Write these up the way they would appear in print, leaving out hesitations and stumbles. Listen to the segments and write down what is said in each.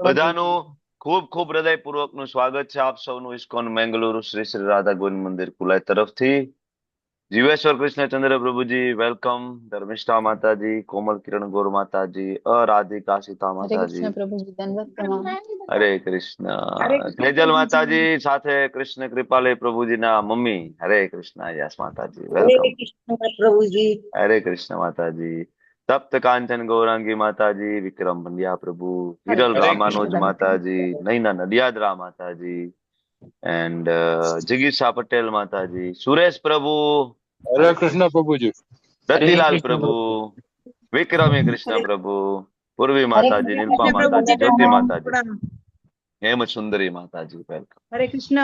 બધાનું ખૂબ ખૂબ હૃદયપૂર્વકનું સ્વાગત છે આપ સૌનું ઇસ્કોન મેંગલુરુ શ્રી શ્રી રાધા ગોવિંદ મંદિર કુલાઈ તરફથી. જીવેશ્વર કૃષ્ણચંદ્ર પ્રભુજી વેલકમ. ધર્મિષ્ઠા માતાજી, કોમલ કિરણ ગોર માતાજી, અરાધિકા સીતા હરે માતાજી, કૃષ્ણ પ્રભુજી દંડવત પ્રણામ. હરે કૃષ્ણ. હરે કૃષ્ણ તેજલ પ્રભુજી. માતાજી સાથે કૃષ્ણ કૃપાલય પ્રભુજીના મમ્મી, હરે કૃષ્ણ. યસ માતાજી હરે વેલકમ. કૃષ્ણ પ્રભુજી. હરે કૃષ્ણ માતાજી. તપ્ત કાંચન ગૌરાંગી માતાજી, વિક્રમ પંડ્યા પ્રભુ, હરે હિરલ કૃષ્ણ રામાનુજ દંડવત. માતાજી, નૈના નડિયાદરા માતાજી, એન્ડ જિગીશા પટેલ માતાજી, સુરેશ પ્રભુ, હરે કૃષ્ણ પ્રભુજી. રતિલાલ પ્રભુ, વિક્રમી કૃષ્ણ હરે પ્રભુ, પૂર્વી હરે માતાજી, કૃષ્ણ નિલપા કૃષ્ણ માતાજી, પ્રભુજી. જ્યોતિ પ્રણામ. માતાજી, હેમ સુંદરી માતાજી, વેલકમ. હરે કૃષ્ણ.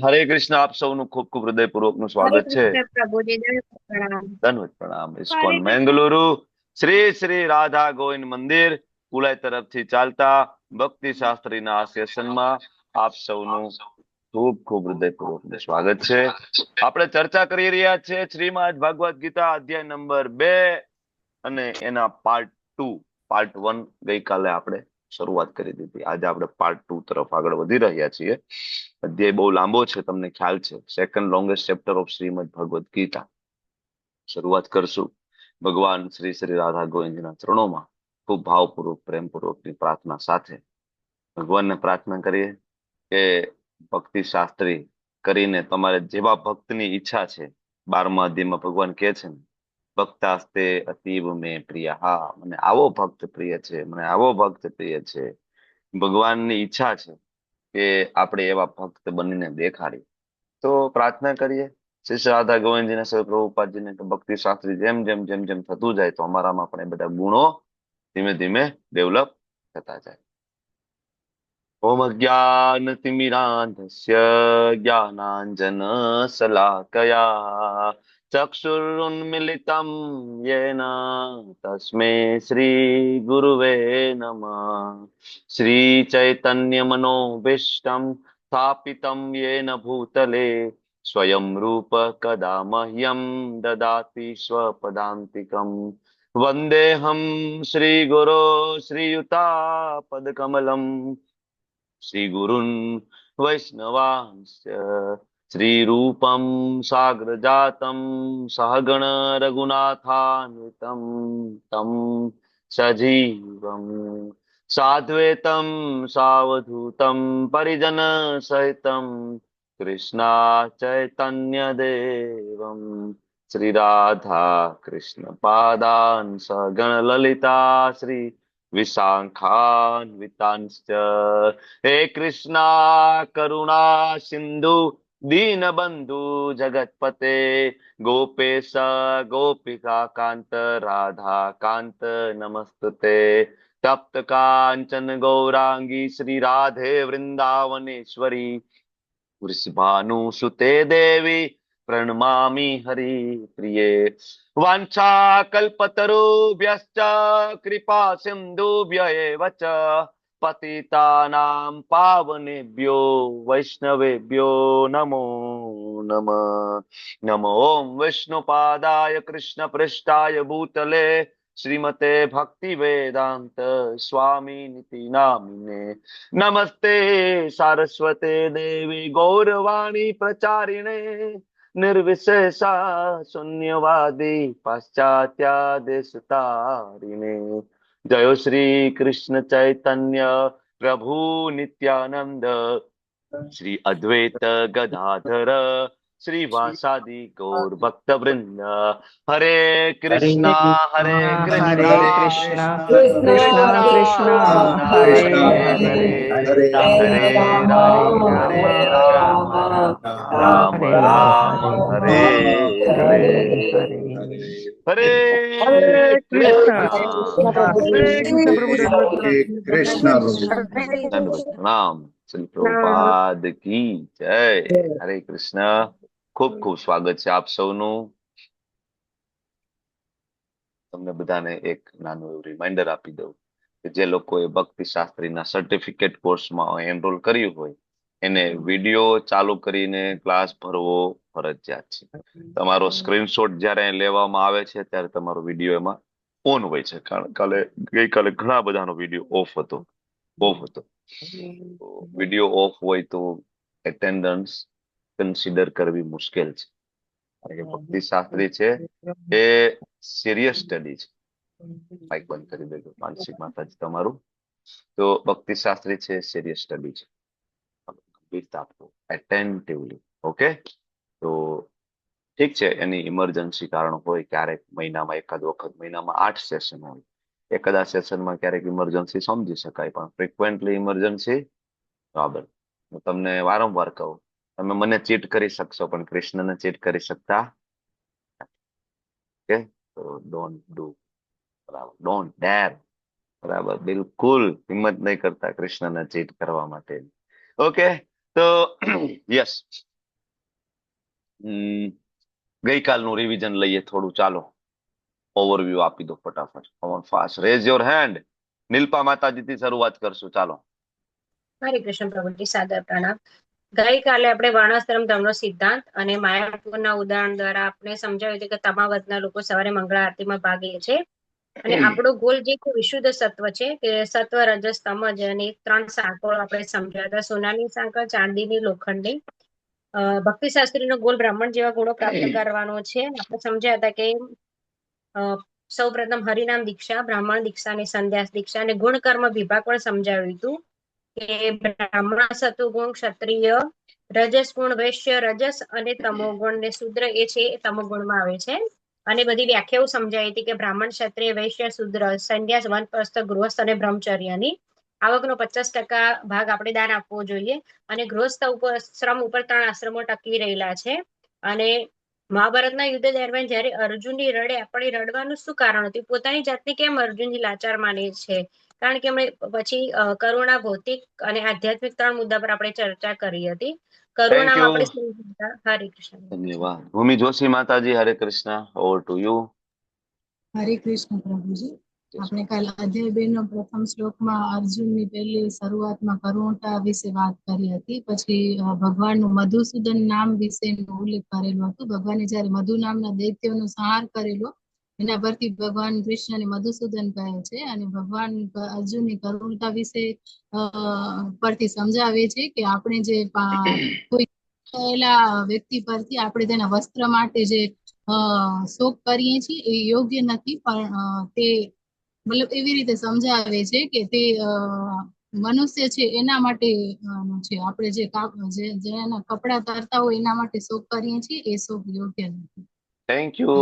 હરે કૃષ્ણ. આપ સૌનું ખૂબ ખૂબ હૃદયપૂર્વકનું હરે સ્વાગત છે. કૃષ્ણ પ્રભુજી. દંડવત પ્રણામ. ધન્યવાદ પ્રણામ. હરે ઇસ્કોન કૃષ્ણ. મેંગલુરુ શ્રી શ્રી રાધા ગોવિંદ મંદિર કુલાઈ તરફથી ચાલતા ભક્તિ શાસ્ત્રીના આ સેશનમાં આપ સૌનું ખૂબ ખૂબ હૃદયપૂર્વકનું સ્વાગત છે. આપણે ચર્ચા કરી રહ્યા છીએ શ્રીમદ ભગવદ ગીતા અધ્યાય નંબર 2 અને એના પાર્ટ 1 ગઈકાલે આપણે શરૂઆત કરી દીધી. આજે આપણે પાર્ટ 2 તરફ આગળ વધી રહ્યા છીએ. અધ્યાય બહુ લાંબો છે, તમને ખ્યાલ છે. Second longest chapter of Shrimad Bhagavad Gita. શરૂઆત કરશું ભગવાન શ્રી શ્રી રાધા ગોવિંદના ચરણોમાં ખૂબ ભાવપૂર્વક પ્રેમપૂર્વકની પ્રાર્થના સાથે ભગવાનને પ્રાર્થના કરીએ કે ભક્તિ શાસ્ત્રી કરીને તમારે જેવા ભક્તની ઈચ્છા છે, 12મા અધ્યાયમાં ભગવાન કહે છે ને, ભક્તાસ્તે અતીવ મેં પ્રિય. હા, મને આવો ભક્ત પ્રિય છે, મને આવો ભક્ત પ્રિય છે. ભગવાનની ઈચ્છા છે કે આપણે એવા ભક્ત બનીને દેખાડીએ. તો પ્રાર્થના કરીએ શ્રી શ્રી રાધા ગોવિંદજીને, સર્વ પ્રભુપાદજીને કે ભક્તિ શાસ્ત્રી જેમ જેમ જેમ જેમ થતું જાય તો અમારામાં પણ એ બધા ગુણો ધીમે ધીમે ડેવલપ થતા જાય. ઓમ અજ્ઞાનતિમિરાંધસ્ય જ્ઞાનાંજન શલાકયા ચક્ષુરુન્મિલિતમ યેન તસ્મૈ શ્રી ગુરુવે નમઃ. શ્રી ચૈતન્ય મનોભીષ્ટમ સ્થાપિતમ યેન ભૂતલે સ્વયં રૂપ કદા મહ્યમ દદાતિ સ્વપદાંતિકમ. વંદેહમ શ્રી ગુરો શ્રીયુતા પદકમલમ શ્રી ગુરુન વૈષ્ણવાંશ્ચ શ્રીરૂપમ સાગ્રજાતમ સહગણ રઘુનાથાન્વિતમ તમ સજીવમ સાદ્વૈતમ સાવધૂતમ પરિજન સહિતમ કૃષ્ણા ચૈતન્ય દેવમ શ્રી રાધા કૃષ્ણ પાદાન સગણ લલિતા શ્રી વિશાખાન્વિતાંશ્ચ. હે કૃષ્ણા કરુણા સિંધુ દીનબંધુ જગતપતે ગોપેશ ગોપિકા કાંત રાધા કાંત નમસ્તુતે. તપ્ત કાંચન ગૌરાંગી શ્રી રાધે વૃંદાવનેશ્વરી વૃષભાનુસુતે દેવી પ્रणमामि हरि प्रिये. वाञ्छा कल्पतरुभ्यश्च कृपा सिन्धुभ्य एव च पतितानां पावनेभ्यो वैष्णवेभ्यो नमो नमः. नमो ओम विष्णुपादाय कृष्णपृष्ठाय भूतले श्रीमते भक्ति वेदांत स्वामी निति नामिने. नमस्ते सारस्वते देवी गौरवाणी प्रचारिणे निर्विशेषा शून्यवादी पाश्चात्या देशतारिणे. जय श्री कृष्ण चैतन्य प्रभु नित्यानंद श्री अद्वैत गदाधर श्रीवासादि गौर भक्त वृंद. हरे कृष्णा हरे हरे कृष्णा कृष्ण कृष्ण कृष्ण हरे हरे हरे हरे राम राम राम हरे राम राम हरे राम हरे हरे हरे हरे. हरे हरे હરે कृष्ण. કૃષ્ણ. प्रभु હરે કૃષ્ણ પ્રભુ. हरे कृष्णा प्रभु। धन्यवाद प्रणाम. श्री प्रभुपाद की जय. हरे कृष्ण. ખૂબ ખૂબ સ્વાગત છે આપ સૌનું. તમને બધાને એક નાનું એવું રિમાઇન્ડર આપી દઉં કે જે લોકોએ ભક્તિ શાસ્ત્રીના સર્ટિફિકેટ કોર્સમાં એનરોલ કર્યું હોય એને વિડીયો ચાલુ કરીને ક્લાસ ભરવો ફરજિયાત છે. તમારો સ્ક્રીનશોટ જ્યારે લેવામાં આવે છે ત્યારે તમારો વિડીયો એમાં ઓન હોય છે, કારણ ગઈકાલે ઘણા બધાનો વિડીયો ઓફ હતો. વિડીયો ઓફ હોય તો એટેન્ડન્સ કન્સિડર કરવી મુશ્કેલ છે, કારણ કે ભક્તિ શાસ્ત્રી છે એ સિરિયસ સ્ટડી છે. માઇક બંધ કરી દેજો માનસિક માતાજી તમારું. તો ભક્તિ શાસ્ત્રી છે સિરિયસ સ્ટડી છે, ગંભીરતા આપો એટેન્ટિવલી. ઓકે, તો ઠીક છે, એની ઇમરજન્સી કારણ હોય, ક્યારેક મહિનામાં એકાદ વખત, મહિનામાં 8 સેશન હોય, એકાદા સેશનમાં ક્યારેક ઇમરજન્સી સમજી શકાય, પણ ફ્રિકવન્ટલી ઇમરજન્સી બરાબર. હું તમને વારંવાર કહું, તમે મને ચીટ કરી શકશો પણ કૃષ્ણને ચીટ કરી શકતા. ઓકે, તો ડોન્ટ ડુ, બરાબર, ડોન્ટ ડેર, બરાબર, બિલકુલ હિંમત નહીં કરતા કૃષ્ણને ચીટ કરવા માટે. ઓકે, તો યસ, ગઈકાલનું રિવિઝન લઈએ થોડું. ચાલો ઓવરવ્યુ આપી દો ફટાફટ. Fast raise your hand. Nilpa માતાજીથી શરૂઆત કરશું. ચાલો. હરે કૃષ્ણ પ્રભુજી, સાદર પ્રણામ. ગઈકાલે આપણે વર્ણાશ્રમ ધર્મનો સિદ્ધાંત અને માયાપુરના ઉદાહરણ દ્વારા આપણે સમજાવ્યું હતું કે તમાવતના લોકો સવારે મંગળા આરતીમાં ભાગ લે છે, અને આપણો ગોલ જે છે વિશુદ્ધ સત્વ છે, કે સત્વ, રજસ, તમજ અને 3 સાંકળો આપણે સમજાવ્યા હતા. સોનાની સાંકળ, ચાંદીની, લોખંડની. ભક્તિ શાસ્ત્રીનો ગોલ બ્રાહ્મણ જેવા ગુણો પ્રાપ્ત કરવાનો છે. આપણે સમજ્યા હતા કે સૌ પ્રથમ હરિનામ દીક્ષા, બ્રાહ્મણ દીક્ષા અને સંન્યાસ દીક્ષા, અને ગુણ કર્મ વિભાગ પણ સમજાવ્યું હતું કે બ્રાહ્મણ સત્વગુણ, ક્ષત્રિય રજસ ગુણ, વૈશ્ય રજસ અને તમોગુણ, ને શૂદ્ર એ છે એ તમોગુણમાં આવે છે. અને બધી વ્યાખ્યાઓ સમજાવી હતી કે બ્રાહ્મણ, ક્ષત્રિય, વૈશ્ય, શૂદ્ર, સંન્યાસ, વનપ્રસ્થ, ગૃહસ્થ અને બ્રહ્મચર્યની આવકનો 50% ભાગ આપણે દાન આપવો જોઈએ. અને ગૃહસ્થ શ્રમ ઉપર 3 આશ્રમો ટકી રહેલા છે. અને મહાભારતના યુદ્ધ દરમિયાન જયારે અર્જુનની રડે, આપણે રડવાનું શું કારણ હતું? પોતાની જાતને કેમ અર્જુનજી લાચાર માને છે? કારણ કે અમે પછી કરુણા, ભૌતિક અને આધ્યાત્મિક 3 મુદ્દા પર આપણે ચર્ચા કરી હતી. થેન્ક કરુણામાં યુ, આપણે સમજ્યા. હરે કૃષ્ણ. ધન્યવાદ. ભૂમિ જોશી માતાજી, Hare Krishna, over to you. હરે કૃષ્ણ પ્રભુજી. આપણે કાલ અધ્યાય 2 નો પ્રથમ શ્લોકમાં અર્જુનની પહેલી શરૂઆતમાં કરુણતા વિશે વાત કરી હતી. પછી ભગવાનનું મધુસૂદન નામ વિશેનો ઉલ્લેખ કરેલો હતો. ભગવાને જયારે મધુ નામના દૈત્યનો સંહાર કરેલો, એના પરથી ભગવાન કૃષ્ણને મધુસૂદન કહે છે. અને ભગવાન અર્જુનની કરુણતા વિશે પરથી સમજાવે છે કે આપણે જે કોઈ વ્યક્તિ પરથી આપણે તેના વસ્ત્ર માટે જે શોક કરીએ છીએ એ યોગ્ય નથી, પણ તે મતલબ એવી રીતે સમજાવે છે કે તે મનુષ્ય છે એના માટે છે. આપણે જેના કપડા તરતા હોય એના માટે શોક કરીએ છીએ, એ શોક યોગ્ય નથી. Thank you.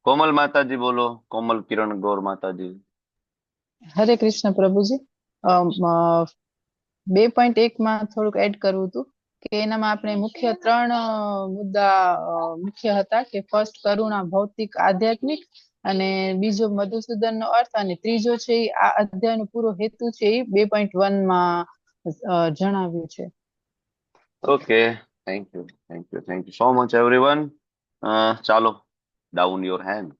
કોમલ માતાજી બોલો. કોમલ કિરણ ગૌર માતાજી. હરે કૃષ્ણ પ્રભુજી. 2.1 માં થોડુંક એડ કરવું હતું કે એનામાં આપણે મુખ્ય 3 મુદ્દા મુખ્ય હતા કે ફર્સ્ટ કરુણા, ભૌતિક, આધ્યાત્મિક, અને બીજો મધુસૂદનનો અર્થ, અને ત્રીજો છે આ અધ્યાયનો પૂરો હેતુ છે એ 2.1 માં જણાવ્યું છે. Okay, thank you, thank you, thank you so much everyone. ચાલો, ડાઉન યોર હેન્ડ.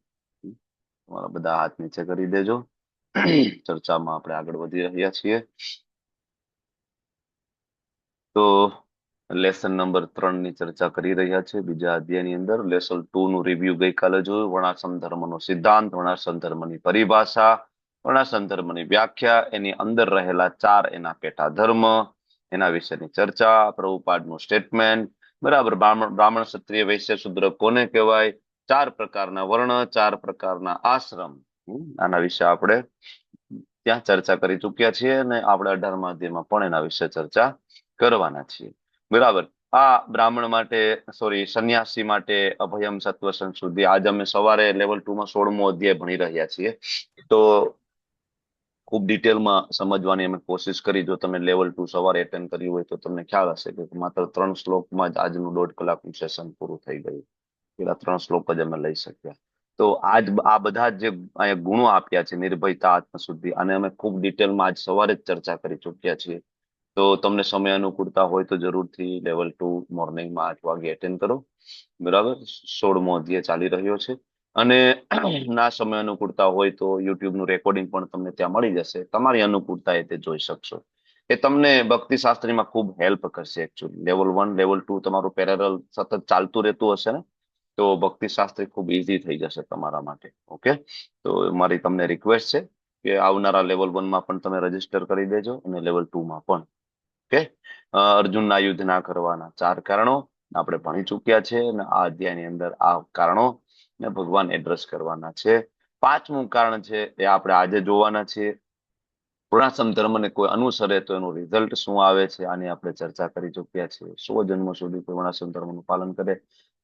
તમારા બધા હાથ નીચે કરી દેજો. ચર્ચામાં આપણે આગળ વધી રહ્યા છીએ. તો લેસન નંબર 3 ની ચર્ચા કરી રહ્યા છે. બીજા અધ્યાયની અંદર લેસન 2 નું રિવ્યુ ગઈકાલે જોયું. વર્ણાશ્રમ ધર્મનો સિદ્ધાંત, વર્ણાશ્રમ ધર્મની પરિભાષા, વર્ણાશ્રમ ધર્મની વ્યાખ્યા, એની અંદર રહેલા 4 એના પેટા ધર્મ, એના વિશેની ચર્ચા, પ્રભુપાદનું સ્ટેટમેન્ટ, બરાબર. બ્રાહ્મણ, ક્ષત્રિય, વૈશ્ય, શૂદ્ર કોને કહેવાય, 4 પ્રકારના વર્ણ, 4 પ્રકારના આશ્રમ, આના વિશે આપણે ત્યાં ચર્ચા કરી ચુક્યા છીએ, અને આપણે 18મા અધ્યાયમાં પણ એના વિશે ચર્ચા કરવાના છીએ, બરાબર. આ બ્રાહ્મણ માટે, સોરી, સંન્યાસી માટે અભયમ સત્વ સંશુદ્ધિ. આજે અમે સવારે લેવલ 2 માં 16મો અધ્યાય ભણી રહ્યા છીએ. તો ખૂબ ડિટેલમાં સમજવાની અમે કોશિશ કરી. જો તમે લેવલ 2 સવારે એટેન્ડ કર્યું હોય તો તમને ખ્યાલ હશે કે માત્ર 3 શ્લોકમાં જ આજનું 1.5 કલાકનું સેશન પૂરું થઈ ગયું. પેલા 3 શ્લોક જ અમે લઈ શક્યા. તો આ બધા જે અહીંયા ગુણો આપ્યા છે, નિર્ભયતા, આત્મશુદ્ધિ, અને અમે ખૂબ ડિટેલમાં આજ સવારે જ ચર્ચા કરી ચુક્યા છીએ. તો તમને સમય અનુકૂળતા હોય તો જરૂરથી લેવલ 2 મોર્નિંગમાં 8 વાગે એટેન્ડ કરો, બરાબર. 16મો અધ્યાય ચાલી રહ્યો છે. અને ના સમય અનુકૂળતા હોય તો યુટ્યુબનું રેકોર્ડિંગ પણ તમને ત્યાં મળી જશે. તમારી અનુકૂળતાએ તે જોઈ શકશો. એ તમને ભક્તિ શાસ્ત્રીમાં ખૂબ હેલ્પ કરશે. એકચ્યુઅલી લેવલ 1, લેવલ 2 તમારું પેરેલલ સતત ચાલતું રહેતું હશે ને, તો ભક્તિશાસ્ત્રી ખૂબ ઇઝી થઈ જશે તમારા માટે. ઓકે, તો મારી તમને રિક્વેસ્ટ છે કે આવનારા લેવલ 1 માં પણ તમે રજીસ્ટર કરી દેજો અને લેવલ 2 માં પણ. ઓકે, અર્જુનના યુદ્ધ ના કરવાના 4 કારણો આપણે ભણી ચૂક્યા છે અને આ અધ્યાયની અંદર આ કારણો ને ભગવાન એડ્રેસ કરવાના છે. 5મું કારણ છે એ આપણે આજે જોવાના છીએ. વર્ણાશ્રમ ધર્મને કોઈ અનુસરે તો એનું રિઝલ્ટ શું આવે છે, આની આપણે ચર્ચા કરી ચૂક્યા છીએ. 100 જન્મ સુધી કોઈ વર્ણાશ્રમ ધર્મનું પાલન કરે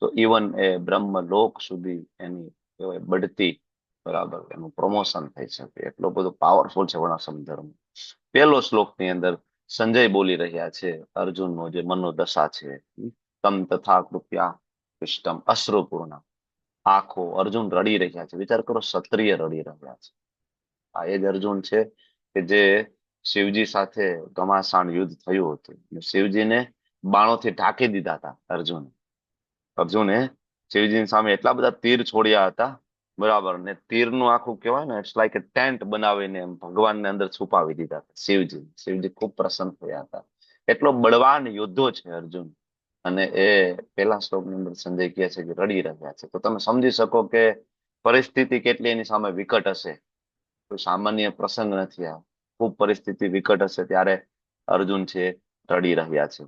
તો ઇવન એ બ્રહ્મલોક સુધી એની કહેવાય બઢતી, બરાબર, એનું પ્રમોશન થઈ શકે. એટલો બધો પાવરફુલ છે વર્ણાશ્રમ ધર્મ. પહેલો શ્લોકની અંદર સંજય બોલી રહ્યા છે અર્જુનનો જે મનોદશા છે. તમ તથા કૃત્યા પૃષ્ટમ અશ્રુપૂર્ણ. આંખો અર્જુન રડી રહ્યા છે. વિચાર કરો, ક્ષત્રિય રડી રહ્યા છે. આ એ જ અર્જુન છે કે જે શિવજી સાથે ઘમાસાણ યુદ્ધ થયું હતું. શિવજીને બાણોથી ઢાંકી દીધા હતા અર્જુને શિવજીની સામે એટલા બધા તીર છોડ્યા હતા, બરાબર, ને તીરનું આખું કહેવાય ને ઇટ્સ લાઈક એ ટેન્ટ બનાવીને ભગવાનને અંદર છુપાવી દીધા હતા. શિવજી ખૂબ પ્રસન્ન થયા હતા. એટલો બળવાન યોદ્ધો છે અર્જુન. અને એ પહેલા શ્લોકની અંદર સંજય કહે છે કે રડી રહ્યા છે. તો તમે સમજી શકો કે પરિસ્થિતિ કેટલી એની સામે વિકટ હશે. કોઈ સામાન્ય પ્રસંગ નથી આ. ખૂબ પરિસ્થિતિ વિકટ હશે ત્યારે અર્જુન છે રડી રહ્યા છે.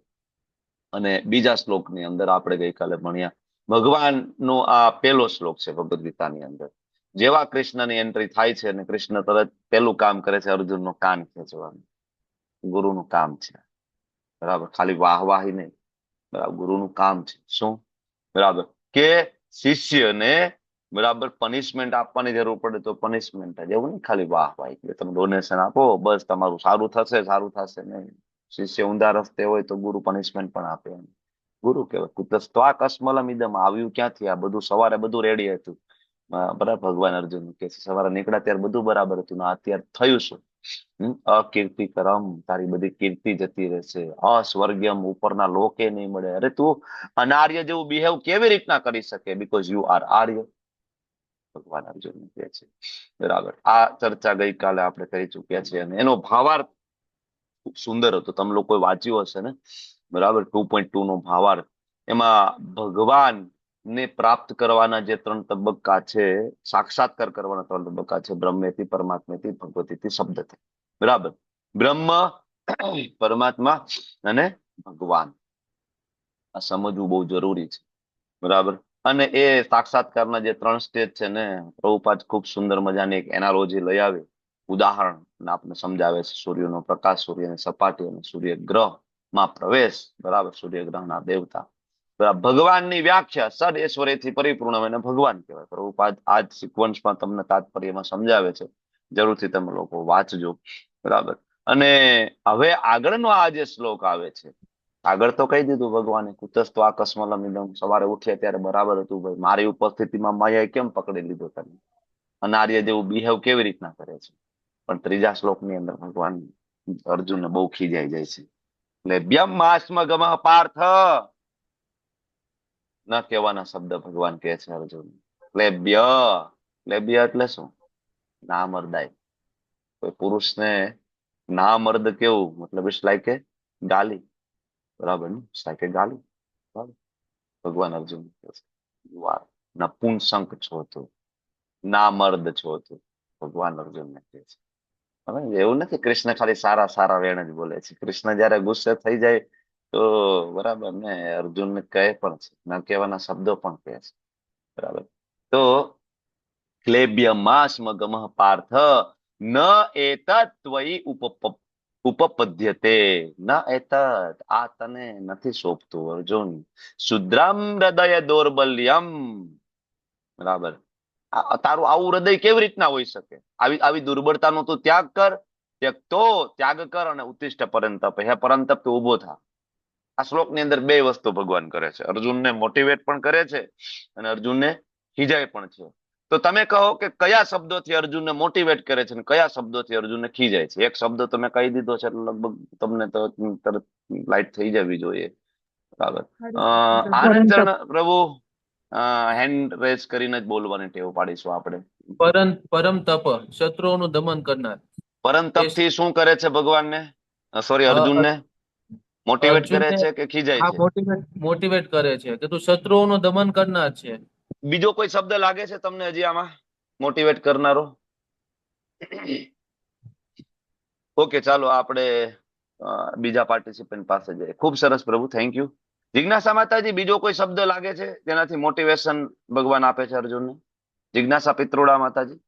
અને બીજા શ્લોકની અંદર આપણે ગઈકાલે ભણ્યા ભગવાનનો આ પહેલો શ્લોક છે ભગવદ ગીતાની અંદર. જેવા કૃષ્ણની એન્ટ્રી થાય છે અને કૃષ્ણ તરત પહેલું કામ કરે છે અર્જુનનો કાન ખેંચવાનું. ગુરુનું કામ છે, બરાબર, ખાલી વાહવાહી નહીં, બરાબર, ગુરુનું કામ છે. શું? બરાબર, કે શિષ્યને બરાબર પનિશમેન્ટ આપવાની જરૂર પડે તો પનિશમેન્ટ જ, એવું નહીં ખાલી વાહવાહી કે તમે ડોનેશન આપો બસ તમારું સારું થશે નહીં. શિષ્ય ઊંધા રસ્તે હોય તો ગુરુ પનિશમેન્ટ પણ આપે. ગુરુ કહેવાય. કુતસ્ત્વા કસ્મલમ ઇદમ. આવ્યું ક્યાંથી આ બધું? સવારે બધું રેડી હતું, બરાબર. ભગવાન અર્જુન કે સવારે નીકળ્યા ત્યારે બધું બરાબર હતું, અત્યારે થયું શું? અકીર્તિ કરમ, તારી બધી કીર્તિ જતી રહેશે. અસ્વર્ગ્યમ, ઉપરના લોકે નહીં મળે. અરે તું અનાર્ય જેવું બિહેવ કેવી રીતના કરી શકે? બીકોઝ યુ આર આર્ય, ભગવાન અર્જુન કહે છે. બરાબર, આ ચર્ચા ગઈકાલે આપણે કરી ચુક્યા છીએ અને એનો ભાવાર્થ ખૂબ સુંદર હતો. તમે લોકો વાંચ્યું હશે ને, બરાબર. 2.2 નો ભાવાર્થ. એમાં ભગવાન ને પ્રાપ્ત કરવાના જે 3 તબક્કા છે, સાક્ષાત્કાર કરવાના 3 તબક્કા છે, બ્રહ્મેથી, પરમાત્મેથી, ભગવતીથી, શબ્દથી. બરાબર, બ્રહ્મ, પરમાત્મા અને ભગવાન. આ સમજવું બહુ જરૂરી છે, બરાબર. અને એ સાક્ષાત્કારના જે 3 સ્ટેજ છે ને, પ્રભુપાદ ખૂબ સુંદર મજાની એક એનાલોજી લઈ આવી, ઉદાહરણ આપને સમજાવે છે. સૂર્યનો પ્રકાશ, સૂર્યની સપાટી અને સૂર્યગ્રહમાં પ્રવેશ, બરાબર, સૂર્યગ્રહના દેવતા, બરાબર. ભગવાનની વ્યાખ્યા સદ ઐશ્વર્યથી પરિપૂર્ણ એને ભગવાન કહેવાય. પ્રભુપાદ આ જ સિક્વન્સમાં તમને તાત્પર્યમાં સમજાવે છે. જરૂરથી તમે લોકો વાંચજો, બરાબર. અને હવે આગળનો આ જે શ્લોક આવે છે, આગળ તો કહી દીધું ભગવાને, કુતસ્ત્વા કસ્મલમ ઇદમ. સવારે ઉઠ્યા ત્યારે બરાબર હતું ભાઈ, મારી ઉપસ્થિતિમાં માયાએ કેમ પકડી લીધો તને? અનાર્ય જેવું બિહેવ કેવી રીતના કરે છે? પણ ત્રીજા શ્લોકની અંદર ભગવાન અર્જુનને બહુ ખીજાઈ જાય છે. એટલે બ્યમ્માસ્મ ગમઃ પાર્થ ન કહેવાના શબ્દ ભગવાન કહે છે અર્જુન. ક્લેબ્ય એટલે શું? ના મર્દાય. કોઈ પુરુષને ના મર્દ કેવું? મતલબ ઇટ્સ લાઈક એ ગાલી, બરાબર ને? ઇટ્સ લાઈક એ ગાલી, બરાબર. ભગવાન અર્જુન કહે છે યુ આર નપુંસક છો તું, ના મર્દ છો તું. ભગવાન અર્જુનને કહે છે. હવે એવું નથી કૃષ્ણ ખાલી સારા સારા વેણ જ બોલે છે. કૃષ્ણ જયારે ગુસ્સે થઈ જાય તો બરાબર ને અર્જુનને કહે પણ છે, ન કહેવાના શબ્દો પણ કહે છે, બરાબર. તો ક્લેબ્યમાસ્મ ગમઃ પાર્થ ન એતત ત્વયી ઉપપદ્યતે. ન એતત, આ તને નથી સોંપતું અર્જુન. શુદ્રમ હૃદય દૌર્બલ્યમ, બરાબર. તારું આવું હૃદય કેવી રીતના હોઈ શકે? આવી દુર્બળતાનો તું ત્યાગ કર. ત્યાગ કર અને ઉત્તિષ્ઠ પરંતપ. હે પરંતપ, તું ઉભો થા. આ શ્લોકની અંદર 2 વસ્તુ ભગવાન કરે છે. અર્જુનને મોટિવેટ પણ કરે છે અને અર્જુનને ખીજાય પણ છે. તો તમે કહો કે કયા શબ્દોથી અર્જુનને મોટિવેટ કરે છે અને કયા શબ્દોથી અર્જુનને ખીજાય છે? એક શબ્દ તમે કહી દીધો છે એટલે લગભગ તમને તો તરત લાઈટ થઈ જવી જોઈએ, બરાબર. આનંદ ચરણ પ્રભુ હેન્ડ રેઝ કરીને જ બોલવાની ટેવ પાડીશું આપણે. પરમ તપ, શત્રુઓનું દમન કરનાર. પરમ તપ થી શું કરે છે ભગવાનને? સોરી, અર્જુનને મોટિવેટ કરે છે કે ખીજાય છે? મોટિવેટ કરે છે કે તું શત્રુઓનું દમન કરનાર છે. બીજો કોઈ શબ્દ લાગે છે તમને હજી આમાં મોટિવેટ કરનારો? ઓકે, ચાલો આપણે બીજા પાર્ટિસિપન્ટ પાસે જઈએ. ખૂબ સરસ પ્રભુ, થેન્ક યુ. જિજ્ઞાસા માતાજી, બીજો કોઈ શબ્દ લાગે છે જેનાથી મોટિવેશન ભગવાન આપે છે અર્જુનને? જિજ્ઞાસા પિત્રોડા માતાજી?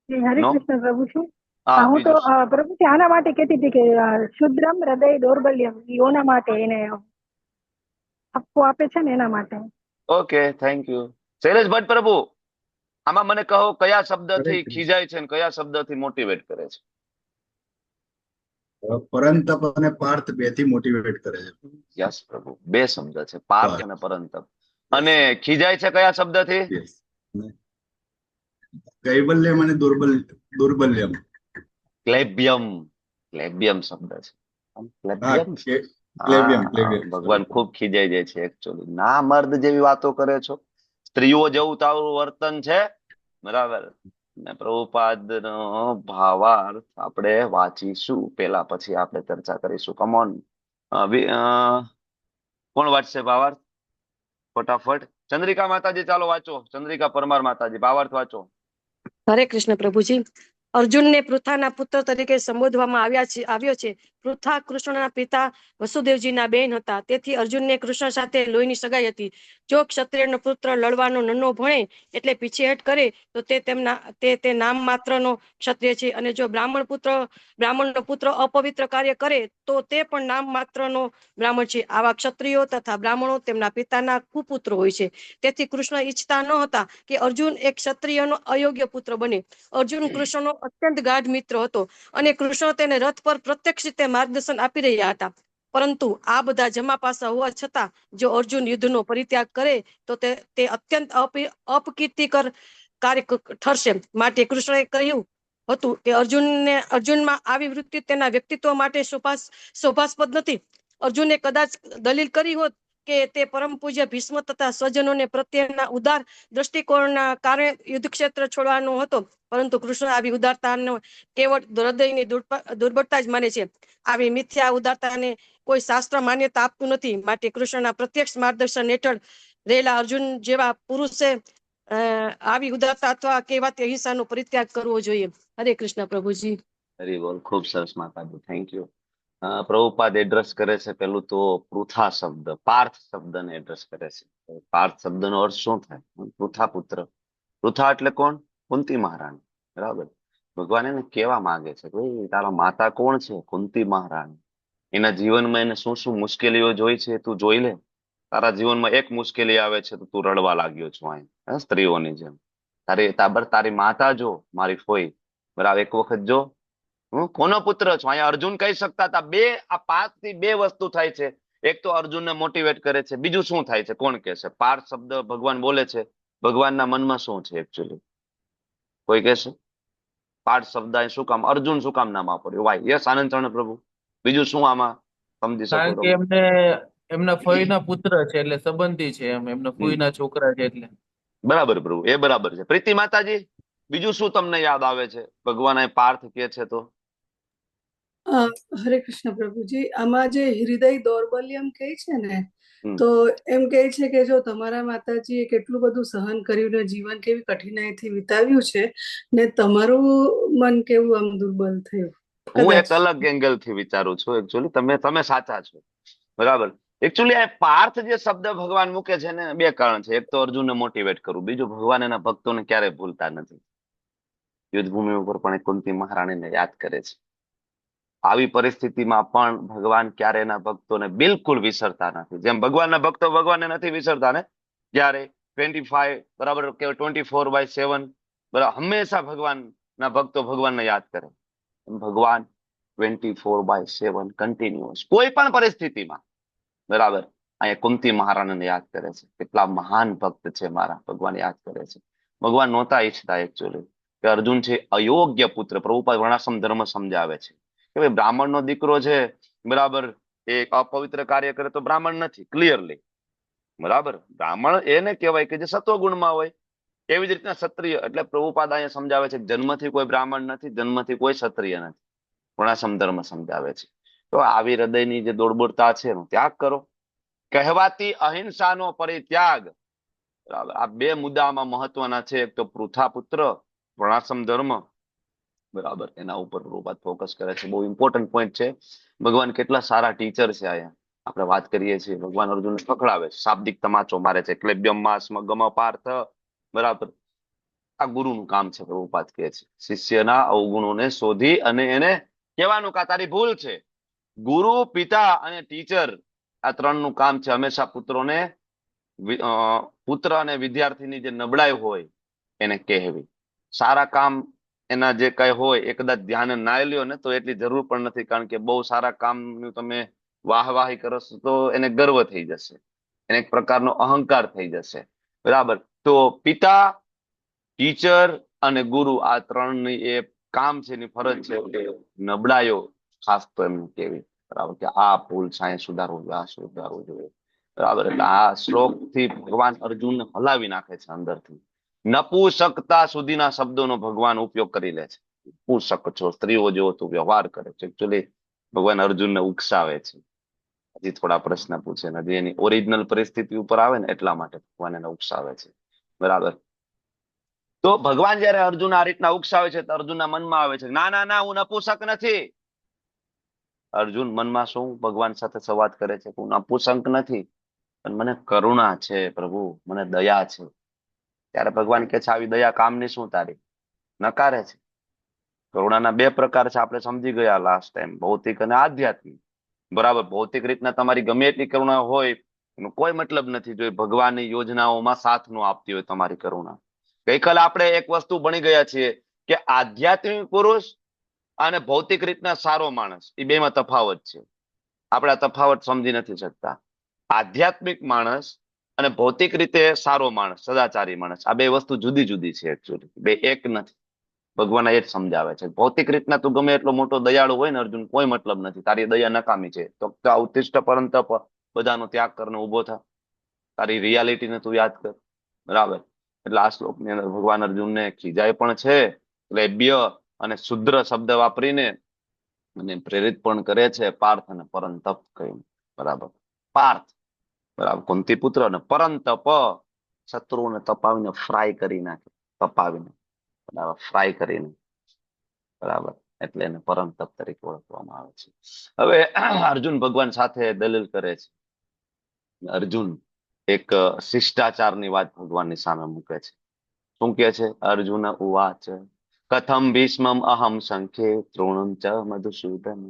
હરે નો? કૃષ્ણ પ્રભુજી. હા, હું તો બીજું પ્રભુજી આના માટે કહેતી હતી કે શુદ્રમ હૃદય દૌર્બલ્યમ યોના માટે એને આપવો આપે છે ને એના માટે. Okay, thank you. Shailesh Bhatt પ્રભુ, આમાં મને કહો કયા શબ્દથી હરે કૃષ્ણ. ખીજાય છે અને કયા શબ્દથી મોટિવેટ કરે છે? પરંતપ અને પાર્થ બે થી મોટિવેટ કરે છે. યસ પ્રભુ, બે શબ્દ છે, પાર્થ પાર્થ. અને પરંતપ. અને ખીજાય છે કયા શબ્દથી? Yes. કૈવલ્યમ અને દુર્બલ્યમ. ક્લેબ્યમ. ક્લેબ્યમ શબ્દ છે. હા, ક્લેબ્યમ. ક્લેવ્યમ હા, ક્લેવ્યમ ભગવાન ખૂબ ખીજાઈ જાય છે એકચ્યુઅલી. ના મર્દ જેવી વાતો કરે છો, સ્ત્રીઓ જેવું તારું વર્તન છે, બરાબર. ને પ્રભુપાદનો ભાવાર્થ આપણે વાંચીશું પેલા, પછી આપણે ચર્ચા કરીશું. કમોન, કોણ વાંચશે ભાવાર્થ ફટાફટ? ચંદ્રિકા માતાજી ચાલો વાંચો. ચંદ્રિકા પરમાર માતાજી ભાવાર્થ વાંચો. હરે કૃષ્ણ પ્રભુજી. અર્જુનને પૃથાના પુત્ર તરીકે સંબોધવામાં આવ્યો છે. પૃથા કૃષ્ણના પિતા વસુદેવજીના બેન હતા. તેથી અર્જુનને કૃષ્ણ સાથે લોહીની સગાઈ હતી. જો ક્ષત્રિયનો પુત્ર લડવાનો નન્નો ભણે એટલે પીછેહટ કરે તો તે નામ માત્રનો ક્ષત્રિય છે, અને જો બ્રાહ્મણનો પુત્ર અપવિત્ર કાર્ય કરે તો તે પણ નામ માત્રનો બ્રાહ્મણ છે. આવા ક્ષત્રિયો તથા બ્રાહ્મણો તેમના પિતાના કુપુત્ર હોય છે. તેથી કૃષ્ણ ઈચ્છતા ન હતા કે અર્જુન એક ક્ષત્રિયનો અયોગ્ય પુત્ર બને. અર્જુન કૃષ્ણનો અત્યંત ગાઢ મિત્ર હતો અને કૃષ્ણ તેને રથ પર પ્રત્યક્ષ રીતે માર્ગદર્શન આપી રહ્યા હતા. પરંતુ આ બધા જમા પાસા હોવા છતાં જો અર્જુન યુદ્ધનો પરિત્યાગ કરે તો તે અત્યંત અપકીર્તિકર કાર્ય ઠરશે. માટે કૃષ્ણએ કહ્યું હતું કે અર્જુનમાં આવી વૃત્તિ તેના વ્યક્તિત્વ માટે શોભાસ્પદ નથી. અર્જુને કદાચ દલીલ કરી હોત કે તે પરમ પૂજ્ય ભીષ્મ તથા સ્વજનોને પ્રત્યેના ઉદાર દ્રષ્ટિકોણના કારણે યુદ્ધ ક્ષેત્ર છોડવાનો હતો, પરંતુ કૃષ્ણ આવી ઉદારતાનો કેવળ હૃદયની દુર્બળતા જ માને છે. આવી મિથ્યા ઉદારતાને કોઈ શાસ્ત્ર માન્યતા આપતું નથી. માટે કૃષ્ણના પ્રત્યક્ષ માર્ગદર્શન હેઠળ રહેલા અર્જુન જેવા પુરુષે આવી ઉદારતા અથવા કહેવાતી અહિંસાનો પરિત્યાગ કરવો જોઈએ. હરે કૃષ્ણ પ્રભુજી. હરી બોલ. ખૂબ સરસ માતાજી, થેન્ક યુ. પ્રભુપાદ એડ્રેસ કરે છે પેલું તો પૃથા શબ્દ, પાર્થ શબ્દને એડ્રેસ કરે છે. પાર્થ શબ્દનો અર્થ શું થાય? પૃથા પુત્ર. પૃથા એટલે કોણ? કુંતી મહારાણી, બરાબર. ભગવાન એને કેવા માંગે છે, ભાઈ તારા માતા કોણ છે? કુંતી મહારાણી. એના જીવનમાં એને શું શું મુશ્કેલીઓ જોઈ છે તું જોઈ લે. તારા જીવનમાં એક મુશ્કેલી આવે છે તો તું રડવા લાગ્યો છો અહીં, સ્ત્રીઓની જેમ. તારી માતા જો, મારી ફોઈ, બરાબર, એક વખત જો હું કોનો પુત્ર છું. અહીંયા અર્જુન કહી શકતા હતા. આ પાર્થ થી બે વસ્તુ થાય છે. એક તો અર્જુનને મોટિવેટ કરે છે, બીજું શું થાય છે કોણ કહે છે? પાર્થ શબ્દ ભગવાન બોલે છે, ભગવાનના મનમાં શું છે એકચ્યુઅલી? કોઈ કહેશે પાર્થ શબ્દ શું કામ, અર્જુન શું કામ નામ વાપર્યું? વાય? યસ, આનંદ ચરણ પ્રભુ, બીજું શું આમાં સમજી શકો કારણ કે તમે? એમના ફોઈના પુત્ર છે, એટલે સંબંધી છે, એમના ફોઈના છોકરા છે એટલે. બરાબર પ્રભુ, એ બરાબર છે. પ્રીતિ માતાજી, બીજું શું તમને યાદ આવે છે ભગવાન અહીં પાર્થ કે છે તો? હરે કૃષ્ણ પ્રભુજી. આમાં જે હૃદય દૌર્બલ્યમ કહે છે ને, તો એમ કહે છે કે જો તમારા માતાજીએ કેટલું બધું સહન કર્યું ને જીવન કેવી કઠિનાઈથી વિતાવ્યું છે ને તમારું મન કેવું આમ દુર્બલ થયું. હું એક અલગ એંગલ થી વિચારું છું એકચ્યુઅલી. તમે સાચા છો, બરાબર. એકચ્યુઅલી આ પાર્થ જે શબ્દ ભગવાન મૂકે છે ને, બે કારણ છે. એક તો અર્જુનને મોટિવેટ કરવું, બીજું ભગવાન એના ભક્તોને ક્યારેય ભૂલતા નથી. યુદ્ધભૂમિ ઉપર પણ કુંતી મહારાણીને યાદ કરે છે. આવી પરિસ્થિતિમાં પણ ભગવાન ક્યારે એના ભક્તોને બિલકુલ વિસરતા નથી. જેમ ભગવાનના ભક્તો ભગવાનને નથી વિસરતા ને, જ્યારે 25 બરાબર કે 24/7 બરાબર હંમેશા ભગવાનના ભક્તો ભગવાનને યાદ કરે. ભગવાન 24/7 કન્ટિન્યુઅસ કોઈ પણ પરિસ્થિતિમાં, બરાબર, અહીંયા કુંતી મહારાણીને યાદ કરે છે. કેટલા મહાન ભક્ત છે મારા, ભગવાન યાદ કરે છે. ભગવાન નહોતા ઈચ્છતા એકચ્યુઅલી કે અર્જુન છે અયોગ્ય પુત્ર. પ્રભુપાદ વર્ણાશ્રમ ધર્મ સમજાવે છે કે ભાઈ બ્રાહ્મણનો દીકરો છે, બરાબર, એ અપવિત્ર કાર્ય કરે તો બ્રાહ્મણ નથી, ક્લિયરલી, બરાબર. બ્રાહ્મણ એને કહેવાય કે જે સત્વગુણમાં હોય. એવી જ રીતના ક્ષત્રિય, એટલે પ્રભુપાદ અહીંયા સમજાવે છે જન્મથી કોઈ બ્રાહ્મણ નથી, જન્મથી કોઈ ક્ષત્રિય નથી. વર્ણાશ્રમ ધર્મ સમજાવે છે. તો આવી હૃદયની જે દોડબોડતા છે એનો ત્યાગ કરો. કહેવાતી અહિંસાનો પરિત્યાગ બરાબર. આ બે મુદ્દા આમાં મહત્વના છે. એક તો પૃથા પુત્ર વર્ણાશ્રમ ધર્મ, બરાબર, એના ઉપર પ્રભુપાદ ફોકસ કરે છે. બહુ ઇમ્પોર્ટન્ટ પોઈન્ટ છે. ભગવાન કેટલા સારા ટીચર છે. અહીંયા આપણે વાત કરીએ છીએ, ભગવાન અર્જુનને પકડાવે છે, શાબ્દિક તમાચો મારે છે, ક્લેબ્યમ માસ ગમ પાર્થ, બરાબર. આ ગુરુનું કામ છે. પ્રભુપાદ કહે છે શિષ્યના અવગુણોને શોધી અને એને કહેવાનું કે આ તારી ભૂલ છે. ગુરુ, પિતા અને ટીચર, આ ત્રણનું કામ છે હંમેશા પુત્રોને પુત્ર અને વિદ્યાર્થીની જે નબળાઈ હોય એને કહેવી. સારા કામ એના જે કઈ હોય એ કદાચ ધ્યાને ના લ્યો ને તો એટલી જરૂર પણ નથી, કારણ કે બહુ સારા કામનું તમે વાહવાહી કરો છો તો એને ગર્વ થઈ જશે, એને એક પ્રકારનો અહંકાર થઈ જશે, બરાબર. તો પિતા, ટીચર અને ગુરુ, આ ત્રણની એ કામ છે, એની ફરજ છે કે નબળાઈઓ ખાસ તો એમને કેવી, બરાબર, કે આ ભૂલ છે, આ સુધારવું જોઈએ, આ સુધારવું જોઈએ, બરાબર. એટલે આ શ્લોક થી ભગવાન અર્જુનને હલાવી નાખે છે અંદરથી. નપુસકતા સુધીના શબ્દોનો ભગવાન ઉપયોગ કરી લે છે. પુસક છો, સ્ત્રીઓ જેવો તો વ્યવહાર કરે છે. એકચ્યુઅલી ભગવાન અર્જુનને ઉકસાવે છે. હજી થોડા પ્રશ્ન પૂછે ને હજી એની ઓરિજિનલ પરિસ્થિતિ ઉપર આવે ને એટલા માટે ભગવાન એને ઉકસાવે છે, બરાબર. તો ભગવાન જયારે અર્જુન આ રીતના ઉકસાવે છે તો અર્જુનના મનમાં આવે છે ના ના ના, હું નપુસક નથી. અર્જુન મનમાં શું ભગવાન સાથે સંવાદ કરે છે, હું નપુસક નથી, પણ મને કરુણા છે પ્રભુ, મને દયા છે. ત્યારે ભગવાન કે છે આવી દયા કામની શું તારી, નકારે છે. કરુણાના બે પ્રકાર છે, આપણે સમજી ગયા લાસ્ટ ટાઈમ, ભૌતિક અને આધ્યાત્મિક, બરાબર. ભૌતિક રીતના તમારી ગમે એટલી કરુણા હોય એનો કોઈ મતલબ નથી જો ભગવાનની યોજનાઓમાં સાથ ન આપતી હોય તમારી કરુણા. ગઈકાલે આપણે એક વસ્તુ ભણી ગયા છીએ કે આધ્યાત્મિક પુરુષ અને ભૌતિક રીતના સારો માણસ, એ બેમાં તફાવત છે. આપણે આ તફાવત સમજી નથી શકતા. આધ્યાત્મિક માણસ અને ભૌતિક રીતે સારો માણસ, સદાચારી માણસ, આ બે વસ્તુ જુદી જુદી છે. એકચ્યુઅલી બે એક નથી. ભગવાન એ જ સમજાવે છે. ભૌતિક રીતના તું ગમે એટલો મોટો દયાળુ હોય ને અર્જુન, કોઈ મતલબ નથી, તારી દયા નકામી છે. તો ઉત્તિષ્ઠ પરંતપ, બધાનો ત્યાગ કરીને ઉભો થા, તારી રિયાલિટીને તું યાદ કર, બરાબર. એટલે આ શ્લોકની અંદર ભગવાન અર્જુનને ખીજાય પણ છે, ક્લેબ્ય અને શુદ્ર શબ્દ વાપરીને અને પ્રેરિત પણ કરે છે, પાર્થ અને પરંતપ કહીને, બરાબર. પાર્થ, બરાબર, કુંતી પુત્ર, અને પરંતપ, શત્રુઓને તપાવીને ફ્રાય કરી નાખે, તપાવીને, બરાબર, ફ્રાય કરીને, બરાબર. એટલે એને પરંતપ તરીકે ઓળખવામાં આવે છે. હવે અર્જુન ભગવાન સાથે દલીલ કરે છે. અર્જુન એક શિષ્ટાચારની વાત ભગવાનની સામે મૂકે છે. શું કે છે? અર્જુન ઉવાચ કથમ ભીષ્મમ અહમ સંખ્યે દ્રોણમ ચ મધુસૂદન.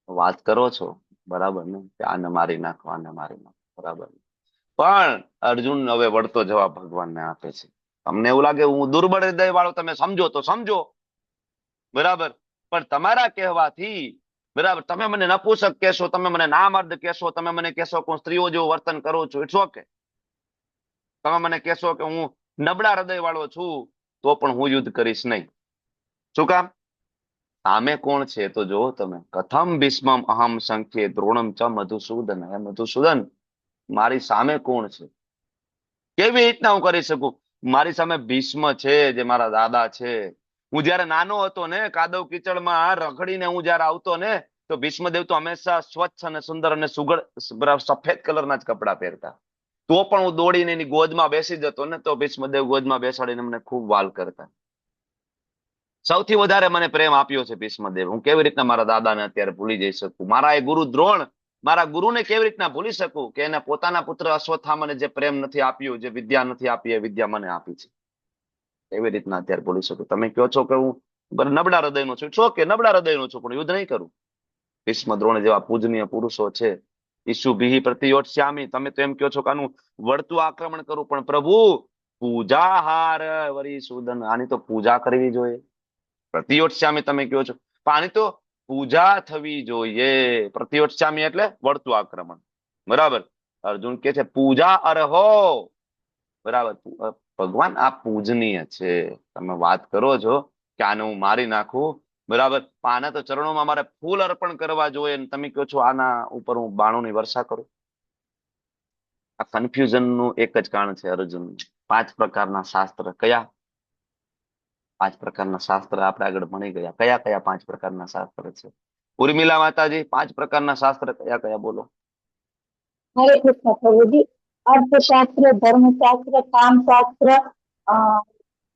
વાત કરો છો, બરાબર ને, કે આને મારી નાખો, આને મારી નાખો, બરાબર. પણ અર્જુન હવે વળતો જવાબ ભગવાનને આપે છે. તમને એવું લાગે હું દુર્બળ હૃદય વાળો, તમે સમજો તો સમજો, બરાબર. પણ તમારા કહેવાથી, બરાબર, તમે મને નપુસક કહેશો, તમે મને નામર્દ કહેશો, તમે મને કહેશો કે હું સ્ત્રીઓ જેવું વર્તન કરું છું, ઇટ્સ ઓકે. તમે મને કહેશો કે હું નબળા હૃદય વાળો છું, તો પણ હું યુદ્ધ કરીશ નહીં. શું કામ? સામે કોણ છે તો જોવો તમે. કથમ ભીષ્મમ અહમ સંખ્યે દ્રોણમ ચ મધુસૂદન. હે મધુસૂદન, મારી સામે કોણ છે? કેવી રીતના હું કરી શકું? મારી સામે ભીષ્મ છે, જે મારા દાદા છે. હું જયારે નાનો હતો ને, કાદવ કીચડમાં રખડીને હું જયારે આવતો ને, તો ભીષ્મદેવ તો હંમેશા સ્વચ્છ અને સુંદર અને સુઘડ સફેદ કલરના જ કપડા પહેરતા. તો પણ હું દોડીને એની ગોદમાં બેસી જતો ને, તો ભીષ્મદેવ ગોદમાં બેસાડીને મને ખૂબ વાલ કરતા. સૌથી વધારે મને પ્રેમ આપ્યો છે ભીષ્મદેવ. હું કેવી રીતના મારા દાદાને અત્યારે ભૂલી જઈ શકું? મારા એ ગુરુ દ્રોણ, મારા ગુરુને કેવી રીતના ભૂલી શકું કે એને પોતાના પુત્ર અશ્વત્થામાને જે પ્રેમ નથી આપ્યું, જે વિદ્યા નથી આપી, એ વિદ્યા મને આપી છે. એવી રીતના અત્યારે ભૂલી શકું? તમે કહો છો કે હું નબળા હૃદયનો છું, છો કે નબળા હૃદયનો છું, પણ યુદ્ધ નહીં કરું. ભીષ્મ દ્રોણ જેવા પૂજનીય પુરુષો છે. ઈસુ ભીહી પ્રતિયોત્સ્યામિ, તમે તો એમ કહો છો કે આનું વળતું આક્રમણ કરું, પણ પ્રભુ પૂજાહાર વરીસૂદન, આની તો પૂજા કરવી જોઈએ. પ્રતિયોત્સ્યામી તમે કહો છો, પણ આની તો પૂજા થવી જોઈએ. પ્રતિયોત્સ્યામી એટલે વળતું આક્રમણ, બરાબર. અર્જુન કે છે પૂજા અર્હો, બરાબર. ભગવાન આ પૂજનીય છે. તમે વાત કરો છો કે આને હું મારી નાખું, બરાબર, આના તો ચરણોમાં મારે ફૂલ અર્પણ કરવા જોઈએ, તમે કહો છો આના ઉપર હું બાણોની વર્ષા કરું. આ કન્ફ્યુઝન નું એક જ કારણ છે અર્જુન. 5 પ્રકારના શાસ્ત્ર. કયા 5 પ્રકારના શાસ્ત્ર આપણે આગળ ભણી ગયા? કયા કયા 5 પ્રકારના શાસ્ત્ર છે? ઉર્મિલા માતાજી, 5 પ્રકારના શાસ્ત્ર કયા કયા બોલો? હરે કૃષ્ણ પ્રભુજી. અર્થશાસ્ત્ર, ધર્મશાસ્ત્ર, કામશાસ્ત્ર,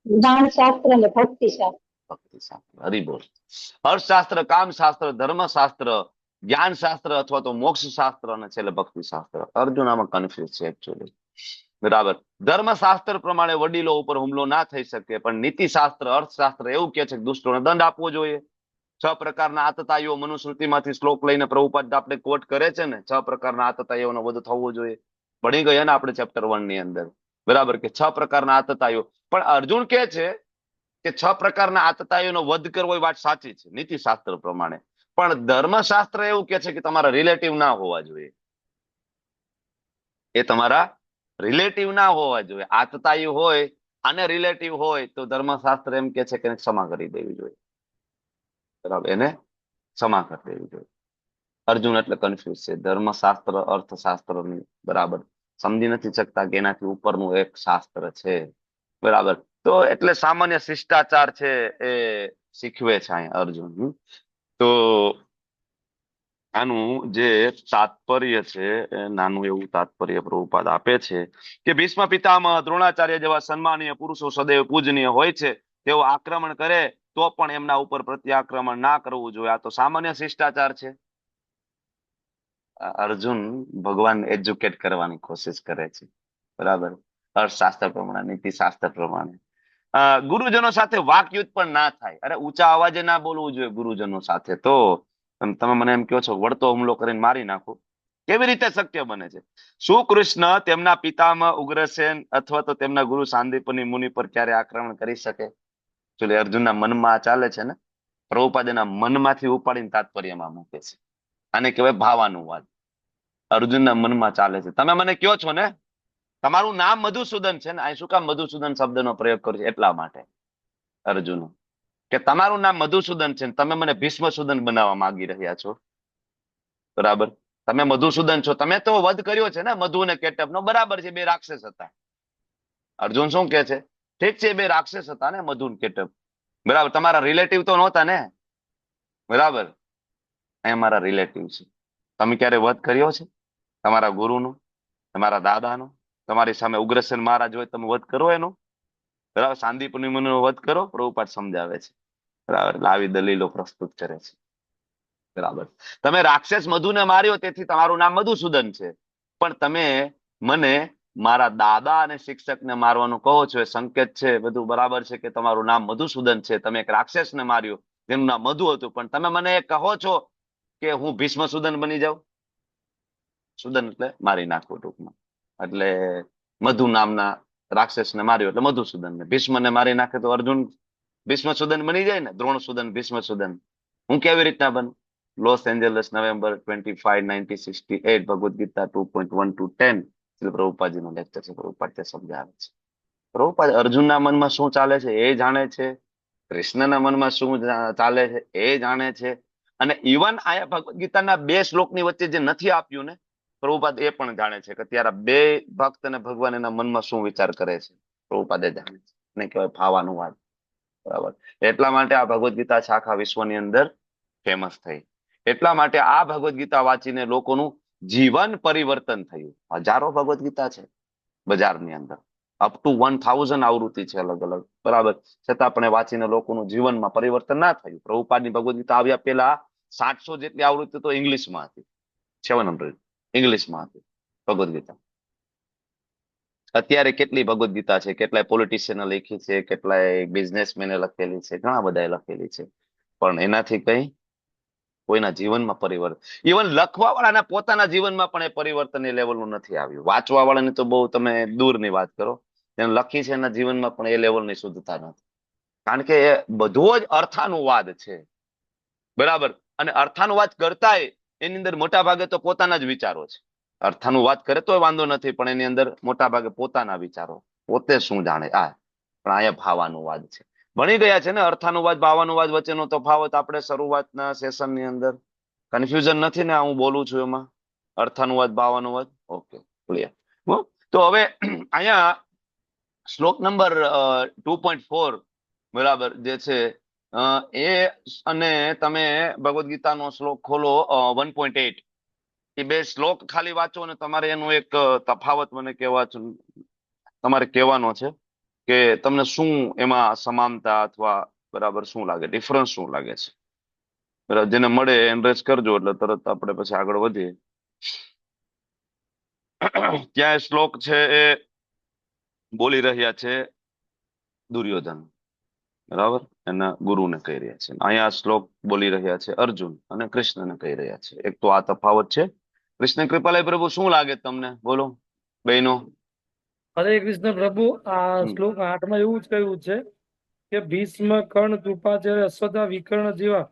જ્ઞાનશાસ્ત્ર અને ભક્તિશાસ્ત્ર. ભક્તિશાસ્ત્ર, હરિબોલ. અર્થશાસ્ત્ર, કામશાસ્ત્ર, ધર્મશાસ્ત્ર, જ્ઞાનશાસ્ત્ર અથવા તો મોક્ષશાસ્ત્ર અને છેલ્લે ભક્તિશાસ્ત્ર. અર્જુન આમાં કન્ફ્યુઝ છે એકચ્યુઅલી. બરાબર. ધર્મશાસ્ત્ર પ્રમાણે વડીલો ઉપર હુમલો ના થઈ શકે, પણ નીતિશાસ્ત્ર, અર્થશાસ્ત્ર એવું કે છે કે દુષ્ટોને દંડ આપવો જોઈએ. 6 પ્રકારના આતતાઈઓ મનુસ્મૃતિમાંથી શ્લોક લઈને પ્રભુપાદ આપણે કોટ કરે છે ને, 6 પ્રકારના આતતાઈઓનો વધ થવો જોઈએ. ભણી ગયા ને આપણે ચેપ્ટર 1 ની અંદર. બરાબર, કે 6 પ્રકારના આતતાઈઓ. પણ અર્જુન કે છે કે 6 પ્રકારના આતતાઈઓનો વધ કરવો એ વાત સાચી છે નીતિશાસ્ત્ર પ્રમાણે, પણ ધર્મશાસ્ત્ર એવું કે છે કે તમારા રિલેટિવ ના હોવા જોઈએ. એ તમારા રિલેટિવ ના હોવા જોઈએ. આતતાયુ હોય અને રિલેટિવ હોય તો ધર્મશાસ્ત્ર એમ કે છે કે ક્ષમા કરી દેવી જોઈએ. બરાબર, એને ક્ષમા કરી દેવી જોઈએ. અર્જુન એટલે કન્ફ્યુઝ છે. ધર્મશાસ્ત્ર અર્થશાસ્ત્રની બરાબર સમજી નથી શકતા કે એનાથી ઉપરનું એક શાસ્ત્ર છે. બરાબર, તો એટલે સામાન્ય શિષ્ટાચાર છે એ શીખવે છે અહીંયા અર્જુન. તો આનું જે તાત્પર્ય છે એ નાનું એવું તાત્પર્ય પ્રભુપાદ આપે છે કે ભીષ્મ પિતામહ, દ્રોણાચાર્ય જેવા સન્માનીય પુરુષો સદૈવ પૂજનીય હોય છે. તેઓ આક્રમણ કરે તો પણ એમના ઉપર પ્રત્યાક્રમણ ના કરવું જોઈએ. આ તો સામાન્ય શિષ્ટાચાર છે. અર્જુન ભગવાન એજ્યુકેટ કરવાની કોશિશ કરે છે. બરાબર, અર્થશાસ્ત્ર પ્રમાણે, નીતિશાસ્ત્ર પ્રમાણે. ગુરુજનો સાથે વાકયુદ્ધ પણ ના થાય. અરે ઊંચા અવાજે ના બોલવું જોઈએ ગુરુજનો સાથે. તો તમે મને એમ કહો છો વળતો હુમલો કરીને મારી નાખો, કેવી રીતે શક્ય બને છે? શું કૃષ્ણ તેમના પિતામહ ઉગ્રસેન અથવા તો તેમના ગુરુ સાંદીપની મુનિ પર ક્યારે આક્રમણ કરી શકે? અર્જુનના મનમાં ચાલે છે ને, પ્રભુપાદ એના મનમાંથી ઉપાડીને તાત્પર્યમાં મૂકે છે. આને કહેવાય ભાવાનુવાદ. અર્જુનના મનમાં ચાલે છે. તમે મને કહો છો ને તમારું નામ મધુસૂદન છે ને, અહીં શું કામ મધુસૂદન શબ્દનો પ્રયોગ કર્યો છે? એટલા માટે અર્જુન કે તમારું નામ મધુસૂદન છે, તમે મને ભીષ્મસૂદન બનાવવા માંગી રહ્યા છો. બરાબર, તમે મધુસૂદન છો, તમે તો વધ કર્યો છે ને મધુ અને કેટભનો. બરાબર છે, બે રાક્ષસ હતા. અર્જુન શું કે છે? ઠીક છે, બે રાક્ષસ હતા ને મધુ અને કેટભ. બરાબર, તમારા રિલેટિવ તો નહોતા ને? બરાબર, એ મારા રિલેટિવ છે. તમે ક્યારે વધ કર્યો છે તમારા ગુરુનો, તમારા દાદાનો? તમારી સામે ઉગ્રસેન મહારાજ હોય, તમે વધ કરો એનો? બરાબર, સાંદીપની મુનિનો વધ કરો. પ્રભુપાદ સમજાવે છે. બરાબર, આવી દલીલો પ્રસ્તુત કરે છે. બરાબર, તમે રાક્ષસ મધુને માર્યો તેથી તમારું નામ મધુસૂદન છે, પણ તમે મને મારા દાદા અને શિક્ષકને મારવાનું કહો છો, એ સંકેત છે. બધું બરાબર છે કે તમારું નામ મધુસૂદન છે. તમે એક રાક્ષસને માર્યો જેનું નામ મધુ હતું, પણ તમે મને કહો છો કે હું ભીષ્મસૂદન બની જાઉં. સુદન એટલે મારી નાખવું ટૂંકમાં. એટલે મધુ નામના રાક્ષસને માર્યો એટલે મધુસૂદન. ને ભીષ્મને મારી નાખે તો અર્જુન ભીષ્મસૂદન બની જાય ને. દ્રોણસૂદન, ભીષ્મસૂદન હું કેવી રીતના બન? Los Angeles, November 25, 1968, Bhagavad Gita 2.1 to 10. પ્રભુપાદજીનો લેક્ચર છે. પ્રભુપાદ તે સમજાવે છે. પ્રભુપાદ અર્જુનના મનમાં શું ચાલે છે એ જાણે છે, કૃષ્ણના મનમાં શું ચાલે છે એ જાણે છે. અને ઇવન આયા ભગવદ ગીતાના 2 શ્લોકની વચ્ચે જે નથી આપ્યું ને, પ્રભુપાદ એ પણ જાણે છે કે ત્યારે 2 ભક્ત અને ભગવાન એના મનમાં શું વિચાર કરે છે. પ્રભુપાદ એ જાણે છે. એને કહેવાય ભાવાનુવાદ. બરાબર, એટલા માટે આ ભગવદ ગીતા છે આખા વિશ્વની અંદર ફેમસ થઈ. એટલા માટે આ ભગવદ ગીતા વાંચીને લોકોનું જીવન પરિવર્તન થયું. હજારો ભગવદ ગીતા છે બજારની અંદર, અપ ટુ 1000 આવૃત્તિ છે અલગ અલગ. બરાબર, છતાં પણ વાંચીને લોકોનું જીવનમાં પરિવર્તન ના થયું. પ્રભુપાદની ભગવદ ગીતા આવ્યા પહેલા 700 જેટલી આવૃત્તિ તો ઇંગ્લિશમાં હતી. 700 ઇંગ્લિશમાં હતી ભગવદ ગીતા. અત્યારે કેટલી ભગવદ ગીતા છે, કેટલાય પોલિટિશિયને લખી છે, કેટલાય બિઝનેસમેને લખેલી છે, ઘણા બધાએ લખેલી છે, પણ એનાથી કઈ કોઈના જીવનમાં પરિવર્તન, ઇવન લખવા વાળાના પોતાના જીવનમાં પણ એ પરિવર્તન એ લેવલનું નથી આવ્યું. વાંચવા વાળાની તો બહુ તમે દૂરની વાત કરો, એને લખી છે એના જીવનમાં પણ એ લેવલની શુદ્ધતા નથી. કારણ કે એ બધો જ અર્થાનુવાદ છે. બરાબર, અને અર્થાનુવાદ કરતાય એની અંદર મોટા ભાગે તો પોતાના જ વિચારો છે. અર્થાનુવાદ કરે તો વાંધો નથી, પણ એની અંદર મોટા ભાગે પોતાના વિચારો, પોતે શું જાણે આ. પણ અહીંયા ભાવાનુવાદ છે. ભણી ગયા છે ને અર્થાનુવાદ ભાવાનુવાદ વચ્ચેનો તફાવત આપણે શરૂઆતના સેશનની અંદર. કન્ફ્યુઝન નથી ને હું બોલું છું એમાં? અર્થાનુવાદ ભાવાનુવાદ, ઓકે, ક્લિયર. તો હવે અહીંયા શ્લોક નંબર 2.4 બરાબર જે છે એ, અને તમે ભગવદ ગીતાનો શ્લોક ખોલો 1.8. એ બે શ્લોક ખાલી વાંચો અને તમારે એનું એક તફાવત મને તમારે કહેવાનો છે કે તમને શું એમાં સમાનતા અથવા બરાબર શું લાગે, ડિફરન્સ શું લાગે છે. બરાબર, જેને મળે એનરેજ કરજો એટલે તરત આપણે પછી આગળ વધીએ. ત્યાં શ્લોક છે એ બોલી રહ્યા છે દુર્યોધન, બરાબર, એના ગુરુને કહી રહ્યા છે. અહીંયા શ્લોક બોલી રહ્યા છે અર્જુન અને કૃષ્ણને કહી રહ્યા છે. એક તો આ તફાવત છે. કૃષ્ણ કૃપાલય પ્રભુ શું લાગે તમને, બોલો બહેનો. હરે કૃષ્ણ પ્રભુ, આ શ્લોક 8 માં એવું જ કહ્યું છે કે ભીષ્મ, કર્ણ, કૃપાચાર્ય, અશ્વત્થામા, વિકર્ણ જેવા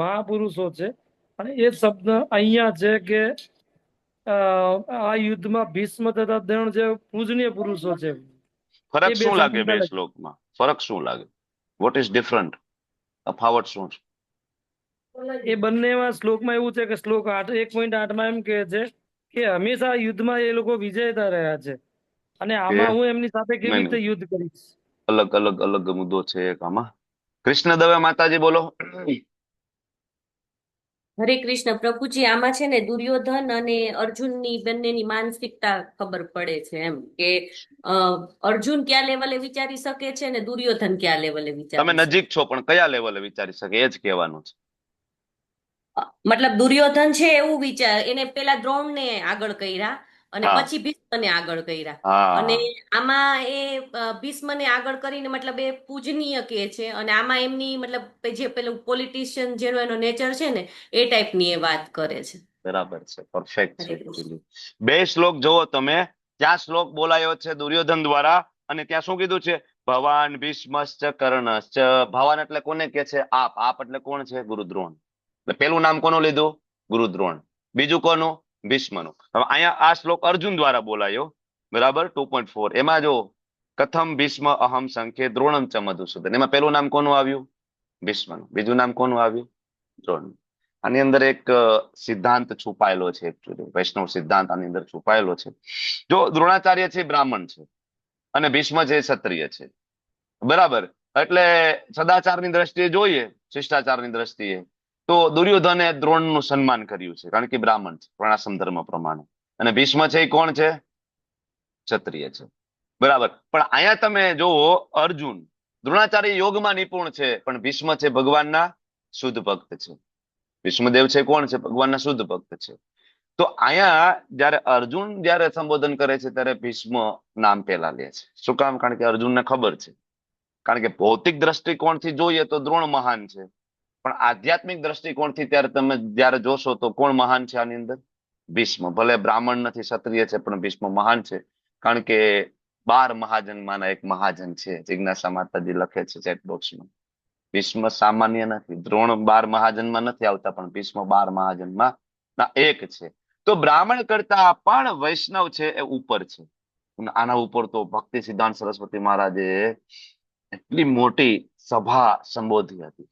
મહાપુરુષો છે. અને એ શબ્દ અહીંયા છે કે આ યુદ્ધમાં ભીષ્મ તથા દ્રોણ જે પૂજનીય પુરુષો છે. ફરક શું લાગે બે શ્લોકમાં? ફરક શું લાગે? What is different? તફાવત શું છે? એ બંનેમાં શ્લોકમાં એવું છે કે શ્લોક 1.8 માં એમ કહે છે કે હંમેશા યુદ્ધમાં એ લોકો વિજેતા રહ્યા છે અને આમાં હું એમની સાથે કેવી રીતે યુદ્ધ કરીશ. અલગ મુદ્દો છે એક આમાં. કૃષ્ણ દવે માતાજી બોલો. હરે કૃષ્ણ પ્રભુજી, આમાં છે ને દુર્યોધન અને અર્જુનની બંનેની માનસિકતા ખબર પડે છે. એમ કે અર્જુન કયા લેવલે વિચારી શકે છે ને દુર્યોધન કયા લેવલે વિચારે. તમે નજીક છો પણ કયા લેવલે વિચારી શકે એ જ કહેવાનું છે. મતલબ દુર્યોધન છે એવું વિચાર, એને પેલા દ્રોણને આગળ કર્યા અને પછી ભીષ્મને આગળ કર્યા અને આમાં એ ભીષ્મને આગળ કરીને મતલબ એ પૂજનીય કે છે અને આમાં એમની મતલબ જે પેલું પોલિટિશિયન જેનો એનો નેચર છે ને એ ટાઈપની એ વાત કરે છે. બરાબર છે, પરફેક્ટ છે. બે શ્લોક જોવો તમે. ત્યાં શ્લોક બોલાયો છે દુર્યોધન દ્વારા અને ત્યાં શું કીધું છે? ભવાન ભીષ્મશ્ચ કર્ણશ્ચ. ભવાન એટલે કોને કે છે? આપ એટલે કોણ છે? ગુરુ દ્રોણ. પેલું નામ કોનું લીધું? ગુરુ દ્રોણ. બીજું કોનું? ભીષ્મનું. હવે અહીંયા આ શ્લોક અર્જુન દ્વારા બોલાયો, બરાબર, 2.4. એમાં જો કથમ ભીષ્મ અહમ સંખ્ય દ્રોણમ ચ મધુસૂદન, એમાં પેલું નામ કોનું આવ્યું? ભીષ્મનું. બીજું નામ કોનું આવ્યું? દ્રોણ. આની અંદર એક સિદ્ધાંત છુપાયેલો છે, એકચ્યુઅલી વૈષ્ણવ સિદ્ધાંત આની અંદર છુપાયેલો છે. જો દ્રોણાચાર્ય છે બ્રાહ્મણ છે અને ભીષ્મ છે ક્ષત્રિય છે, બરાબર, એટલે સદાચારની દ્રષ્ટિએ જોઈએ, શિષ્ટાચારની દ્રષ્ટિએ, તો દુર્યોધને દ્રોણનું સન્માન કર્યું છે કારણ કે બ્રાહ્મણ છે વર્ણાશ્રમ ધર્મ પ્રમાણે. અને ભીષ્મ છે એ કોણ છે? ક્ષત્રિય છે, બરાબર. પણ અહીંયા તમે જોવો અર્જુન દ્રોણાચાર્ય યોગમાં નિપુણ છે પણ ભીષ્મ છે ભગવાનના શુદ્ધ ભક્ત છે. ભીષ્મદેવ છે કોણ છે? ભગવાનના શુદ્ધ ભક્ત છે. તો અહીંયા જયારે અર્જુન જયારે સંબોધન કરે છે ત્યારે ભીષ્મ નામ પેલા લે છે. શું કામ? કારણ કે અર્જુનને ખબર છે, કારણ કે ભૌતિક દ્રષ્ટિકોણથી જોઈએ તો દ્રોણ મહાન છે, પણ આધ્યાત્મિક દ્રષ્ટિકોણથી ત્યારે તમે જયારે જોશો તો કોણ મહાન છે આની અંદર? ભીષ્મ. ભલે બ્રાહ્મણ નથી, ક્ષત્રિય છે, પણ ભીષ્મ મહાન છે કારણ કે 12 મહાજનમાંના એક મહાજન છે. જિજ્ઞાસા માતાજી લખે છે ચેટ બોક્સમાં. ભીષ્મ સામાન્ય નથી. દ્રોણ 12 મહાજનમાં નથી આવતા, પણ ભીષ્મ 12 મહાજનમાં ના એક છે. તો બ્રાહ્મણ કરતા પણ વૈષ્ણવ છે એ ઉપર છે. આના ઉપર તો ભક્તિ સિદ્ધાંત સરસ્વતી મહારાજે એટલી મોટી સભા સંબોધી હતી.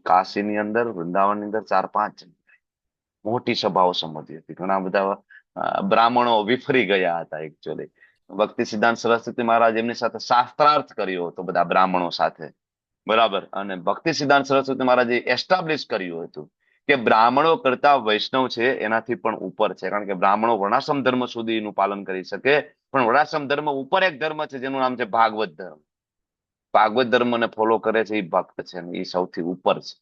કાશીની અંદર, વૃંદાવનની અંદર 4-5 મોટી સભાઓ સંબોધી હતી. ઘણા બધા બ્રાહ્મણો વિફરી ગયા હતા એકચ્યુઅલી. ભક્તિ સિદ્ધાંત સરસ્વતી મહારાજ એમની સાથે શાસ્ત્રાર્થ કર્યો હતો બધા બ્રાહ્મણો સાથે, બરાબર. અને ભક્તિ સિદ્ધાંત સરસ્વતી મહારાજે એસ્ટાબ્લિશ કર્યું હતું કે બ્રાહ્મણો કરતા વૈષ્ણવ છે એનાથી પણ ઉપર છે, કારણ કે બ્રાહ્મણો વર્ણાશ્રમ ધર્મ સુધીનું પાલન કરી શકે, પણ વર્ણાશ્રમ ધર્મ ઉપર એક ધર્મ છે જેનું નામ છે ભાગવત ધર્મ. ભાગવત ધર્મને ફોલો કરે છે એ ભક્ત છે અને એ સૌથી ઉપર છે.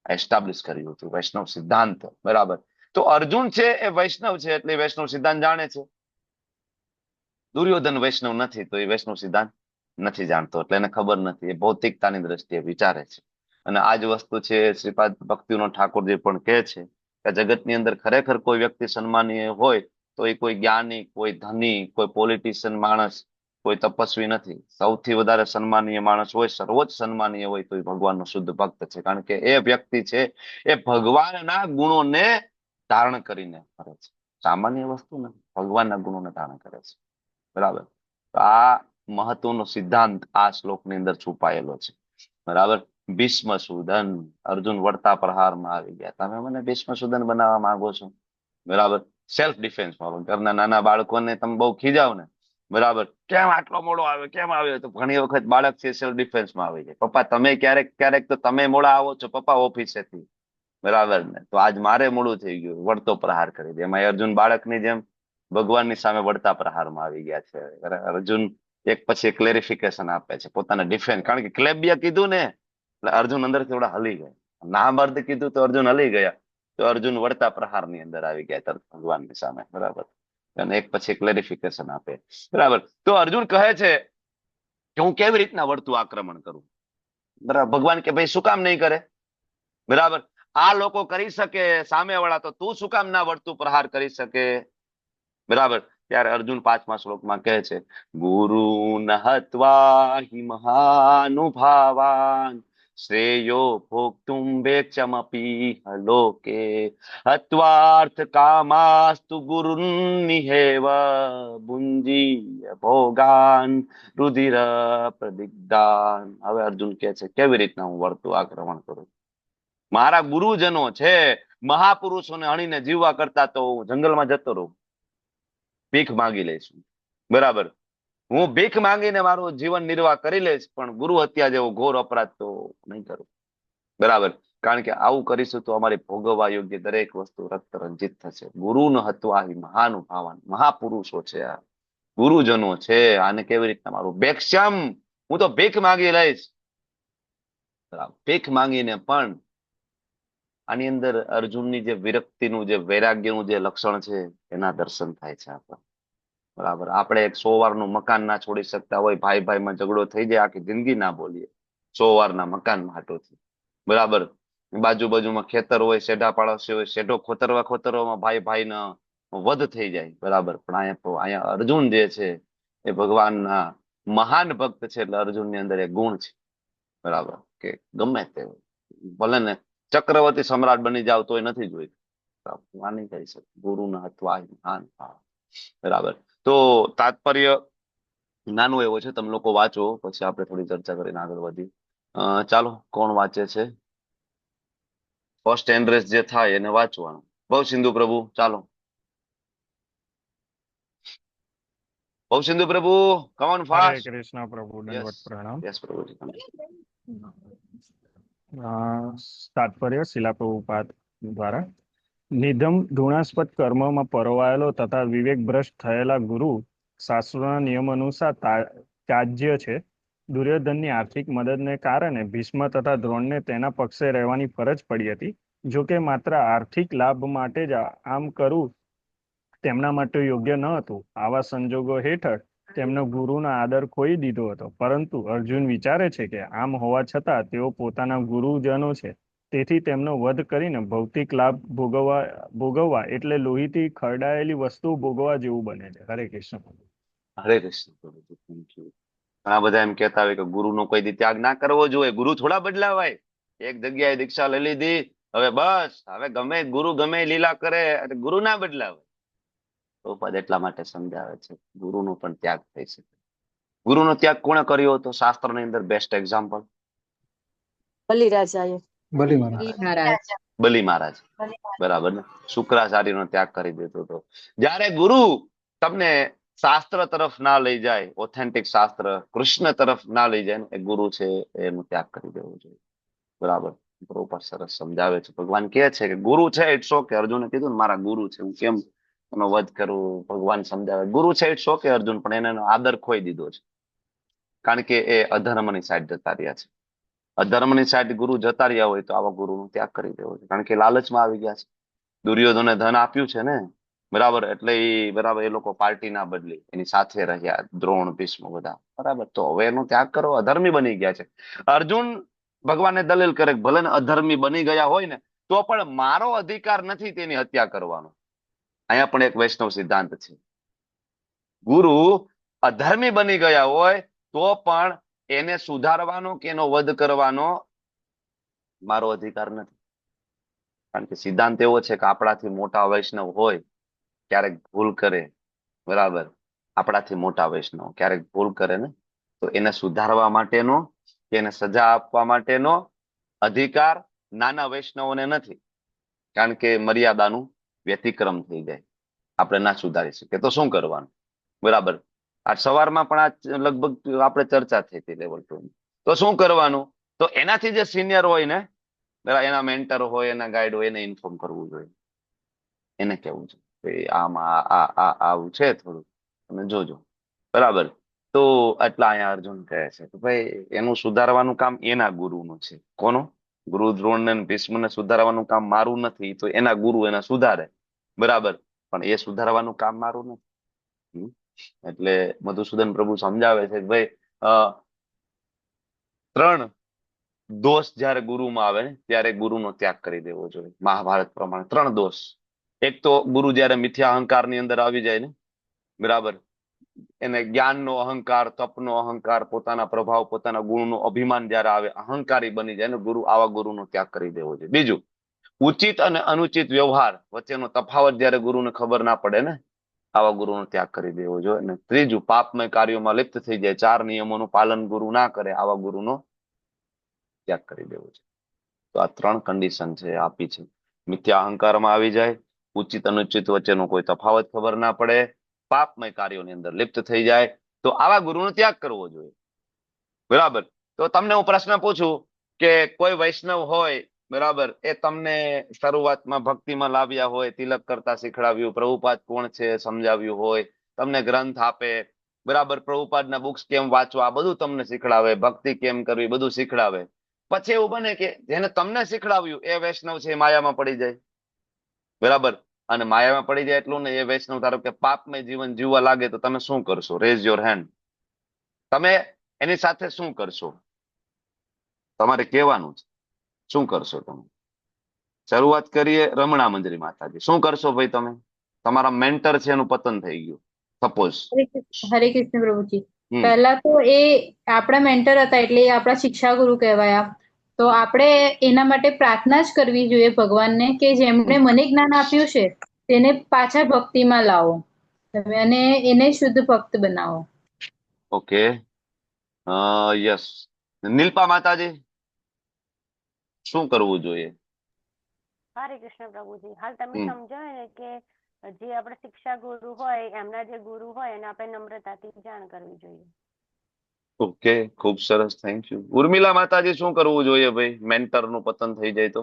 એસ્ટાબ્લિશ કર્યું હતું વૈષ્ણવ સિદ્ધાંત, બરાબર. તો અર્જુન છે એ વૈષ્ણવ છે એટલે વૈષ્ણવ સિદ્ધાંત જાણે છે. દુર્યોધન વૈષ્ણવ નથી તો એ વૈષ્ણવ સિદ્ધાંત નથી જાણતો, એટલે એને ખબર નથી. એ ભૌતિકતાની દ્રષ્ટિએ વિચારે છે. અને આ જ વસ્તુ છે શ્રીપાદ ભક્તિનો ઠાકોરજી પણ કહે છે કે જગતની અંદર ખરેખર કોઈ વ્યક્તિ સન્માનીય હોય તો એ કોઈ જ્ઞાની, કોઈ ધની, કોઈ પોલિટિશિયન માણસ, કોઈ તપસ્વી નથી. સૌથી વધારે સન્માનીય માણસ હોય, સર્વોચ્ચ સન્માનીય હોય તો એ ભગવાનનો શુદ્ધ ભક્ત છે, કારણ કે એ વ્યક્તિ છે એ ભગવાનના ગુણોને ધારણ કરીને કરે છે. સામાન્ય વસ્તુ નથી, ભગવાનના ગુણોને ધારણ કરે છે, બરાબર. તો આ મહત્વનો સિદ્ધાંત આ શ્લોકની અંદર છુપાયેલો છે, બરાબર. ભીષ્મ સુદન, અર્જુન વળતા પ્રહારમાં આવી ગયા. તમે મને ભીષ્મ સુદન બનાવવા માંગો છો, બરાબર. સેલ્ફ ડિફેન્સમાં ઘરના નાના બાળકોને તમે બહુ ખીજાવ ને, બરાબર, કેમ આટલો મોડો આવ્યો, કેમ આવ્યો, તો ઘણી વખત બાળક છે સેલ્ફ ડિફેન્સમાં આવી જાય. પપ્પા તમે ક્યારેક તો તમે મોડા આવો છો પપ્પા ઓફિસેથી, બરાબર ને? તો આજ મારે મોડું થઈ ગયું, વળતો પ્રહાર કરી દે. એમાં અર્જુન બાળકની જેમ ભગવાનની સામે વળતા પ્રહારમાં આવી ગયા છે. અર્જુન એક પછી ક્લેરિફિકેશન આપે છે, પોતાના ડિફેન્સ. કારણ કે ક્લેબિયા કીધું ને એટલે અર્જુન અંદર થોડા હલી ગયા. નામર્દ કીધું તો અર્જુન હલી ગયા. તો અર્જુન વળતા પ્રહારની અંદર આવી ગયા તરત ભગવાનની સામે. બરાબર. અને એક પછી ક્લેરિફિકેશન આપે. બરાબર. તો અર્જુન કહે છે કે હું કેવી રીતના વળતું આક્રમણ કરું. બરાબર. ભગવાન કે ભાઈ શું કામ નહીં કરે? બરાબર. આ લોકો કરી શકે સામેવાળા, તો તું શું કામ ના વળતું પ્રહાર કરી શકે? બરાબર. ત્યારે અર્જુન 5મા શ્લોકમાં કહે છે, ગુરુ હત્વા હિ મહાનુભાવાન શ્રેયો ભોક્તુમ વેક્ષમપી લોકે હત્વાર્થ કામાસ્તુ ગુરુન નિહેવ ભુંજી ભોગાન રુધિર પ્રદિગ્ધાન. હવે અર્જુન કહે છે કેવી રીતના હું વળતું આક્રમણ કરું? મારા ગુરુજનો છે, મહાપુરુષોને હણીને જીવવા કરતા તો હું જંગલમાં જતો રહું, ભીખ માંગી લઈશું. બરાબર. હું ભીખ માંગીને મારું જીવન નિર્વાહ કરી લઈશ, પણ ગુરુ હત્યા જેવો ઘોર અપરાધ તો નહીં કરું. બરાબર. કારણ કે આવું કરીશું તો અમારી ભોગવવા યોગ્ય દરેક વસ્તુ રક્ત રંજિત થશે. ગુરુ ન હત્વા મહાનુભાવાન, મહાપુરુષો છે આ, ગુરુજનો છે, આને કેવી રીતના મારું? ભેક્ષમ, હું તો ભીખ માંગી લઈશ. બરાબર. ભીખ માંગીને પણ આની અંદર અર્જુનની જે વિરક્તિનું, જે વૈરાગ્યનું જે લક્ષણ છે એના દર્શન થાય છે આપણે. બરાબર. આપણે એક 100 વારનું મકાન ના છોડી શકતા હોય, ભાઈ ભાઈમાં ઝઘડો થઈ જાય, આખી જિંદગી ના બોલીએ 100 વારના મકાન હાટોથી. બરાબર. બાજુમાં ખેતર હોય, શેઢા પાડોશી હોય, શેઢો ખોતરવામાં ભાઈ ભાઈનો વધ થઈ જાય. બરાબર. પણ અહીંયા અર્જુન જે છે એ ભગવાનના મહાન ભક્ત છે, એટલે અર્જુનની અંદર એક ગુણ છે. બરાબર. કે ગમે તે ભલે ને ચક્રવર્તી સમ્રાટ બની જાવ તોય નથી જોઈ નહીં કરી શકે. ગુરુના હત્વા મહાન. બરાબર. તો તાત્પર્ય નાનું એવો છે, તમે લોકો વાંચો, પછી આપણે થોડી ચર્ચા કરીને આગળ વધી. ચાલો, કોણ વાંચે છે? ફર્સ્ટ એન્ડ્રેસ જે થાય એને વાંચવાનું. ભવ સિંધુ પ્રભુ, ચાલો. ભવ સિંધુ પ્રભુ, કમ ઓન ફાસ્ટ. હરે કૃષ્ણ પ્રભુ, દંડવત પ્રણામ. યસ પ્રભુજી. તાત્પર્ય શિલા પ્રભુપાદ દ્વારા નિધમ ધૃણાસ્પદ કર્મમાં પરોવાયેલો તથા વિવેક ભ્રષ્ટ થયેલા ગુરુ શાસ્ત્રોના નિયમ અનુસાર ત્યાજ્ય છે. દુર્યોધનની આર્થિક મદદને કારણે ભીષ્મ તથા દ્રોણને તેના પક્ષે રહેવાની ફરજ પડી હતી. જો કે માત્ર આર્થિક લાભ માટે જ આમ કરવું તેમના માટે યોગ્ય ન હતું. આવા સંજોગો હેઠળ તેમનો ગુરુનો આદર ખોઈ દીધો હતો. પરંતુ અર્જુન વિચારે છે કે આમ હોવા છતાં તેઓ પોતાના ગુરુજનો છે, તેથી તેમનો વધ કરીને ભૌતિક લાભ ભોગવવા એટલે લોહીથી ખરડાયેલી વસ્તુ ભોગવવા જેવું બને છે. હરે કૃષ્ણ. હરે કૃષ્ણ પ્રભુ. Thank you. ઘણા બધા એમ કહેતા હોય કે ગુરુનો કોઈ દી ત્યાગ ના કરવો જોઈએ, ગુરુ થોડા બદલાવાય. એક જગ્યાએ દીક્ષા લઈ લીધી, હવે બસ, હવે ગુરુ ગમે લીલા કરે, ગુરુ ના બદલાવાય. તો પદ એટલા માટે સમજાવે છે ગુરુનો પણ ત્યાગ થઈ શકે. ગુરુનો ત્યાગ કોણે કર્યો હતો? શાસ્ત્રની અંદર બેસ્ટ એક્ઝામ્પલ બલી મહારાજ. બરાબર ને? શુક્રાચાર્યનો ત્યાગ કરી દીધો હતો. જ્યારે ગુરુ તમને શાસ્ત્ર તરફ ના લઈ જાય, ઓથેન્ટિક શાસ્ત્ર કૃષ્ણ તરફ ના લઈ જાય, એ ગુરુ છે એનો ત્યાગ કરી દેવો જોઈએ. બરાબર. બરોબર, સરસ સમજાવે છે. ભગવાન કહે છે કે ગુરુ છે, ઇટ્સ ઓકે. અર્જુને કીધું ને મારા ગુરુ છે, હું કેમ એનો વધ કરું? ભગવાન સમજાવે ગુરુ છે, ઇટ્સ ઓકે અર્જુન, પણ એનો આદર ખોઈ દીધો છે. કારણ કે એ અધર્મની સાઈડ જતા રહ્યા છે. અધર્મની સાઈડ ગુરુ જતા રહ્યા હોય તો આવા ગુરુનો ત્યાગ કરી દેવો છે. કારણ કે લાલચમાં આવી ગયા છે. દુર્યોધને ધન આપ્યું છે ને, બરાબર, એટલે એ લોકો પાર્ટી ના બદલી એની સાથે રહ્યા, દ્રોણ, ભીષ્મ બધા. બરાબર. તો હવે એનો ત્યાગ કરો, અધર્મી બની ગયા છે. અર્જુન ભગવાનને દલીલ કરે, ભલે ને અધર્મી બની ગયા હોય ને તો પણ મારો અધિકાર નથી તેની હત્યા કરવાનો. અહીંયા પણ એક વૈષ્ણવ સિદ્ધાંત છે. ગુરુ અધર્મી બની ગયા હોય તો પણ એને સુધારવાનો કે એનો વધ કરવાનો મારો અધિકાર નથી. કારણ કે સિદ્ધાંત એવો છે કે આપણાથી મોટા વૈષ્ણવ હોય, ક્યારેક ભૂલ કરે, બરાબર, આપણાથી મોટા વૈષ્ણવ ક્યારેક ભૂલ કરે ને, તો એને સુધારવા માટેનો કે એને સજા આપવા માટેનો અધિકાર નાના વૈષ્ણવોને નથી. કારણ કે મર્યાદાનું વ્યતિક્રમ થઈ જાય, આપણે ના સુધારી શકીએ તો શું કરવાનું? બરાબર. આ સવારમાં પણ આ લગભગ આપણે ચર્ચા થઈ હતી લેવલ 2. તો શું કરવાનું? તો એનાથી જે સિનિયર હોય ને બરાબર, એના મેન્ટર હોય, એના ગાઈડ હોય, એને ઇન્ફોર્મ કરવું જોઈએ, એને કેવું છે કે આમાં આવું છે થોડું, તમે જોજો. બરાબર. તો એટલા અહીંયા અર્જુન કહે છે કે ભાઈ એનું સુધારવાનું કામ એના ગુરુનું છે. કોનું? ગુરુ દ્રોણ ને ભીષ્મને સુધારવાનું કામ મારું નથી, તો એના ગુરુ એને સુધારે. બરાબર, પણ એ સુધારવાનું કામ મારું નથી. એટલે મધુસૂદન પ્રભુ સમજાવે છે કે ભાઈ 3 દોષ જયારે ગુરુમાં આવે ને ત્યારે ગુરુનો ત્યાગ કરી દેવો જોઈએ. મહાભારત પ્રમાણે 3 દોષ. એક તો ગુરુ જયારે મિથ્યા અહંકાર ની અંદર આવી જાય ને, બરાબર, એને જ્ઞાનનો અહંકાર, તપનો અહંકાર, પોતાના પ્રભાવ, પોતાના ગુણનો અભિમાન જયારે આવે, અહંકારી બની જાય ને ગુરુ, આવા ગુરુનો ત્યાગ કરી દેવો જોઈએ. બીજું, ઉચિત અને અનુચિત વ્યવહાર વચ્ચેનો તફાવત જયારે ગુરુને ખબર ના પડે ને, આવા ગુરુનો ત્યાગ કરી દેવો જોઈએ. અને ત્રીજું, પાપમય કાર્યોમાં લિપ્ત થઈ જાય, 4 નિયમોનું પાલન ગુરુ ના કરે, આવા ગુરુનો ત્યાગ કરી દેવો છે. તો આ 3 કન્ડિશન છે આપી છે. મિથ્યા અહંકારમાં આવી જાય, ઉચિત અનુચિત વચ્ચેનો કોઈ તફાવત ખબર ના પડે, પાપમય કાર્યોની અંદર લિપ્ત થઈ જાય, તો આવા ગુરુનો ત્યાગ કરવો જોઈએ. બરાબર. તો તમને હું પ્રશ્ન પૂછું કે કોઈ વૈષ્ણવ હોય, બરાબર, એ તમને શરૂઆતમાં ભક્તિમાં લાવ્યા હોય, તિલક કરતા શીખડાવ્યું, પ્રભુપાદ કોણ છે સમજાવ્યું હોય, તમને ગ્રંથ આપે, બરાબર, પ્રભુપાદના બુક્સ કેમ વાંચવા, આ બધું તમને શીખડાવે, ભક્તિ કેમ કરવી બધું શીખડાવે. પછી એવું બને કે જેને તમને શીખડાવ્યું એ વૈષ્ણવ છે એ માયામાં પડી જાય. બરાબર. અને માયામાં પડી જાય એટલું ને, એ વૈષ્ણવ ધારો કે પાપમય જીવન જીવવા લાગે, તો તમે શું કરશો? Rays your hand. તમે એની સાથે શું કરશો? તમારે કહેવાનું છે શું કરશો તમે. શરૂઆત કરીએ રમણા મંજરી માતાજી. શું કરશો ભાઈ તમે? તમારા મેન્ટર છે એનું પતન થઈ ગયું, સપોઝ. હરે કૃષ્ણ પ્રભુજી. પહેલા તો એ આપણા મેન્ટર હતા એટલે એ આપણા શિક્ષા ગુરુ કહેવાયા. તો આપણે એના માટે પ્રાર્થના જ કરવી જોઈએ ભગવાનને કે જેમણે મને જ્ઞાન આપ્યું છે તેને પાછા ભક્તિમાં લાવો તમે અને એને શુદ્ધ ભક્ત બનાવો. Okay, yes. નીલપા માતાજી, શું કરવું જોઈએ? હરે કૃષ્ણ પ્રભુજી. હાલ તમે સમજાવે ને કે જે આપણે શિક્ષા ગુરુ હોય એમના જે ગુરુ હોય એને આપણે નમ્રતાથી જાણ કરવી જોઈએ. ઓકે, ખૂબ સરસ, થેન્ક યુ. ઉર્મિલા માતાજી, શું કરવું જોઈએ ભાઈ મેન્ટર નું પતન થઈ જાય તો?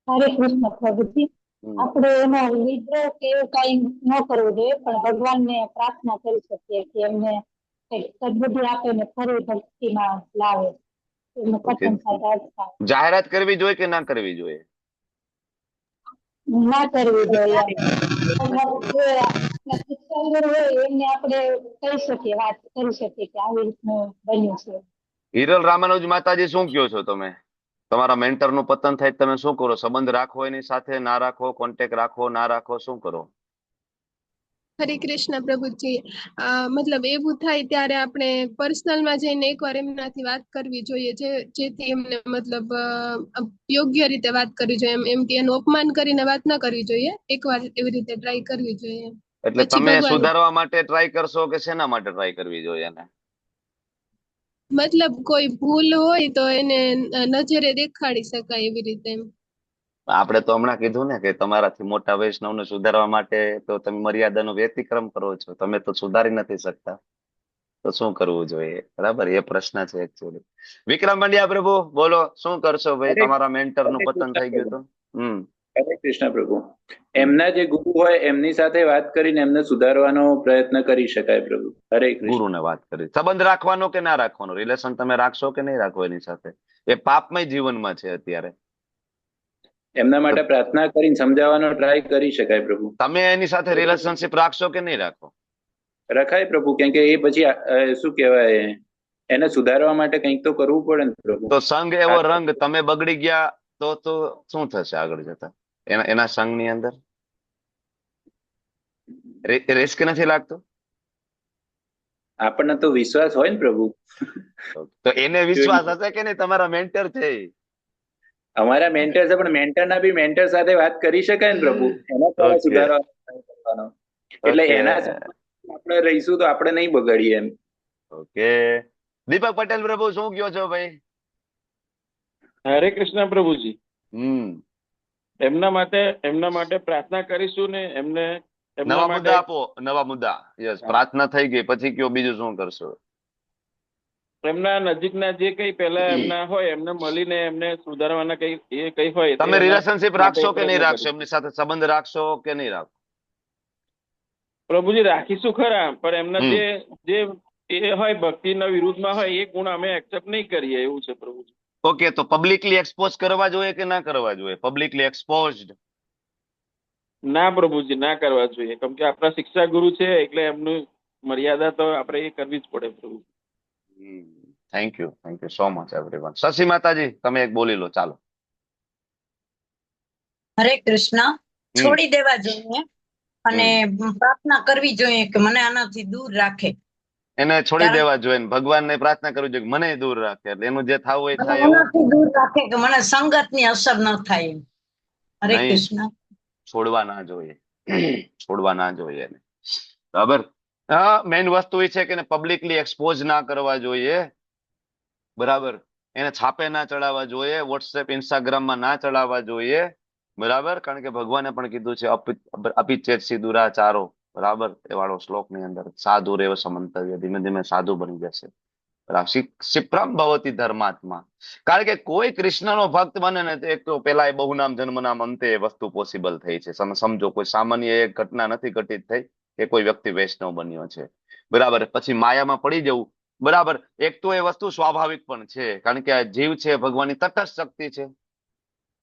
હરે કૃષ્ણ પ્રભુજી. આપણે એનો વિદ્રોહ કે કઈ ન કરવું જોઈએ, પણ ભગવાનને પ્રાર્થના કરી શકીએ કે એમને સદબુદ્ધિ આપે ને ફરી ભક્તિમાં લાવે, એનું પતન થાય. જાહેરાત કરવી જોઈએ કે ના કરવી જોઈએ? ના કરવી જોઈએ. એમને આપણે કહી શકીએ, વાત કરી શકીએ કે આવી રીતનું બન્યું છે. હિરલ રામાનુજ માતાજી, શું કહો છો તમે? તમારા મેન્ટર નું પતન થાય તમે શું કરો? સંબંધ રાખો એની સાથે, ના રાખો? કોન્ટેક્ટ રાખો, ના રાખો? શું કરો? હરે કૃષ્ણ પ્રભુજી. મતલબ એવું થાય ત્યારે આપણે પર્સનલમાં જઈને એકવાર એમનાથી વાત કરવી જોઈએ, જેથી એમને મતલબ યોગ્ય રીતે વાત કરવી જોઈએ. એમ કે એનું અપમાન કરીને વાત ન કરવી જોઈએ, એકવાર એવી રીતે ટ્રાય કરવી જોઈએ. એટલે તમે સુધારવા માટે ટ્રાય કરશો કે શેના માટે ટ્રાય કરવી જોઈએ એને? મતલબ કોઈ ભૂલ હોય તો એને નજરે દેખાડી શકાય એવી રીતે. આપણે તો હમણાં કીધું ને કે તમારાથી મોટા વૈષ્ણવને સુધારવા માટે તો તમે મર્યાદાનો વ્યતિક્રમ કરો છો, તમે તો સુધારી નથી શકતા, તો શું કરવું જોઈએ? બરાબર, એ પ્રશ્ન છે એકચ્યુઅલી. વિક્રમ પંડ્યા પ્રભુ, બોલો, શું કરશો ભાઈ તમારા મેન્ટર નું પતન થઈ ગયું તો? હરે કૃષ્ણ પ્રભુ. એમના જે ગુરુ હોય એમની સાથે વાત કરીને એમને સુધારવાનો પ્રયત્ન કરી શકાય પ્રભુ. હરે કૃષ્ણ. ગુરુને વાત કરી, સંબંધ રાખવાનો કે ના રાખવાનો, રિલેશન તમે રાખશો કે નહીં રાખો એની સાથે? એ પાપમય જીવનમાં છે અત્યારે. એમના માટે પ્રાર્થના કરીને સમજાવવાનો ટ્રાય કરી શકાય પ્રભુ. તમે એની સાથે રિલેશનશિપ રાખશો કે નહીં રાખો? રખાય પ્રભુ, કેમ કે એ પછી શું કહેવાય, એને સુધારવા માટે કંઈક તો કરવું પડે ને પ્રભુ. તો સંગ એવો રંગ, તમે બગડી ગયા તો શું થશે આગળ જતા એના સંગ ની અંદર? રિસ્ક નથી લાગતો? આપણને તો વિશ્વાસ હોય ને પ્રભુ. તો એને વિશ્વાસ હશે કે નહીં તમારા મેન્ટર છે? અમારા મેન્ટર છે, પણ મેન્ટર ના બી મેન્ટર સાથે વાત કરી શકાય ને પ્રભુ. એના દ્વારા સુધારવાનો, એટલે એના આપણે રહીશું તો આપણે નહીં બગાડીએ એમ. ઓકે, દીપક પટેલ પ્રભુ, શું કહો છો ભાઈ? હરે કૃષ્ણ પ્રભુજી. એમના માટે પ્રાર્થના કરીશું ને એમને નવા મુદ્દા આપો, નવા મુદ્દા. યસ, પ્રાર્થના થઈ ગઈ, પછી કયો બીજું શું કરશો? એમના નજીકના જે કઈ પહેલા એમના હોય એમને મળીને એમને સુધારવાના કઈ હોય તમે રિલેશનશિપ રાખશો કે નહીં રાખશો, એમની સાથે સંબંધ રાખશો કે નહીં રાખો? પ્રભુજી રાખીશું ખરા, પણ એમના જે એ હોય ભક્તિના વિરુદ્ધમાં હોય એ ગુણ અમે એક્સેપ્ટ નહીં કરીએ એવું છે પ્રભુજી. ઓકે, તો પબ્લિકલી એક્સપોઝ કરવા જોઈએ કે ના કરવા જોઈએ? પબ્લિકલી એક્સપોઝડ ના પ્રભુજી, ના કરવા જોઈએ, કેમ કે આપણા શિક્ષા ગુરુ છે એટલે એમનું મર્યાદા તો આપણે એ કરવી જ પડે પ્રભુ. Thank you so much everyone. Shashi માતાજી તમે એક બોલી લો, ચાલો. હરે કૃષ્ણ. છોડી દેવા જોઈએ અને પ્રાર્થના કરવી જોઈએ કે મને આનાથી દૂર રાખે. એને છોડી દેવા જોઈએ, ભગવાનને પ્રાર્થના કરવી જોઈએ મને દૂર રાખે, એટલે એનું જે થવું હોય થાય એનાથી દૂર રાખે કે મને સંગતની અસર ન થાય. હરે કૃષ્ણ. છોડવા ના જોઈએ, છોડવા ના જોઈએ. બરાબર. મેઇન વસ્તુ એ છે કે પબ્લિકલી એક્સપોઝ ના કરવા જોઈએ. બરાબર. એને છાપે ના ચડાવવા જોઈએ, વોટ્સએપ ઇન્સ્ટાગ્રામમાં ના ચડાવવા જોઈએ. બરાબર. કારણ કે ભગવાને પણ કીધું છે અપિચેતસી દુરાચારો. બરાબર. એ વાળો શ્લોક ની અંદર સાધુ રેવ સમંતવ્ય, ધીમે ધીમે સાધુ બની જશે. ક્ષિપ્રમ ભવતી ધર્માત્મા. કારણ કે કોઈ કૃષ્ણનો ભક્ત બને ને એક તો પેલા એ બહુ નામ જન્મ નામ અંતે વસ્તુ પોસિબલ થઈ છે. સમજો કોઈ સામાન્ય એક ઘટના નથી ઘટિત થઈ કે કોઈ વ્યક્તિ વૈષ્ણવ બન્યો છે. બરાબર. પછી માયામાં પડી જવું. બરાબર. એક તો એ વસ્તુ સ્વાભાવિક પણ છે, કારણ કે આ જીવ છે ભગવાનની તટસ્થ શક્તિ છે.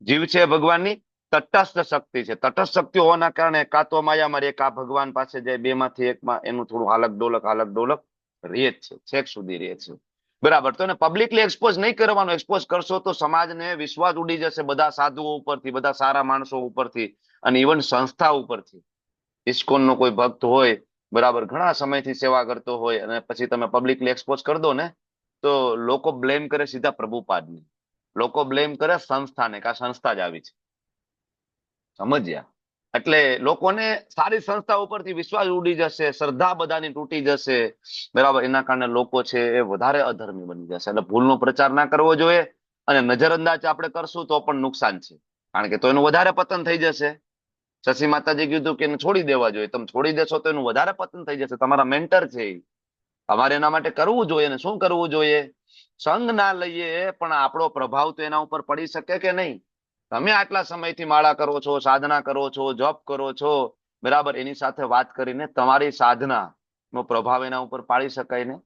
જીવ છે ભગવાનની તટસ્થ શક્તિ છે. તટસ્થ શક્તિ હોવાના કારણે કાં તો માયામાં રે કાં ભગવાન પાસે જાય, બે માંથી એકમાં એનું થોડું હાલક ડોલક રહે જ છે, છેક સુધી રહે છે. બરાબર. તો એને પબ્લિકલી એક્સપોઝ નહીં કરવાનો. એક્સપોઝ કરશો તો સમાજને વિશ્વાસ ઉડી જશે બધા સાધુઓ ઉપરથી, બધા સારા માણસો ઉપરથી, અને ઇવન સંસ્થા ઉપરથી. ઇસ્કોનનો કોઈ ભક્ત હોય, બરાબર, ઘણા સમયથી સેવા કરતો હોય, અને પછી તમે પબ્લિકલી એક્સપોઝ કરી દો ને તો લોકો બ્લેમ કરે સીધા પ્રભુપાદને, લોકો બ્લેમ કરે સંસ્થાને કે આ સંસ્થા જ આવી છે. સમજ્યા? એટલે લોકોને સારી સંસ્થા ઉપરથી વિશ્વાસ ઉડી જશે, શ્રદ્ધા બધાની તૂટી જશે. બરાબર. એના કારણે લોકો છે એ વધારે અધર્મી બની જશે. એટલે ભૂલનો પ્રચાર ના કરવો જોઈએ, અને નજરઅંદાજ આપણે કરશું તો પણ નુકસાન છે, કારણ કે તો એનું વધારે પતન થઈ જશે. શશી માતાજી કીધું કે એને છોડી દેવા જોઈએ. તમે છોડી દેશો તો એનું વધારે પતન થઈ જશે. તમારા મેન્ટર છે, તમારે એના માટે કરવું જોઈએ. ને શું કરવું જોઈએ? સંગ ના લઈએ પણ આપણો પ્રભાવ તો એના ઉપર પડી શકે કે નહીં? તમે આટલા સમયથી માળા કરો છો, સાધના કરો છો, જોબ કરો છો, બરાબર, એની સાથે વાત કરીને તમારી સાધના નો પ્રભાવ એના ઉપર પાડી શકાય ને?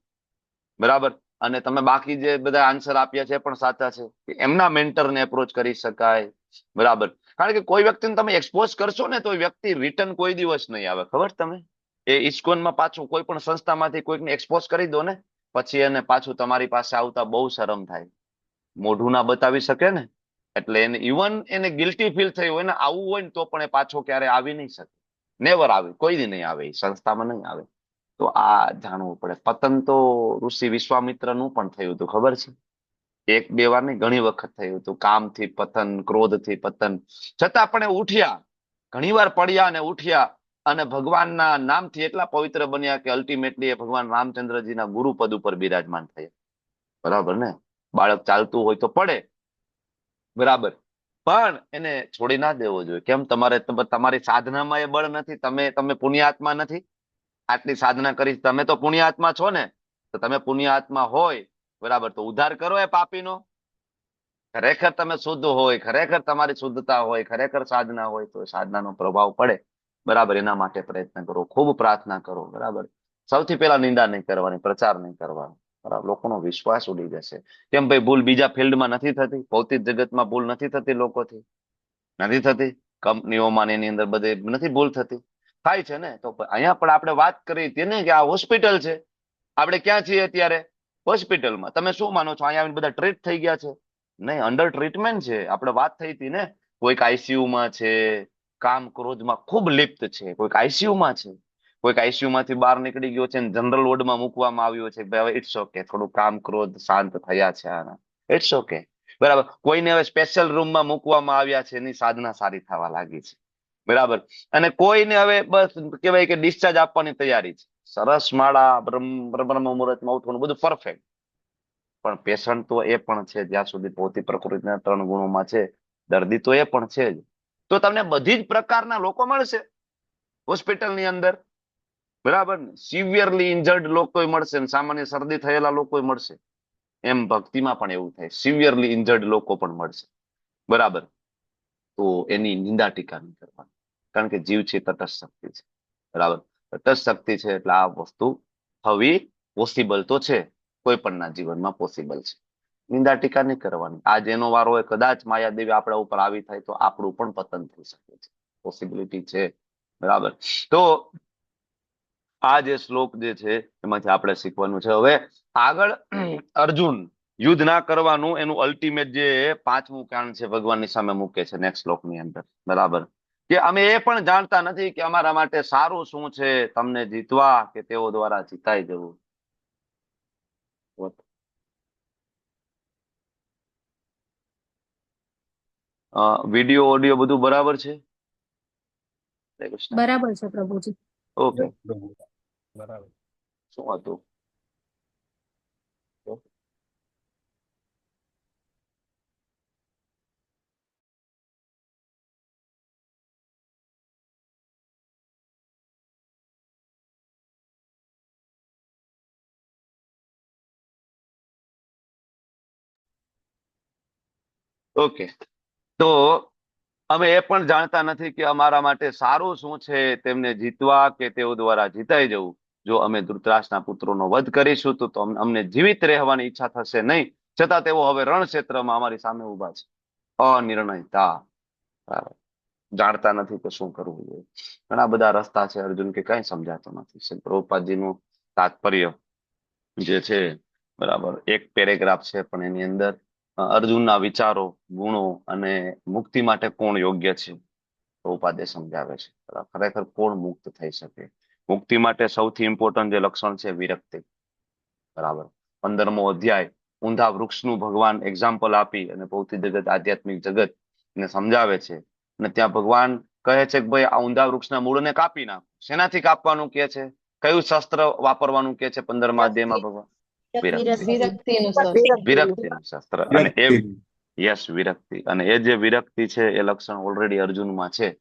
બરાબર. અને તમે બાકી જે બધા આન્સર આપ્યા છે પણ સાચા છે, એમના મેન્ટરને એપ્રોચ કરી શકાય. બરાબર. કારણ કે કોઈ વ્યક્તિને તમે એક્સપોઝ કરશો ને તો વ્યક્તિ રિટર્ન કોઈ દિવસ નહીં આવે. ખબર તમે? એ ઇસ્કોનમાં પાછું કોઈ પણ સંસ્થામાંથી કોઈકને એક્સપોઝ કરી દો ને, પછી એને પાછું તમારી પાસે આવતા બહુ શરમ થાય, મોઢું ના બતાવી શકે ને. એટલે એને ઇવન એને ગિલ્ટી ફીલ થયું હોય ને, આવવું હોય ને તો પણ એ પાછો ક્યારે આવી નહીં શકે. નેવર આવે, કોઈ દી નહીં આવે, સંસ્થામાં નહીં આવે. તો આ જાણવું પડે. પતન તો ઋષિ વિશ્વામિત્રનું પણ થયું હતું, ખબર છે? એક બે વાર નહીં, ઘણી વખત થયું હતું. કામથી પતન, ક્રોધથી પતન, છતાં પણ એ ઉઠ્યા. ઘણી વાર પડ્યા અને ઉઠ્યા, અને ભગવાનના નામથી એટલા પવિત્ર બન્યા કે અલ્ટિમેટલી એ ભગવાન રામચંદ્રજીના ગુરુપદ ઉપર બિરાજમાન થયા. બરાબર ને? બાળક ચાલતું હોય તો પડે, બરાબર, પણ એને છોડી ના દેવો જોઈએ. કેમ? તમારી સાધનામાં એ બળ નથી, તમે પુણ્યાત્મા નથી. આટલી સાધના કરી, તમે તો પુણ્યાત્મા છો ને, તો તમે પુણ્યાત્મા હોય, બરાબર, તો ઉદ્ધાર કરો એ પાપીનો. ખરેખર તમે શુદ્ધ હોય, ખરેખર તમારી શુદ્ધતા હોય, ખરેખર સાધના હોય, તો સાધનાનો પ્રભાવ પડે. બરાબર. એના માટે પ્રયત્ન કરો, ખૂબ પ્રાર્થના કરો. બરાબર. સૌથી પહેલા નિંદા નહીં કરવાની, પ્રચાર નહીં કરવાનો. બરાબર. લોકોનો વિશ્વાસ ઉડી જશે. કેમ ભાઈ? ભૂલ બીજા ફિલ્ડમાં નથી થતી? ભૌતિક જગતમાં ભૂલ નથી થતી લોકોથી? નથી થતી? કંપનીઓમાં એની અંદર બધે નથી ભૂલ થતી? થાય છે ને. તો અહીંયા પણ આપણે વાત કરી હતી ને કે આ હોસ્પિટલ છે. આપણે ક્યાં છીએ અત્યારે? હોસ્પિટલમાં. તમે શું માનો છો? અહીંયા આવીને બધા ટ્રીટ થઈ ગયા છે? નહીં, અંડર ટ્રીટમેન્ટ છે. આપણે વાત થઈ હતી ને, કોઈક આઈસીયુમાં છે, કામ ક્રોધમાં ખૂબ લિપ્ત છે, કોઈક આઈસીયુમાં છે, કોઈક આઈસીયુ માંથી બહાર નીકળી ગયો છે, જનરલ વોર્ડમાં મૂકવામાં આવ્યો છે. હવે ઇટ્સ ઓકે, થોડું કામ ક્રોધ શાંત થયા છે આના, ઇટ્સ ઓકે. બરાબર. કોઈને હવે સ્પેશિયલ રૂમમાં મૂકવામાં આવ્યા છે, એની સાધના સારી થવા લાગી છે. બરાબર. અને કોઈને હવે બસ કહેવાય કે ડિસ્ચાર્જ આપવાની તૈયારી છે. સરસ માળા, બ્રહ્મ મુહૂર્તમાં ઉઠવાનું બધું પરફેક્ટ. પણ પેશન્ટ તો એ પણ છે, જ્યાં સુધી ભૌતિક પ્રકૃતિના 3 ગુણોમાં છે, દર્દી તો એ પણ છે જ. તો તમને બધી જ પ્રકારના લોકો મળશે હોસ્પિટલની અંદર. બરાબર ને? સિવિયરલી ઇન્જર્ડ લોકો મળશે, સામાન્ય શરદી થયેલા લોકો મળશે. એમ ભક્તિમાં પણ એવું થાય, સિવિયરલી ઇન્જર્ડ લોકો પણ મળશે, બરાબર. તો એની નિંદા ટીકા નહીં કરવાની, કારણ કે જીવ છે તટસ્થ શક્તિ છે, બરાબર. તટસ્થ શક્તિ છે એટલે આ વસ્તુ થવી પોસિબલ તો છે, કોઈ પણના જીવનમાં પોસિબલ છે. નિંદા ટીકા નહીં કરવાની. આ જેનો વારો હોય, કદાચ માયાદેવી આપણા ઉપર આવી થાય તો આપણું પણ પતન થઈ શકે છે, પોસિબિલિટી છે, બરાબર. તો આ જે શ્લોક જે છે એમાંથી આપણે શીખવાનું છે. હવે આગળ અર્જુન યુદ્ધ ના કરવાનું એનું અલ્ટિમેટ જે 5મું કારણ છે ભગવાનની સામે મૂકે છે નેક્સ્ટ શ્લોકની અંદર, બરાબર, કે અમે એ પણ જાણતા નથી કે અમારા માટે સારું શું છે, તમને જીતવા કે તેઓ દ્વારા જીતાઈ જવું. વિડીયો ઓડિયો બધું બરાબર છે? બરાબર છે પ્રભુજી. ઓકે, બરાબર. શું હતું? ઓકે, તો અમે એ પણ જાણતા નથી કે અમારા માટે સારું શું છે, તેમને જીતવા કે તેઓ દ્વારા જીતાઈ જવું. જો અમે ધૃતરાષ્ટ્રના પુત્રોનો વધ કરીશું તો અમને જીવિત રહેવાની ઈચ્છા થશે નહીં, છતાં તેઓ હવે રણક્ષેત્રમાં અમારી સામે ઉભા છે. અનિર્ણયતા, જાણતા નથી તો શું કરવું જોઈએ. ઘણા બધા રસ્તા છે અર્જુન, કે કઈ સમજાતો નથી. પ્રભુપાદજીનું તાત્પર્ય જે છે, બરાબર, એક પેરેગ્રાફ છે પણ એની અંદર અર્જુનના વિચારો, ગુણો અને મુક્તિ માટે કોણ યોગ્ય છે પ્રભુપાદે સમજાવે છે. ખરેખર કોણ મુક્ત થઈ શકે? મુક્તિ માટે સૌથી ઇમ્પોર્ટન્ટ જે લક્ષણ છે વિરક્તિ, બરાબર. 15મો અધ્યાય ઊંધા વૃક્ષનું ભગવાન એક્ઝામ્પલ આપી અને ભૌતિક જગત, આધ્યાત્મિક જગત ને સમજાવે છે. અને ત્યાં ભગવાન કહે છે કે ભાઈ આ ઊંધા વૃક્ષના મૂળને કાપી નાખો. શેનાથી કાપવાનું કે છે? કયું શસ્ત્ર વાપરવાનું કે છે 15મા અધ્યાયમાં ભગવાન? વિરક્તિનું શસ્ત્ર. અને એ યસ, વિરક્તિ. અને એ જે વિરક્તિ છે એ લક્ષણ ઓલરેડી અર્જુનમાં છે,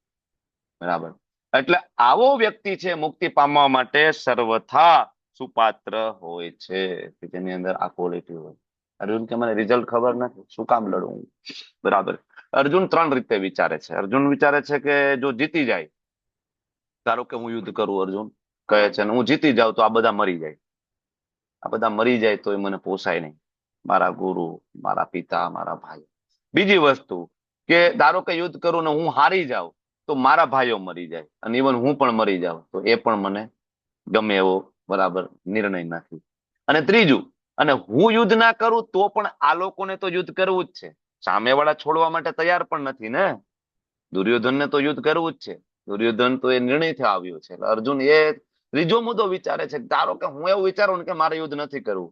બરાબર. એટલે આવો વ્યક્તિ છે મુક્તિ પામવા માટે સર્વથા સુપાત્ર હોય છે, કે જેની અંદર આ ક્વોલિટી હોય. અર્જુન કે મને રિઝલ્ટ ખબર નથી, શું કામ લડવું, બરાબર. અર્જુન 3 રીતે વિચારે છે. અર્જુન વિચારે છે કે જો જીતી જાય, ધારો કે હું યુદ્ધ કરું, અર્જુન કહે છે, હું જીતી જાઉં તો આ બધા મરી જાય. આ બધા મરી જાય તો એ મને પોસાય નહીં, મારા ગુરુ, મારા પિતા, મારા ભાઈ. બીજી વસ્તુ કે ધારો કે યુદ્ધ કરું ને હું હારી જાઉં તો મારા ભાઈઓ મરી જાય, અને ઇવન હું પણ મરી જાઉં તો એ પણ મને ગમે એવો, બરાબર, નિર્ણય નથી. અને ત્રીજું, અને હું યુદ્ધ ના કરું તો પણ આ લોકોને તો યુદ્ધ કરવું જ છે. સામેવાળા છોડવા માટે તૈયાર પણ નથી ને. દુર્યોધનને તો યુદ્ધ કરવું જ છે. દુર્યોધન તો એ નિર્ણયથી આવ્યો છે. એટલે અર્જુન એ ત્રીજો મુદ્દો વિચારે છે. ધારો કે હું એવું વિચારું ને કે મારે યુદ્ધ નથી કરવું,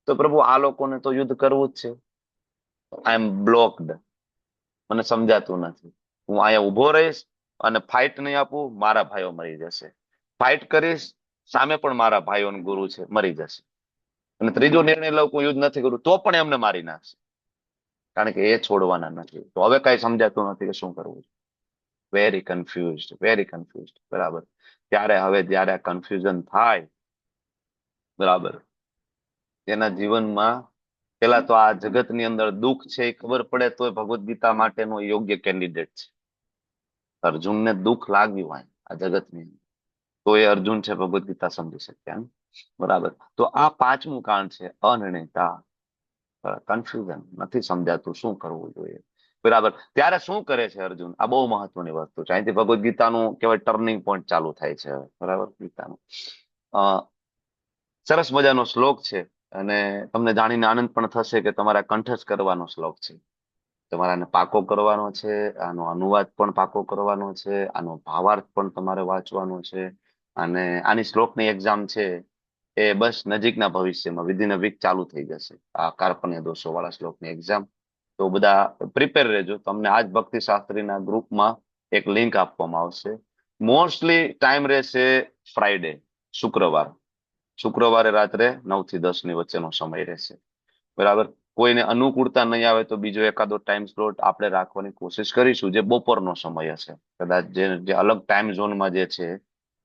તો પ્રભુ આ લોકોને તો યુદ્ધ કરવું જ છે. આઈ એમ બ્લોક્ડ, મને સમજાતું નથી. હું અહીંયા ઉભો રહીશ અને ફાઇટ નહીં આપું, મારા ભાઈઓ મરી જશે. ફાઇટ કરીશ, સામે પણ મારા ભાઈઓ અને ગુરુ છે, મરી જશે. અને ત્રીજો નિર્ણય લઉં હું યુદ્ધ નથી કરું તો પણ એમને મારી નાખશે, કારણ કે એ છોડવાના નથી. તો હવે કઈ સમજાતું નથી કે શું કરવું. વેરી કન્ફ્યુઝડ, બરાબર. ત્યારે હવે જયારે કન્ફ્યુઝન થાય, બરાબર, તેના જીવનમાં પેલા તો આ જગતની અંદર દુઃખ છે એ ખબર પડે તો ભગવદ્ ગીતા માટેનો યોગ્ય કેન્ડિડેટ છે. અર્જુનને દુઃખ લાગ્યું હોય આ જગતની અંદર, તો એ અર્જુન છે ભગવદ્ ગીતા સમજી શક્યા, બરાબર. તો આ 5મું કારણ છે અનિર્ણયતા, કન્ફ્યુઝન, નથી સમજાતું શું કરવું જોઈએ, બરાબર. ત્યારે શું કરે છે અર્જુન? આ બહુ મહત્વની વસ્તુ છે. અહીંથી ભગવદ્ ગીતાનું કહેવાય ટર્નિંગ પોઈન્ટ ચાલુ થાય છે, બરાબર. ગીતાનું સરસ મજાનો શ્લોક છે, અને તમને જાણીને આનંદ પણ થશે કે તમારે કંઠસ્થ કરવાનો શ્લોક છે. તમારે આને પાકો કરવાનો છે, આનો અનુવાદ પણ પાકો કરવાનો છે, આનો ભાવાર્થ પણ તમારે વાંચવાનો છે. અને આની શ્લોકની એક્ઝામ છે એ બસ નજીકના ભવિષ્યમાં વિધિન અ વીક ચાલુ થઈ જશે, આ કાર્પણ્ય દોષો વાળા શ્લોકની એક્ઝામ. તો બધા પ્રિપેર રહેજો. તમને આજ ભક્તિ શાસ્ત્રીના ગ્રુપમાં એક લિંક આપવામાં આવશે. મોસ્ટલી ટાઈમ રહેશે ફ્રાઈડે, શુક્રવારે રાત્રે 9 થી 10 ની વચ્ચેનો સમય રહેશે, બરાબર. કોઈને અનુકૂળતા નહીં આવે તો બીજો એકાદો ટાઈમ સ્લોટ આપણે રાખવાની કોશિશ કરીશું, જે બપોરનો સમય હશે. કદાચ જે અલગ ટાઈમ ઝોનમાં જે છે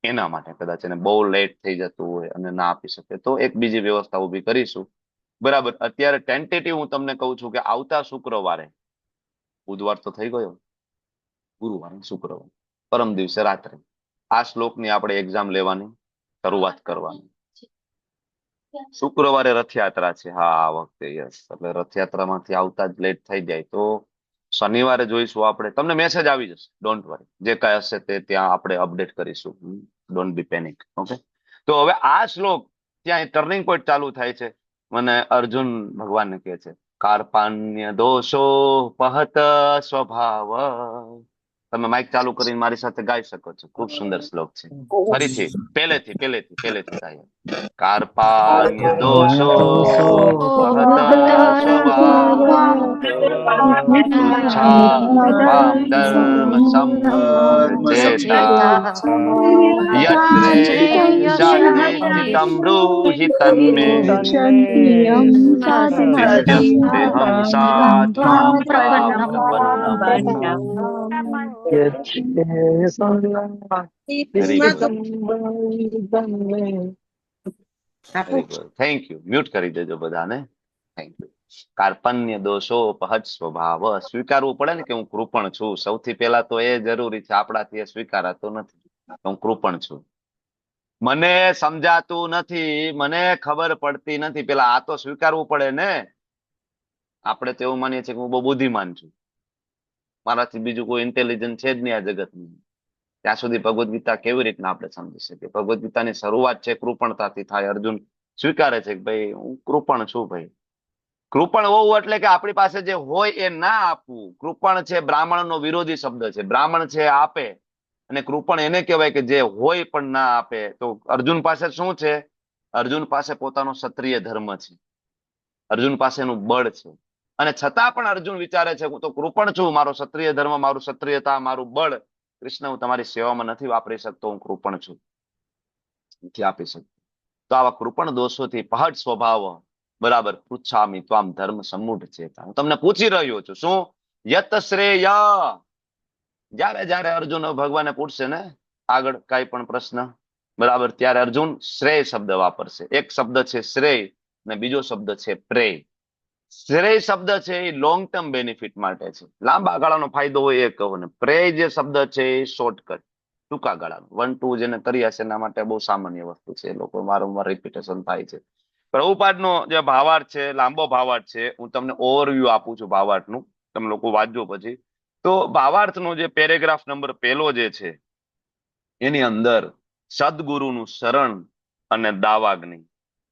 એના માટે, કદાચ એને બહુ લેટ થઈ જતું હોય અને ના આપી શકે તો એક બીજી વ્યવસ્થા ઉભી કરીશું. બરાબર. અત્યારે ટેન્ટેટિવ હું તમને કહું છું કે આવતા શુક્રવારે, બુધવાર તો થઈ ગયો, ગુરુવાર, શુક્રવાર, પરમ દિવસે રાત્રે આ શ્લોકની આપણે એક્ઝામ લેવાની શરૂઆત કરવાની. શુક્રવારે રથયાત્રા છે. હા, આ વખતે યસ. એટલે રથયાત્રામાંથી આવતા જ લેટ થઈ જાય તો શનિવારે જોઈશું આપણે. તમને મેસેજ આવી જશે, ડોન્ટ વરી. જે કઈ હશે તે ત્યાં આપણે અપડેટ કરીશું. Don't be panic. ઓકે. તો હવે આ શ્લોક ત્યાં ટર્નિંગ પોઈન્ટ ચાલુ થાય છે. મને અર્જુન ભગવાનને કહે છે, કાર્પાન્ય દોષો પહત સ્વભાવ. તમે માઇક ચાલુ કરીને મારી સાથે ગાઈ શકો છો. ખૂબ સુંદર શ્લોક છે. ફરીથી પહેલેથી ગાઈએ. કાર્પાન્ય દોષો પહત સ્વભાવ પૃચ્છામ ધર્મ સમચેતા યત્રે સ્થિતં બ્રૂહિ તન્મે શિષ્યસ્તેહં સાધુનાં પ્રપન્નમ. Thank you. મ્યુટ કરી દેજો બધાને. Thank you. કાર્પણ્ય દોષો પહત સ્વભાવ. સ્વીકારવું પડે ને કે હું કૃપણ છું. સૌથી પહેલા તો એ જરૂરી છે. આપણાથી એ સ્વીકારાતો નથી. હું કૃપણ છું. મને સમજાતું નથી, મને ખબર પડતી નથી. પેલા આ તો સ્વીકારવું પડે ને. આપણે તો એવું માનીએ છીએ કે હું બહુ બુદ્ધિમાન છું, મારાથી બીજું કોઈ ઇન્ટેલિજન્ટ છે જ નહીં આ જગતનું. ત્યાં સુધી ભગવદ્ ગીતા કેવી રીતના આપણે સમજી શકીએ? ભગવદ્ ગીતાની શરૂઆત છે કૃપણતાથી થાય. અર્જુન સ્વીકારે છે કે ભાઈ હું કૃપણ છું. ભાઈ કૃપણ હોવું એટલે કે આપણી પાસે જે હોય એ ના આપવું. કૃપણ છે બ્રાહ્મણનો વિરોધી શબ્દ છે. બ્રાહ્મણ છે આપે, અને કૃપણ એને કહેવાય કે જે હોય પણ ના આપે. તો અર્જુન પાસે શું છે? અર્જુન પાસે પોતાનો ક્ષત્રિય ધર્મ છે, અર્જુન પાસેનું બળ છે, અને છતાં પણ અર્જુન વિચારે છે હું તો કૃપણ છું, મારો ક્ષત્રિય ધર્મ, મારું ક્ષત્રિયતા, મારું બળ, કૃષ્ણ હું તમારી સેવામાં નથી વાપરી શકતો, હું કૃપણ છું, નથી આપી શકતો. તો આવા કૃપણ દોષોથી પહટ સ્વભાવ, બરાબર, પૃચ્છામિ ત્વામ ધર્મ સમૂઢ ચેતા. હું તમને પૂછી રહ્યો છું શું? યત શ્રેય. જ્યારે જ્યારે અર્જુન ભગવાને પૂછશે ને આગળ કઈ પણ પ્રશ્ન, બરાબર, ત્યારે અર્જુન શ્રેય શબ્દ વાપરશે. એક શબ્દ છે શ્રેય અને બીજો શબ્દ છે પ્રેય. શ્રેય શબ્દ છે એ લોંગ ટર્મ બેનિફિટ માટે છે, લાંબા ગાળાનો ફાયદો હોય એ કહો ને. પ્રેય જે શબ્દ છે એ શોર્ટકટ, ટૂંકા ગાળાનો 1-2 જેને કર્યા છે એના માટે બહુ સામાન્ય વસ્તુ છે. એ લોકો વારંવાર રિપીટેશન થાય છે. પ્રભુપાદનો જે ભાવાર્થ છે, લાંબો ભાવાર્થ છે, હું તમને ઓવરવ્યુ આપું છું ભાવાર્થનું, તમે લોકો વાંચજો પછી. તો ભાવાર્થનો જે પેરેગ્રાફ નંબર 1 જે છે એની અંદર સદગુરુનું શરણ અને દાવાગ્નિ,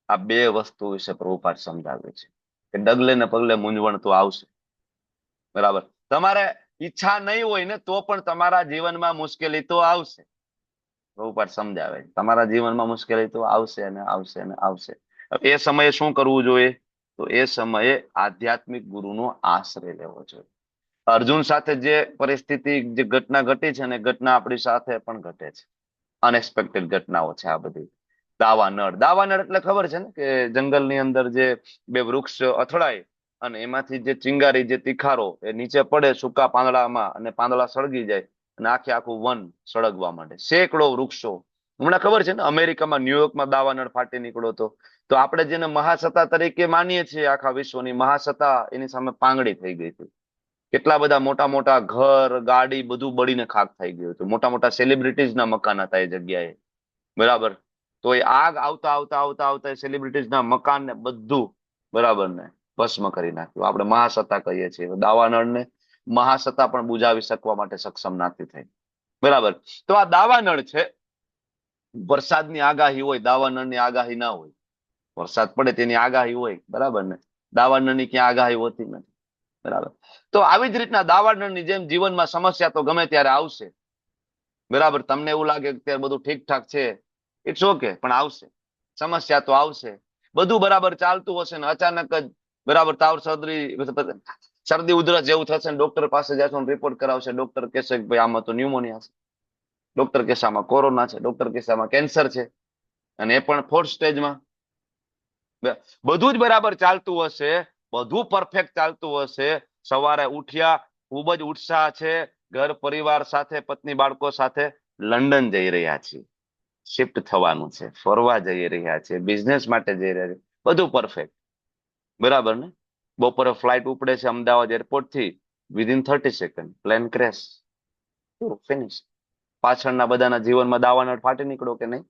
આ બે વસ્તુ વિશે પ્રભુપાદ સમજાવે છે કે ડગલે ને પગલે મૂંઝવણ તો આવશે, બરાબર. તમારે ઈચ્છા નહીં હોય ને તો પણ તમારા જીવનમાં મુશ્કેલી તો આવશે. પ્રભુપાદ સમજાવે છે તમારા જીવનમાં મુશ્કેલી તો આવશે અને આવશે અને આવશે. એ સમયે શું કરવું જોઈએ? તો એ સમયે આધ્યાત્મિક ગુરુનો આશ્રય લેવો જોઈએ. અર્જુન સાથે જે પરિસ્થિતિ, જે ઘટના ઘટી છે ને, ઘટના આપણી સાથે પણ ઘટે છે. અનએક્સપેક્ટેડ ઘટનાઓ છે આ બધી. દાવાનળ, દાવાનળ એટલે ખબર છે ને કે જંગલની અંદર જે બે વૃક્ષ અથડાય અને એમાંથી જે ચિંગારી, જે તિખારો એ નીચે પડે સૂકા પાંદડામાં, અને પાંદડા સળગી જાય અને આખું વન સળગવા માંડે. સેંકડો વૃક્ષો. હમણાં ખબર છે ને અમેરિકામાં, ન્યુયોર્કમાં દાવાનળ ફાટી નીકળ્યો હતો. તો આપણે જેને મહાસત્તા તરીકે માનીએ છીએ, આખા વિશ્વની મહાસત્તા, એની સામે પાંગડી થઈ ગઈ હતી. કેટલા બધા મોટા મોટા ઘર, ગાડી, બધું બળીને ખાક થઈ ગયું હતું. મોટા મોટા સેલિબ્રિટીઝના મકાન હતા એ જગ્યાએ, બરાબર. તો એ આગ આવતા આવતા આવતા આવતા સેલિબ્રિટીઝના મકાન ને બધું, બરાબર, ને ભસ્મ કરી નાખ્યું. આપણે મહાસત્તા કહીએ છીએ. દાવાનળને મહાસત્તા પણ બુજાવી શકવા માટે સક્ષમ નથી થઈ, બરાબર. તો આ દાવાનળ છે. વરસાદની આગાહી હોય, દાવાનળની આગાહી ના હોય. વરસાદ પડે તેની આગાહી હોય, બરાબર ને. દાવાનળની ક્યાં આગાહી હોતી નથી, બરાબર. તો આવી જ રીતના દાવાનળની જેમ જીવનમાં સમસ્યા તો ગમે ત્યારે આવશે, બરાબર. તમને એવું લાગે કે ત્યારે બધું ઠીકઠાક છે, ઇટ્સ ઓકે, પણ આવશે. સમસ્યા તો આવશે. બધું બરાબર ચાલતું હશે ને અચાનક જ, બરાબર, તાવ, શરદી ઉધરસ જેવું થશે ને ડોક્ટર પાસે જશો, રિપોર્ટ કરાવશે, ડોક્ટર કહેશે કે ભાઈ આમાં તો ન્યુમોનિયા છે, ડોક્ટર કહેશે આમાં કોરોના છે, ડોક્ટર કહેશે આમાં કેન્સર છે, અને એ પણ 4th સ્ટેજમાં. બધું જ બરાબર ચાલતું હશે, બધું પરફેક્ટ ચાલતું હશે. સવારે ઉઠ્યા, ખૂબ જ ઉત્સાહ છે, ઘર પરિવાર સાથે, પત્ની બાળકો સાથે લંડન જઈ રહ્યા છીએ, શિફ્ટ થવાનું છે, ફરવા જઈ રહ્યા છે, બિઝનેસ માટે જઈ રહ્યા છે, બધું પરફેક્ટ. બરાબર ને? બપોરે ફ્લાઇટ ઉપડે છે અમદાવાદ એરપોર્ટ થી, within 30 second plane crash, finish. પાછળના બધાના જીવનમાં દાવાનળ ફાટી નીકળો કે નહીં?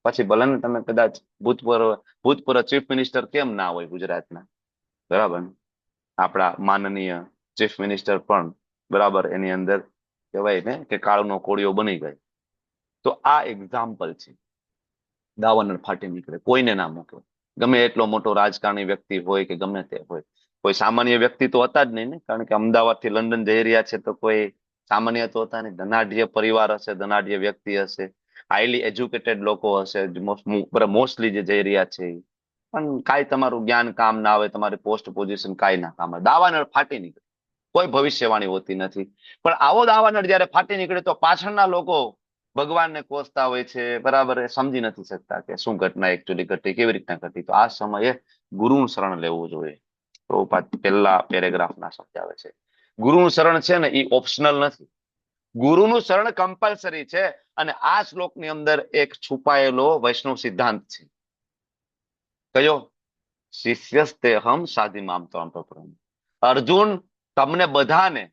પછી ભલે ને તમે કદાચ ભૂતપૂર્વ ચીફ મિનિસ્ટર કેમ ના હોય ગુજરાતના, બરાબર ને? આપણા માનનીય ચીફ મિનિસ્ટર પણ બરાબર એની અંદર કહેવાય ને કે કાળનો કોળિયો બની ગઈ. તો આ એક્ઝામ્પલ છે. દાવાનળ ફાટી નીકળે, કોઈને ના મૂકે, ગમે એટલો મોટો રાજકારણી વ્યક્તિ હોય કે ગમે તે હોય. કોઈ સામાન્ય વ્યક્તિ તો હતા જ નહીં ને, કારણ કે અમદાવાદ થી લંડન જઈ રહ્યા છે તો કોઈ સામાન્ય તો હતા નહીં. ધનાઢ્ય પરિવાર હશે, ધનાઢ્ય વ્યક્તિ હશે, હાઈલી એજ્યુકેટેડ લોકો હશે, મોસ્ટલી જે જઈ રહ્યા છે. પણ કાંઈ તમારું જ્ઞાન કામ ના આવે, તમારી પોસ્ટ પોઝિશન કાંઈ ના કામ આવે, દાવાનળ ફાટી નીકળે. કોઈ ભવિષ્યવાણી હોતી નથી. પણ આવો દાવાનળ જયારે ફાટી નીકળે તો પાછળના લોકો ભગવાનને કોસતા હોય છે, બરાબર? એ સમજી નથી શકતા કે શું ઘટના એકચ્યુઅલી ઘટી, કેવી રીતના ઘટી. તો આ સમયે ગુરુનું શરણ લેવું જોઈએ. પ્રભુપાદ પહેલા પેરેગ્રાફના સમજાવે છે, ગુરુનું શરણ છે ને એ ઓપ્શનલ નથી, ગુરુનું શરણ કમ્પલસરી છે. અને આ શ્લોકની અંદર એક છુપાયેલો વૈષ્ણવ સિદ્ધાંત છે. કયો? શિષ્યસ્તેહમ સાધિમામ ત્વમ પ્રપન્નમ. અર્જુન તમને બધાને,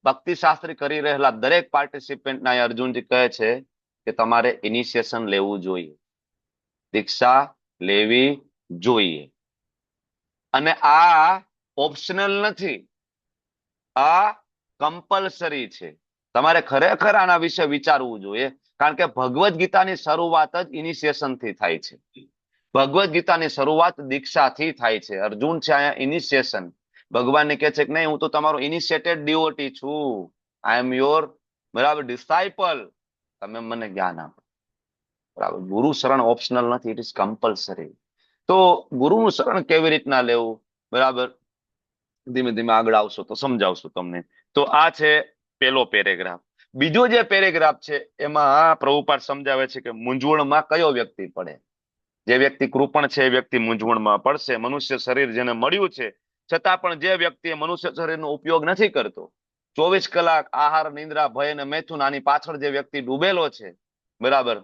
ભક્તિ શાસ્ત્રી કરી રહેલા દરેક પાર્ટિસિપેન્ટના અર્જુનજી કહે છે કે તમારે ઇનિશિયેશન લેવું જોઈએ, દીક્ષા લેવી જોઈએ. અને આ ઓપ્શનલ નથી, આ કમ્પલસરી છે. તમારે ખરેખર આના વિશે વિચારવું જોઈએ, કારણ કે ભગવદ્ ગીતાની શરૂઆત જ ઇનિશિયેશન થી થાય છે. ભગવદ્ ગીતાની શરૂઆત દીક્ષાથી થાય છે. અર્જુન છે અહીંયા ઇનિશિયેશન. ભગવાનને કહે છે કે નહીં, હું તો તમારો ઇનિશિયેટેડ ડિવોટી છું, આઈ એમ યોર, બરાબર, ડિસાઇપલ, તમે મને જ્ઞાન આપો. બરાબર? ગુરુ શરણ ઓપ્શનલ નથી, ઇટ ઇઝ કમ્પલસરી. તો ગુરુનું શરણ કેવી રીતના લેવું, બરાબર, ધીમે ધીમે આગળ આવશો તો સમજાવશું તમને. તો આ છે પેલો પેરેગ્રાફ. બીજો જે પેરેગ્રાફ છે એમાં પ્રભુપાદ સમજાવે છે કે મૂંઝવણમાં કયો વ્યક્તિ પડે. જે વ્યક્તિ કૃપણ છે એ વ્યક્તિ મૂંઝવણમાં પડશે. મનુષ્ય શરીર જેને મળ્યું છે છતાં પણ જે વ્યક્તિ મનુષ્ય શરીરનો ઉપયોગ નથી કરતો, 24 કલાક આહાર, નિંદ્રા, ભય અને મૈથુન, આની પાછળ જે વ્યક્તિ ડૂબેલો છે, બરાબર,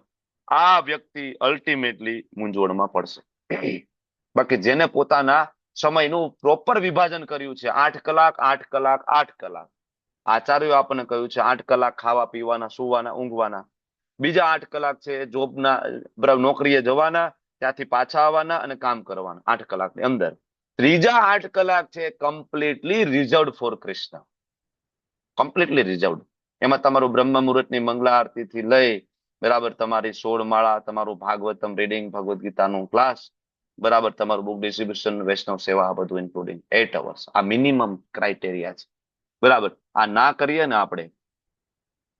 આ વ્યક્તિ અલ્ટિમેટલી મૂંઝવણમાં પડશે. બાકી જેને પોતાના સમયનું પ્રોપર વિભાજન કર્યું છે, 8 કલાક 8 કલાક 8 કલાક, આચાર્યો આપણને કહ્યું છે 8 કલાક ખાવા પીવાના, સુવાના, ઊંઘવાના, બીજા 8 કલાક છે જોબના, બરાબર, નોકરીએ જવાના, ત્યાંથી પાછા આવવાના અને કામ કરવાના 8 કલાકની અંદર. ત્રીજા 8 કલાક છે completely reserved for Krishna, completely reserved. એમાં તમારું બ્રહ્મ મુહૂર્તની મંગલા આરતીથી લઈ, બરાબર, તમારી 16 માળા, તમારું ભાગવતમ રીડિંગ, ભગવદ્ ગીતાનું ક્લાસ, બરાબર, તમારું બુક ડિસ્ટ્રીબ્યુશન, વૈષ્ણવ સેવા, આ બધું ઇન્ક્લુડિંગ 8 અવર્સ. આ મિનિમમ ક્રાઇટેરિયા છે, બરાબર. આ ના કરીએ ને આપણે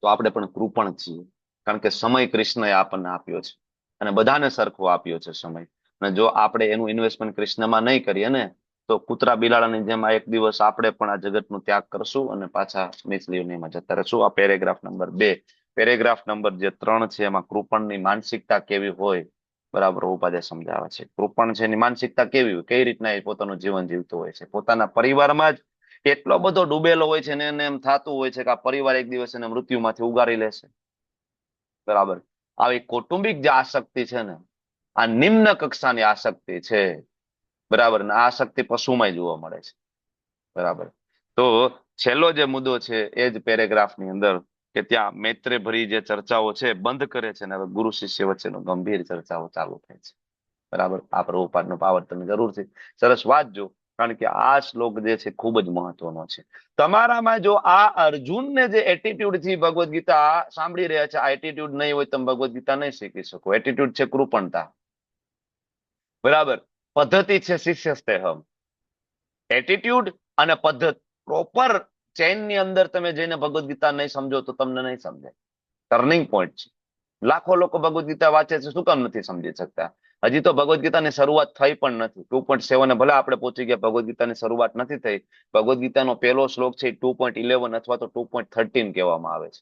તો આપણે પણ કૃપણ છીએ, કારણ કે સમય કૃષ્ણએ આપણને આપ્યો છે અને બધાને સરખો આપ્યો છે સમય. અને જો આપણે એનું ઇન્વેસ્ટમેન્ટ કૃષ્ણમાં નહીં કરીએ ને તો કૂતરા બિલાડાની જેમ આ એક દિવસ આપણે પણ આ જગતનો ત્યાગ કરશું અને પાછા મિસલીવનીમાં જતા રહેશું. આ પેરેગ્રાફ નંબર 2. પેરેગ્રાફ નંબર જે 3 છે એમાં કૃપણની માનસિકતા કેવી હોય, બરાબર, ઉપાધ્યાય સમજાવે છે. કૃપણ છે એની માનસિકતા કેવી હોય, કઈ રીતના એ પોતાનું જીવન જીવતો હોય છે. પોતાના પરિવારમાં જ એટલો બધો ડૂબેલો હોય છે ને એને એમ થતું હોય છે કે આ પરિવાર એક દિવસ એને મૃત્યુમાંથી ઉગારી લેશે, બરાબર. આવી કૌટુંબિક જે આસક્તિ છે ને, આ નિમ્ન કક્ષાની આસક્તિ છે, બરાબર. ને આ આસક્તિ પશુમાં જોવા મળે છે, બરાબર. તો છેલ્લો જે મુદ્દો છે એ જ પેરેગ્રાફની અંદર કે ત્યાં મૈત્રી ભરી જે ચર્ચાઓ છે બંધ કરે છે ને હવે ગુરુ શિષ્ય વચ્ચેનો ગંભીર ચર્ચાઓ ચાલુ થાય છે, બરાબર. આ પ્રભુપાદનો પાવર તમે જરૂરથી સરસ વાંચજો, કારણ કે આ શ્લોક જે છે ખૂબ જ મહત્વનો છે. તમારામાં જો આ અર્જુનને જે એટીટ્યુડ થી ભગવદ્ ગીતા સાંભળી રહ્યા છે, આ એટીટ્યુડ નહીં હોય તમે ભગવદ્ ગીતા નહીં શીખી શકો. એટીટ્યુડ છે કૃપણતા, બરાબર. પદ્ધતિ છે શિષ્યસ્તેહમ. એટીટ્યુડ અને પદ્ધતિ પ્રોપર ચેઇનની અંદર તમે જઈને ભગવદ્ ગીતા નહીં સમજો તો તમને નહીં સમજાય. ટર્નિંગ પોઈન્ટ છે. લાખો લોકો ભગવદ્ ગીતા વાંચે છે, શું કામ નથી સમજી શકતા? હજી તો ભગવદ્ ગીતાની શરૂઆત થઈ પણ નથી. 2.7 ભલે આપણે પહોંચી ગયા, ભગવદ્ ગીતાની શરૂઆત નથી થઈ. ભગવદ્ ગીતાનો પહેલો શ્લોક છે 2.11 અથવા તો 2.13 કહેવામાં આવે છે.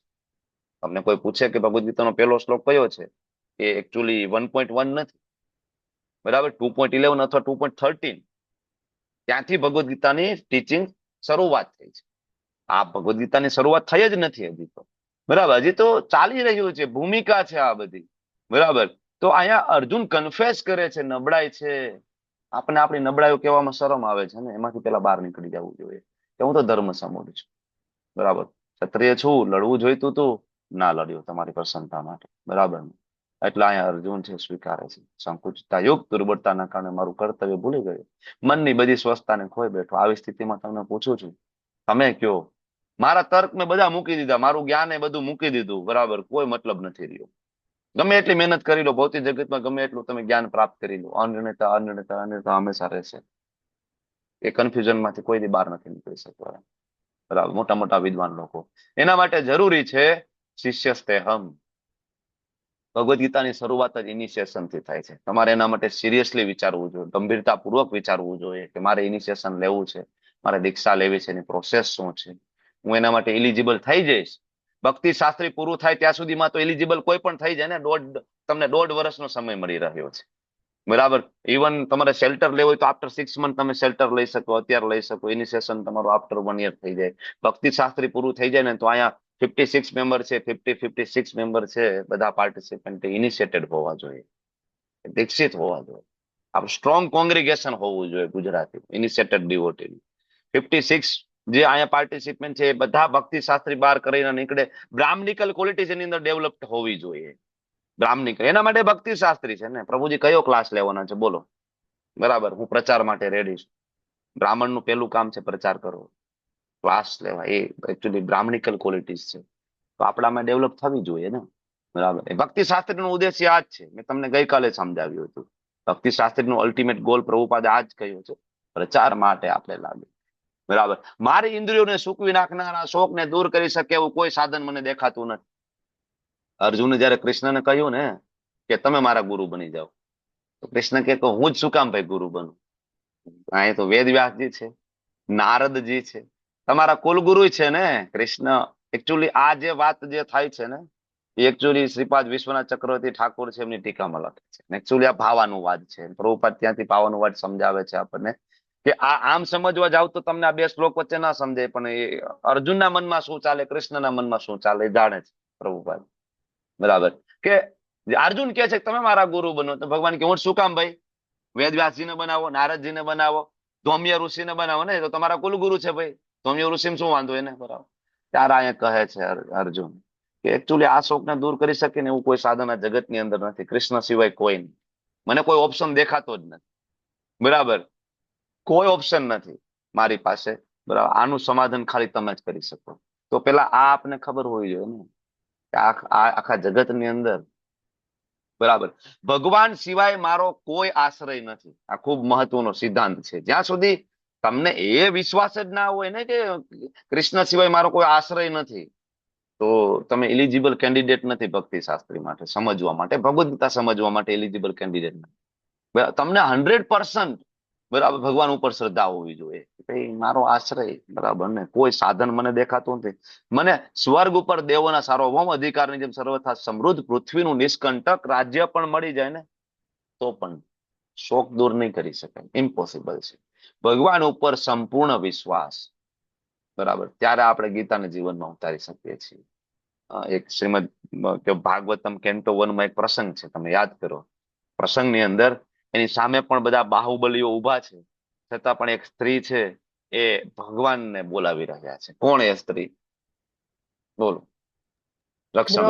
તમને કોઈ પૂછે કે ભગવદ્ ગીતાનો પહેલો શ્લોક કયો છે, એ એકચ્યુઅલી 1.1 નથી, બરાબર, 2.11 અથવા 2.13. ત્યાંથી ભગવદ્ ગીતાની ટીચિંગ શરૂઆત થઈ છે. આ ભગવદ્ ગીતાની શરૂઆત થઈ જ નથી હજી તો, બરાબર. હજી તો ચાલી રહ્યું છે, ભૂમિકા છે આ બધી, બરાબર. તો અહીંયા અર્જુન કન્ફેસ કરે છે નબળાઈ છે, આપણને આપણી નબળાઈઓ કહેવામાં શરમ આવે છે ને, એમાંથી પેલા બહાર નીકળી જવું જોઈએ કે હું તો ધર્મ સમોર છું, બરાબર. ક્ષત્રિય છું, લડવું જોઈતું તું, ના લડ્યો તમારી પ્રસન્નતા માટે, બરાબર. એટલે અહીંયા અર્જુન છે સ્વીકારે છે, સંકુચિતતા યુક્ત દુર્બળતાના કારણે મારું કર્તવ્ય ભૂલી ગયો, મનની બધી સ્વસ્થતાને ખોઈ બેઠો. આવી સ્થિતિમાં તમને પૂછું છું, તમે કયો, મારા તર્ક મેં બધા મૂકી દીધા, મારું જ્ઞાન એ બધું મૂકી દીધું, બરાબર, કોઈ મતલબ નથી રહ્યો. ગમે એટલી મહેનત કરી લો, ભૌતિક જગતમાં ગમે એટલું તમે જ્ઞાન પ્રાપ્ત કરી લો, અનિર્ણયતા હંમેશા રહેશે. એ કન્ફ્યુઝન માંથી કોઈ દી બહાર નથી નીકળી શકતા, બરાબર. મોટા મોટા વિદ્વાન લોકો, એના માટે જરૂરી છે શિષ્યસ્તેહમ. ભગવદ ગીતાની શરૂઆત જ ઇનિશિયેશન થી થાય છે. તમારે એના માટે સિરિયસલી વિચારવું જોઈએ, ગંભીરતાપૂર્વક વિચારવું જોઈએ કે મારે ઇનિશિયેશન લેવું છે, મારે દીક્ષા લેવી છે, એની પ્રોસેસ શું છે, હું એના માટે એલિજિબલ થઈ જઈશ. ભક્તિ શાસ્ત્રી પૂરું થાય ત્યાં સુધીમાં તો એલિજિબલ કોઈ પણ થઈ જાય ને, તમને 1.5 વર્ષનો સમય મળી રહ્યો છે, બરાબર. ઇવન તમારે શેલ્ટર લેવું હોય તો આફ્ટર 6 મંથ તમે શેલ્ટર લઈ શકો, અત્યારે લઈ શકો. ઇનિશિયેશન તમારું આફ્ટર 1 year થઈ જાય. ભક્તિ શાસ્ત્રી પૂરું થઈ જાય ને તો અહીંયા 56 મેમ્બર છે, 56 મેમ્બર છે, બધા પાર્ટિસિપન્ટ ઇનિશિયેટેડ હોવા જોઈએ, દીક્ષિત હોવા જોઈએ. આપણું સ્ટ્રોંગ કોંગ્રીગેશન હોવું જોઈએ ગુજરાતી, ઇનિશિયેટેડ ડિવોટી. 56 જે અહીંયા પાર્ટિસિપન્ટ છે એ બધા ભક્તિ શાસ્ત્રી બહાર કરીને નીકળે. બ્રાહ્મણિકલ ક્વોલિટીઝ એની અંદર ડેવલપ હોવી જોઈએ. બ્રાહ્મણિક, એના માટે ભક્તિ શાસ્ત્રી છે ને. પ્રભુજી કયો ક્લાસ લેવાના છે બોલો, બરાબર. હું પ્રચાર માટે રેડી છું. બ્રાહ્મણનું પહેલું કામ છે પ્રચાર કરવો, ક્લાસ લેવા. એ એકચ્યુઅલી બ્રાહ્મણિકલ ક્વોલિટીઝ છે, તો આપણામાં ડેવલપ થવી જોઈએ ને, બરાબર. ભક્તિ શાસ્ત્રીનો ઉદ્દેશ્ય આ જ છે. મેં તમને ગઈકાલે સમજાવ્યું હતું. ભક્તિ શાસ્ત્રીનો અલ્ટિમેટ ગોલ પ્રભુપાદે આ જ કહ્યું છે, પ્રચાર માટે આપણે લાગે, બરાબર. મારી ઇન્દ્રિયોને સૂકવી નાખનારા, શોકને દૂર કરી શકે એવું કોઈ સાધન મને દેખાતું નથી. અર્જુને જયારે કૃષ્ણને કહ્યું ને કે તમે મારા ગુરુ બની જાઓ, તો કૃષ્ણ કે હું જ શું કામ ભાઈ ગુરુ બનું? અહીં તો વેદ વ્યાસજી છે, નારદજી છે, તમારા કુલગુરુ છે ને કૃષ્ણ. એકચ્યુઅલી આ જે વાત જે થાય છે ને, એકચ્યુઅલી શ્રીપાદ વિશ્વનાથ ચક્રવર્તી ઠાકોર છે એમની ટીકામાં લખે છે. એકચ્યુઅલી આ ભાવાનુવાદ છે. પ્રભુપાદ ત્યાંથી ભાવાનુવાદ સમજાવે છે આપણને કે આ આમ સમજવા જાવ તો તમને આ બે શ્લોક વચ્ચે ના સમજાય, પણ એ અર્જુનના મનમાં શું ચાલે, કૃષ્ણના મનમાં શું ચાલે એ જાણે છે પ્રભુપાદ, બરાબર. કે અર્જુન કે છે તમે મારા ગુરુ બનો, તો ભગવાન કે હું શું કામ ભાઈ? વેદવ્યાસજીને બનાવો, નારદજીને બનાવો, ધૌમ્ય ઋષિને બનાવો ને, તો તમારા કુલગુરુ છે ભાઈ. ધૌમ્ય ઋષિમાં શું વાંધો એને, બરાબર. ત્યારે અહીંયા કહે છે અર્જુન કે એકચ્યુઅલી આ શોકને દૂર કરી શકે ને એવું કોઈ સાધન આ જગતની અંદર નથી, કૃષ્ણ સિવાય કોઈ નહીં. મને કોઈ ઓપ્શન દેખાતો જ નથી, બરાબર. કોઈ ઓપ્શન નથી મારી પાસે, બરાબર. આનું સમાધાન ખાલી તમે જ કરી શકો. તો પેલા આ આપને ખબર હોવી જોઈએ ને કે આખા જગતની અંદર, બરાબર, ભગવાન સિવાય મારો કોઈ આશ્રય નથી. આ ખૂબ મહત્વનો સિદ્ધાંત છે. જ્યાં સુધી તમને એ વિશ્વાસ જ ના હોય ને કે કૃષ્ણ સિવાય મારો કોઈ આશ્રય નથી, તો તમે એલિજિબલ કેન્ડિડેટ નથી ભક્તિ શાસ્ત્રી માટે, સમજવા માટે, ભગવદ ગીતા સમજવા માટે એલિજિબલ કેન્ડિડેટ નથી. તમને 100% બરાબર ભગવાન ઉપર શ્રદ્ધા હોવી જોઈએ. ભાઈ મારો આશ્રય, બરાબર ને, કોઈ સાધન મને દેખાતું નથી. મને સ્વર્ગ ઉપર દેવોના સાર્વભૌમ અધિકારની જેમ સર્વથા સમૃદ્ધ પૃથ્વીનું નિષ્કંટક રાજ્ય પણ મળી જાય ને, તો પણ શોક દૂર નહીં કરી શકાય, ઇમ્પોસિબલ છે. ભગવાન ઉપર સંપૂર્ણ વિશ્વાસ, બરાબર, ત્યારે આપણે ગીતાને જીવનમાં ઉતારી શકીએ છીએ. એક શ્રીમદ ભાગવતમ કેન્ટો 1 માં એક પ્રસંગ છે, તમે યાદ કરો. પ્રસંગની અંદર એની સામે પણ બધા બાહુબલીઓ ઉભા છે, છતાં પણ એક સ્ત્રી છે એ ભગવાનને બોલાવી રહ્યા છે. કોણ એ સ્ત્રી? બોલો. રક્ષણ.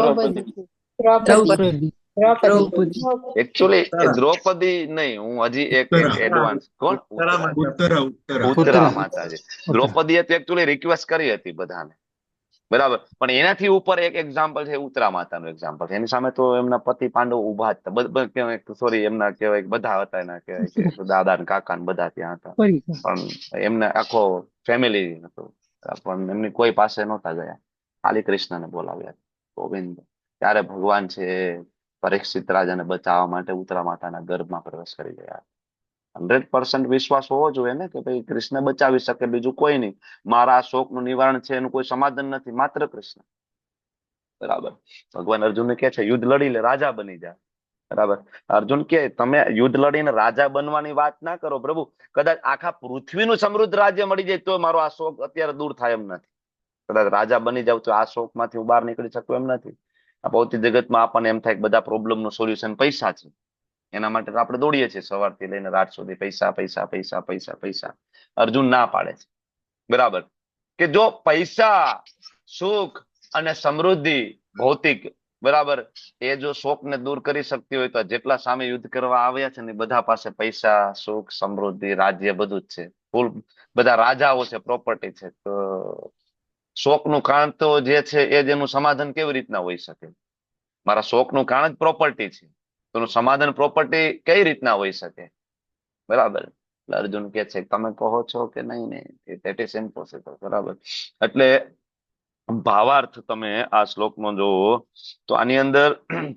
એકચ્યુઅલી દ્રૌપદી નહીં, હું હજી એક એડવાન્સ. કોણ? ઉત્તરા માતાજી. દ્રૌપદીએ તો એકચ્યુઅલી રિક્વેસ્ટ કરી હતી બધાને, બરાબર. પણ એનાથી ઉપર એક એક્ઝામ્પલ છે ઉત્તરા માતાનું એક્ઝામ્પલ છે. એની સામે તો એમના પતિ પાંડવ ઉભા જ હતા, સોરી એમના કહેવાય બધા હતા, એના કહેવાય કે દાદા ને કાકા ને બધા ત્યાં હતા, પણ એમને આખો ફેમિલી હતું, પણ એમની કોઈ પાસે નહોતા ગયા, ખાલી કૃષ્ણને બોલાવ્યા. ગોવિંદ. ત્યારે ભગવાન છે પરીક્ષિત રાજાને બચાવવા માટે ઉત્તરા માતાના ગર્ભમાં પ્રવેશ કરી ગયા. 100% વિશ્વાસ હોવો જોઈએ ને કે ભાઈ કૃષ્ણ બચાવી શકે, બીજું કોઈ નહીં. મારા શોકનું નિવારણ છે એનું કોઈ સમાધાન નથી, માત્ર કૃષ્ણ, બરાબર. ભગવાન અર્જુનને કહે છે યુદ્ધ લડી લે, રાજા બની જા, બરાબર. અર્જુન કે તમે યુદ્ધ લડીને રાજા બનવાની વાત ના કરો પ્રભુ, કદાચ આખા પૃથ્વીનું સમૃદ્ધ રાજ્ય મળી જાય તો મારો આ શોક અત્યારે દૂર થાય એમ નથી. કદાચ રાજા બની જાવ તો આ શોક માંથી હું બહાર નીકળી શકું એમ નથી. આ ભૌતિક જગતમાં આપણને એમ થાય કે બધા પ્રોબ્લેમનું સોલ્યુશન પૈસા છે, એના માટે તો આપણે દોડીએ છીએ સવારથી લઈને રાત સુધી, પૈસા પૈસા પૈસા પૈસા પૈસા. અર્જુન ના પાડે છે, બરાબર, કે જો પૈસા, સુખ અને સમૃદ્ધિ ભૌતિક, બરાબર, એ જો શોકને દૂર કરી શકતી હોય તો જેટલા સામે યુદ્ધ કરવા આવ્યા છે ને બધા પાસે પૈસા, સુખ, સમૃદ્ધિ, રાજ્ય બધું જ છે, ફૂલ બધા રાજાઓ છે, પ્રોપર્ટી છે. તો શોકનું કારણ તો જે છે એ જ એનું સમાધાન કેવી રીતના હોઈ શકે? મારા શોકનું કારણ જ પ્રોપર્ટી છે, તો એનું સમાધાન પ્રોપર્ટી કઈ રીતના હોઈ શકે? બરાબર. એટલે અર્જુન કે છે તમે કહો છો કે નહીં, નહીં, ધેટ ઇઝ ઇમ્પોસિબલ. બરાબર. એટલે ભાવાર્થ તમે આ શ્લોકનો જોવો તો આની અંદર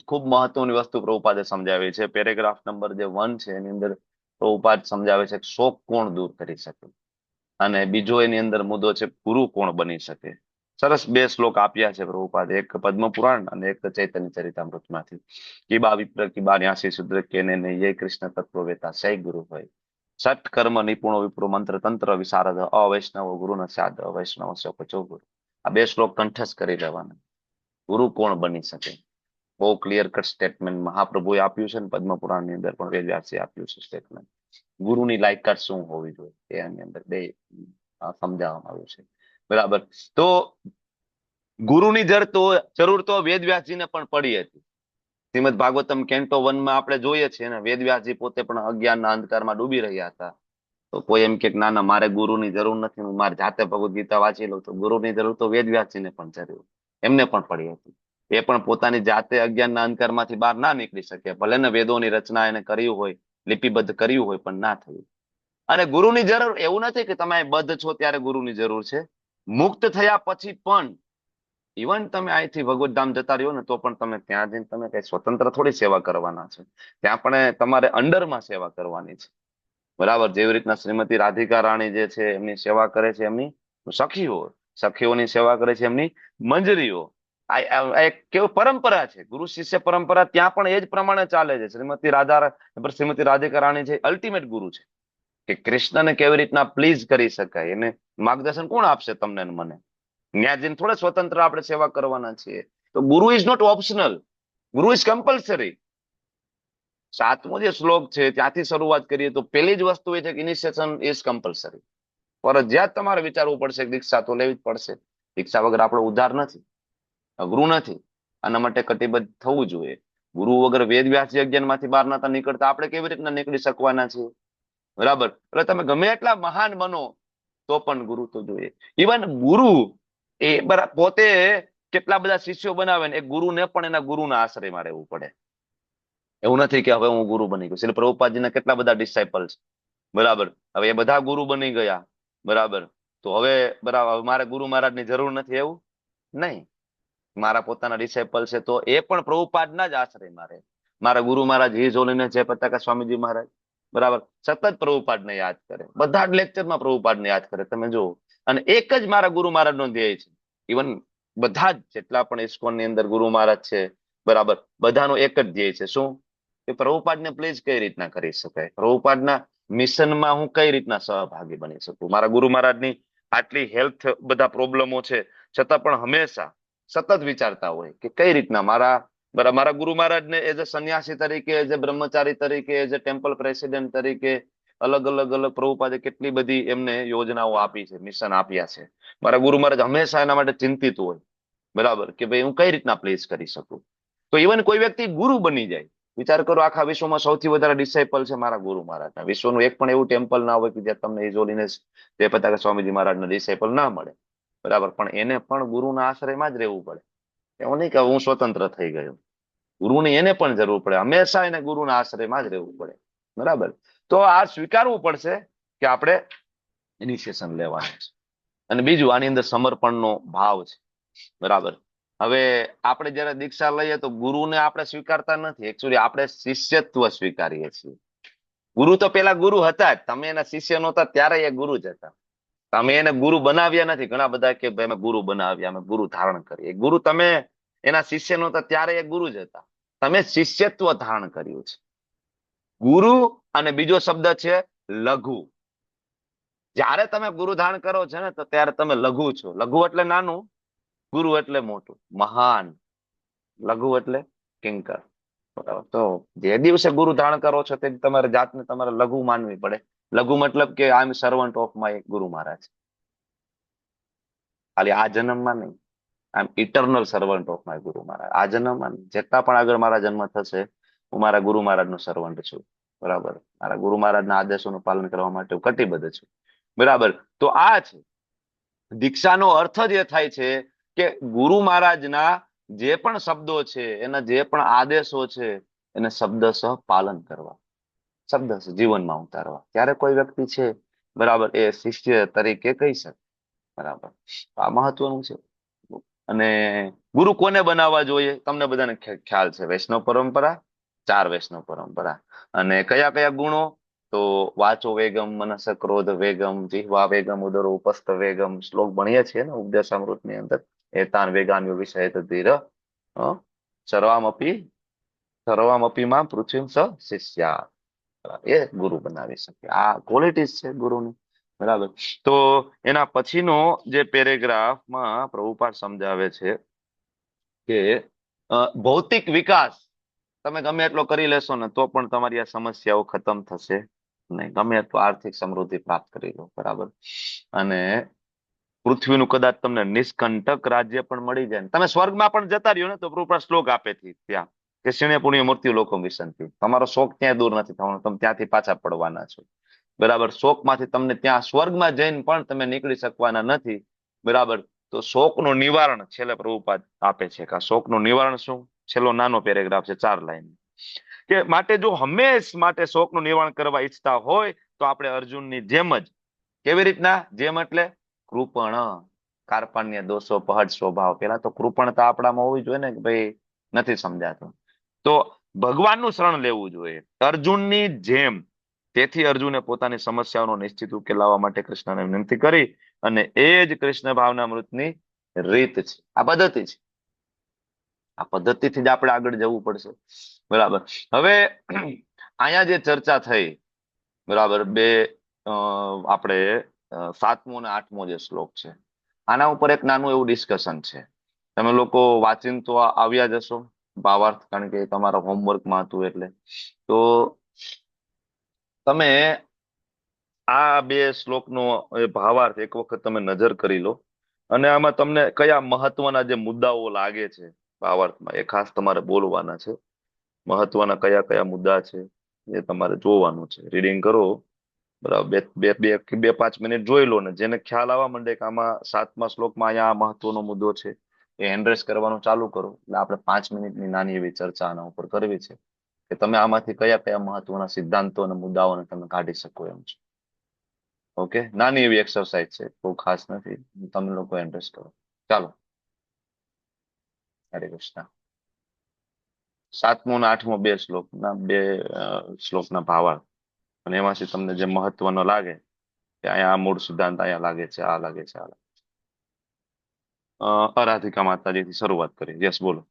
ખૂબ મહત્વની વસ્તુ પ્રભુપાદે સમજાવી છે. પેરેગ્રાફ નંબર જે 1 છે એની અંદર પ્રભુપાદ સમજાવે છે કે શોક કોણ દૂર કરી શકે, અને બીજો એની અંદર મુદ્દો છે ગુરુ કોણ બની શકે. સરસ 2 શ્લોક આપ્યા છે પ્રભુપાદ, એક પદ્મ પુરાણ અને એક ચૈતન્ય ચરિતામૃતમાંથી. કિબા વિપ્ર કિબા ન્યાસી શુદ્ર કેને ને યે કૃષ્ણ તત્વ વેતા સૈ ગુરુ હોય, સટ કર્મ નિપુણો વિપ્રો મંત્ર તંત્ર વિશારદ અવૈષ્ણવ ગુરુ ન સાદ વૈષ્ણવ સપચો ગુરુ. આ 2 શ્લોક કંઠસ્થ કરી લેવાના. ગુરુ કોણ બની શકે, બહુ ક્લિયર કટ સ્ટેટમેન્ટ મહાપ્રભુએ આપ્યું છે ને પદ્મ પુરાણની અંદર પણ વેદવ્યાસે આપ્યું છે સ્ટેટમેન્ટ. ગુરુની લાયકાત શું હોવી જોઈએ એની અંદર 2 સમજાવવામાં આવ્યું છે. બરાબર. તો ગુરુની જરૂર તો વેદવ્યાસજીને પણ પડી હતી. શ્રીમદ ભાગવતમ કેન્ટો 1 માં આપણે જોઈએ છીએ ને, વેદવ્યાસજી પોતે પણ અજ્ઞાનના અંધકારમાં ડૂબી રહ્યા હતા. તો કોઈ એમ કે ના ના મારે ગુરુની જરૂર નથી, હું મારી જાતે ભગવદ ગીતા વાંચી લઉં. તો ગુરુની જરૂર તો વેદવ્યાસજીને પણ જરૂર, એમને પણ પડી હતી. એ પણ પોતાની જાતે અજ્ઞાનના અંધકારમાંથી બહાર ના નીકળી શકે, ભલે ને વેદોની રચના એને કર્યું હોય, લિપિબદ્ધ કર્યું હોય, પણ ના થયું. અને ગુરુની જરૂર એવું નથી કે તમે બદ્ધ છો ત્યારે ગુરુની જરૂર છે. મુક્ત થયા પછી પણ ઇવન તમે અહીંથી ભગવત ધામ જતા રહ્યો ને તો પણ તમે ત્યાં જઈને તમે કઈ સ્વતંત્ર થોડી સેવા કરવાના છે, ત્યાં પણ તમારે અંડરમાં સેવા કરવાની છે. બરાબર. જેવી રીતના શ્રીમતી રાધિકા રાણી જે છે એમની સેવા કરે છે એમની સખીઓ, સખીઓની સેવા કરે છે એમની મંજરીઓ. આ એક કેવું પરંપરા છે, ગુરુ શિષ્ય પરંપરા ત્યાં પણ એ જ પ્રમાણે ચાલે છે. શ્રીમતી રાધિકા રાણી છે અલ્ટિમેટ ગુરુ છે, કે કૃષ્ણને કેવી રીતના પ્લીઝ કરી શકાય એને માર્ગદર્શન કોણ આપશે તમને ને મને? ત્યાં જઈને થોડા સ્વતંત્ર આપણે સેવા કરવાના છીએ. તો ગુરુ ઇઝ નોટ ઓપ્શનલ, ગુરુ ઇઝ કમ્પલસરી. 7મો જે શ્લોક છે ત્યાંથી શરૂઆત કરીએ તો પહેલી જ વસ્તુ એ છે કે ઇનિશિયેશન ઇઝ કમ્પલસરી. ફરજિયાત તમારે વિચારવું પડશે કે દીક્ષા તો લેવી જ પડશે. દીક્ષા વગર આપણો ઉદ્ધાર નથી, ગુરુ નથી. આના માટે કટિબદ્ધ થવું જોઈએ. ગુરુ વગર વેદવ્યાસજી અજ્ઞાનમાંથી બહાર નતા નીકળતા, આપણે કેવી રીતના નીકળી શકવાના છીએ? બરાબર. એટલે તમે ગમે એટલા મહાન બનો તો પણ ગુરુ તો જોઈએ. ઇવન ગુરુ એ પોતે કેટલા બધા શિષ્યો બનાવે ને, એ ગુરુને પણ એના ગુરુના આશ્રયમાં રહેવું પડે. એવું નથી કે હવે હું ગુરુ બની ગયો. શ્રી પ્રભુપાદજીના કેટલા બધા ડિસાઇપલ્સ, બરાબર, હવે એ બધા ગુરુ બની ગયા, બરાબર, તો હવે બરાબર મારે ગુરુ મહારાજની જરૂર નથી એવું નહીં. મારા પોતાના ડિસાઇપલ છે તો એ પણ પ્રભુપાદના જ આશ્રયમાં રહે. મારા ગુરુ મહારાજ હિઝ હોલીનેસ જય પતાકા સ્વામીજી મહારાજ, બરાબર, સતત પ્રભુપાદને યાદ કરે, બધા જ લેક્ચરમાં પ્રભુપાદને યાદ કરે. તમે જુઓ, અને એક જ મારા ગુરુ મહારાજનો ધ્યેય છે. ઇવન બધા જ જેટલા પણ ઇસ્કોનની અંદર ગુરુ મહારાજ છે, બરાબર, બધાનો એક જ ધ્યેય છે. શું? કે પ્રભુપાદને પ્લીઝ કઈ રીતના કરી શકાય, પ્રભુપાદના મિશનમાં હું કઈ રીતના સહભાગી બની શકું. મારા ગુરુ મહારાજની આટલી હેલ્થ બધા પ્રોબ્લેમો છે છતાં પણ હંમેશા સતત વિચારતા હોય કે કઈ રીતના મારા ગુરુ મહારાજને એઝ અ સંન્યાસી તરીકે, એઝ અ બ્રહ્મચારી તરીકે, એઝ અ ટેમ્પલ પ્રેસિડેન્ટ તરીકે અલગ અલગ પ્રભુપાદે કેટલી બધી એમને યોજનાઓ આપી છે, મિશન આપ્યા છે. મારા ગુરુ મહારાજ હંમેશા એના માટે ચિંતિત હોય, બરાબર, કે ભાઈ હું કઈ રીતના પ્લીઝ કરી શકું. તો ઇવન કોઈ વ્યક્તિ ગુરુ બની જાય, વિચાર કરો આખા વિશ્વમાં સૌથી વધારે ડિસાઇપલ છે મારા ગુરુ મહારાજના. વિશ્વનું એક પણ એવું ટેમ્પલ ના હોય કે જ્યાં તમને હિઝ હોલીનેસ જય પતાકા સ્વામીજી મહારાજના ડિસાઇપલ ના મળે, બરાબર, પણ એને પણ ગુરુના આશ્રયમાં જ રહેવું પડે. એવું નહીં કે હું સ્વતંત્ર થઈ ગયો. ગુરુની એને પણ જરૂર પડે, હંમેશા એને ગુરુના આશ્રયમાં જ રહેવું પડે, બરાબર. તો આ સ્વીકારવું પડશે કે આપણે ઇનિશિયેશન લેવાનું છે. અને બીજું આની અંદર સમર્પણનો ભાવ છે, બરાબર. હવે આપણે જયારે દીક્ષા લઈએ તો ગુરુને આપણે સ્વીકારતા નથી, એકચ્યુઅલી આપણે શિષ્યત્વ સ્વીકારીએ છીએ. ગુરુ તો પેલા ગુરુ હતા જ, તમે એના શિષ્ય નહોતા ત્યારે એ ગુરુ જ હતા. તમે એને ગુરુ બનાવ્યા નથી. ઘણા બધા કે ભાઈ અમે ગુરુ બનાવ્યા, અમે ગુરુ ધારણ કરીએ. ગુરુ તમે એના શિષ્ય નહોતા ત્યારે એ ગુરુ જ હતા. તમે શિષ્યત્વ ધારણ કર્યું છે. ગુરુ અને બીજો શબ્દ છે લઘુ. જ્યારે તમે ગુરુ ધારણ કરો છો ને તો ત્યારે તમે લઘુ છો. લઘુ એટલે નાનું, ગુરુ એટલે મોટું, મહાન. લઘુ એટલે કિંકર, બરાબર. તો જે દિવસે ગુરુ ધારણ કરો છો તે તમારે જાતને તમારે લઘુ માનવી પડે. લઘુ મતલબ કે આઈ એમ સર્વન્ટ ઓફ માય ગુરુ મહારાજ. ખાલી આ જન્મમાં નહીં, આઈ એમ ઇટરનલ સર્વન્ટ ઓફ માય ગુરુ મહારાજ. આ જન્મમાં નહીં, જેટલા પણ આગળ મારા જન્મ થશે હું મારા ગુરુ મહારાજનો સર્વન્ટ છું. બરાબર. મારા ગુરુ મહારાજના આદેશોનું પાલન કરવા માટે હું કટિબદ્ધ છું. બરાબર. તો આ છે દીક્ષાનો અર્થ જ એ થાય છે કે ગુરુ મહારાજના જે પણ શબ્દો છે, એના જે પણ આદેશો છે, એને શબ્દસહ પાલન કરવા, શબ્દસહ જીવનમાં ઉતારવા. ત્યારે કોઈ વ્યક્તિ છે બરાબર એ શિષ્ય તરીકે કહી શકે. બરાબર. આ મહત્વનું છે. અને ગુરુ કોને બનાવવા જોઈએ? તમને બધાને ખ્યાલ છે, વૈષ્ણવ પરંપરા, 4 વૈષ્ણવ પરંપરા. અને કયા કયા ગુણો? તો વાચો વેગમ, મનસ ક્રોધ વેગમ, જીહ્વા વેગમ, ઉદરો ઉપસ્થ વેગમ. શ્લોક ભણીએ છીએ ને ઉપદેશામૃત ની અંદર. એતાન વેગાન્યો વિષય ધીર સર્વામપી માં પૃથ્વી સ શિષ્યા. એ ગુરુ બનાવી શકે. આ ક્વોલિટીઝ છે ગુરુની. બરાબર. તો એના પછીનો જે પેરેગ્રાફમાં પ્રભુપાદ સમજાવે છે કે ભૌતિક વિકાસ તમે ગમે એટલો કરી લેશો ને તો પણ તમારી આ સમસ્યાઓ ખતમ થશે નહીં. ગમે એટલું આર્થિક સમૃદ્ધિ પ્રાપ્ત કરી લો. બરાબર. અને પૃથ્વીનું કદાચ તમને નિષ્કંટક રાજ્ય પણ મળી જાય ને તમે સ્વર્ગમાં પણ જતા રહ્યો ને તો પ્રભુપાદ શ્લોક આપે છે ત્યાં કે ક્ષીણે પુણ્ય મૃત્યુ લોકોમ વિસંતિ. તમારો શોક ત્યાં દૂર નથી થવાનો, તમે ત્યાંથી પાછા પડવાના છો. બરાબર. શોકમાંથી તમને ત્યાં સ્વર્ગમાં જઈને પણ તમે નીકળી શકવાના નથી. બરાબર. તો શોકનું નિવારણ છેલ્લે પ્રભુપાદ આપે છે કે આ શોકનું નિવારણ શું? છેલ્લો નાનો પેરેગ્રાફ છે, 4 લાઈન. કે માટે જો હંમેશ માટે શોકનું નિવારણ કરવા ઈચ્છતા હોય તો આપણે અર્જુનની જેમ જ. કેવી રીતના? જેમ એટલે કૃપણ, કાર્પણ્ય, દોષો, પહડ સ્વભાવ. પેલા તો કૃપણતા આપણામાં હોવી જોઈએ ને કે ભાઈ નથી સમજાતું. તો ભગવાનનું શરણ લેવું જોઈએ અર્જુનની જેમ. તેથી અર્જુને પોતાની સમસ્યાઓનો નિશ્ચિત ઉકેલ લાવવા માટે કૃષ્ણને વિનંતી કરી અને એ જ કૃષ્ણ ભાવનામૃતની રીત છે. આ પદ્ધતિ છે. આ પદ્ધતિથી જ આપણે આગળ જવું પડશે. બરાબર. હવે અહીંયા જે ચર્ચા થઈ, બરાબર, આપણે 7મો અને 8મો જે શ્લોક છે આના ઉપર એક નાનું એવું ડિસ્કશન છે. તમે લોકો વાંચીને તો આવ્યા જશો ભાવાર્થ, કારણ કે તમારા હોમવર્કમાં હતું એટલે. તો તમે આ 2 શ્લોકનો ભાવાર્થ એક વખત તમે નજર કરી લો અને આમાં તમને કયા મહત્વના જે મુદ્દાઓ લાગે છે ભાવાર્થમાં એ ખાસ તમારે બોલવાના છે. મહત્વના કયા કયા મુદ્દા છે એ તમારે જોવાનું છે. રીડિંગ કરો. બરાબર. 2-5 મિનિટ જોઈ લો ને જેને ખ્યાલ આવવા માંડે કે આમાં 7મા શ્લોકમાં અહીંયા આ મહત્વનો મુદ્દો છે એ હેન્ડરેસ કરવાનું ચાલુ કરો. એટલે આપણે 5 મિનિટની નાની એવી ચર્ચા આના ઉપર કરવી છે કે તમે આમાંથી કયા કયા મહત્વના સિદ્ધાંતો અને મુદ્દાઓને તમે કાઢી શકો એમ છો. ઓકે. નાની એવી એક્સરસાઇઝ છે, બહુ ખાસ નથી. તમે લોકો હેન્ડરેસ કરો. ચાલો. હરે કૃષ્ણ. 7મો અને 8મો 2 શ્લોકના ભાવાર્થ અને એમાંથી તમને જે મહત્વનો લાગે કે અહીંયા આ મૂળ સિદ્ધાંત અહીંયા લાગે છે, આ લાગે છે, આ લાગે છે. આરાધિકા માતાજીથી શરૂઆત કરી. યસ, બોલો.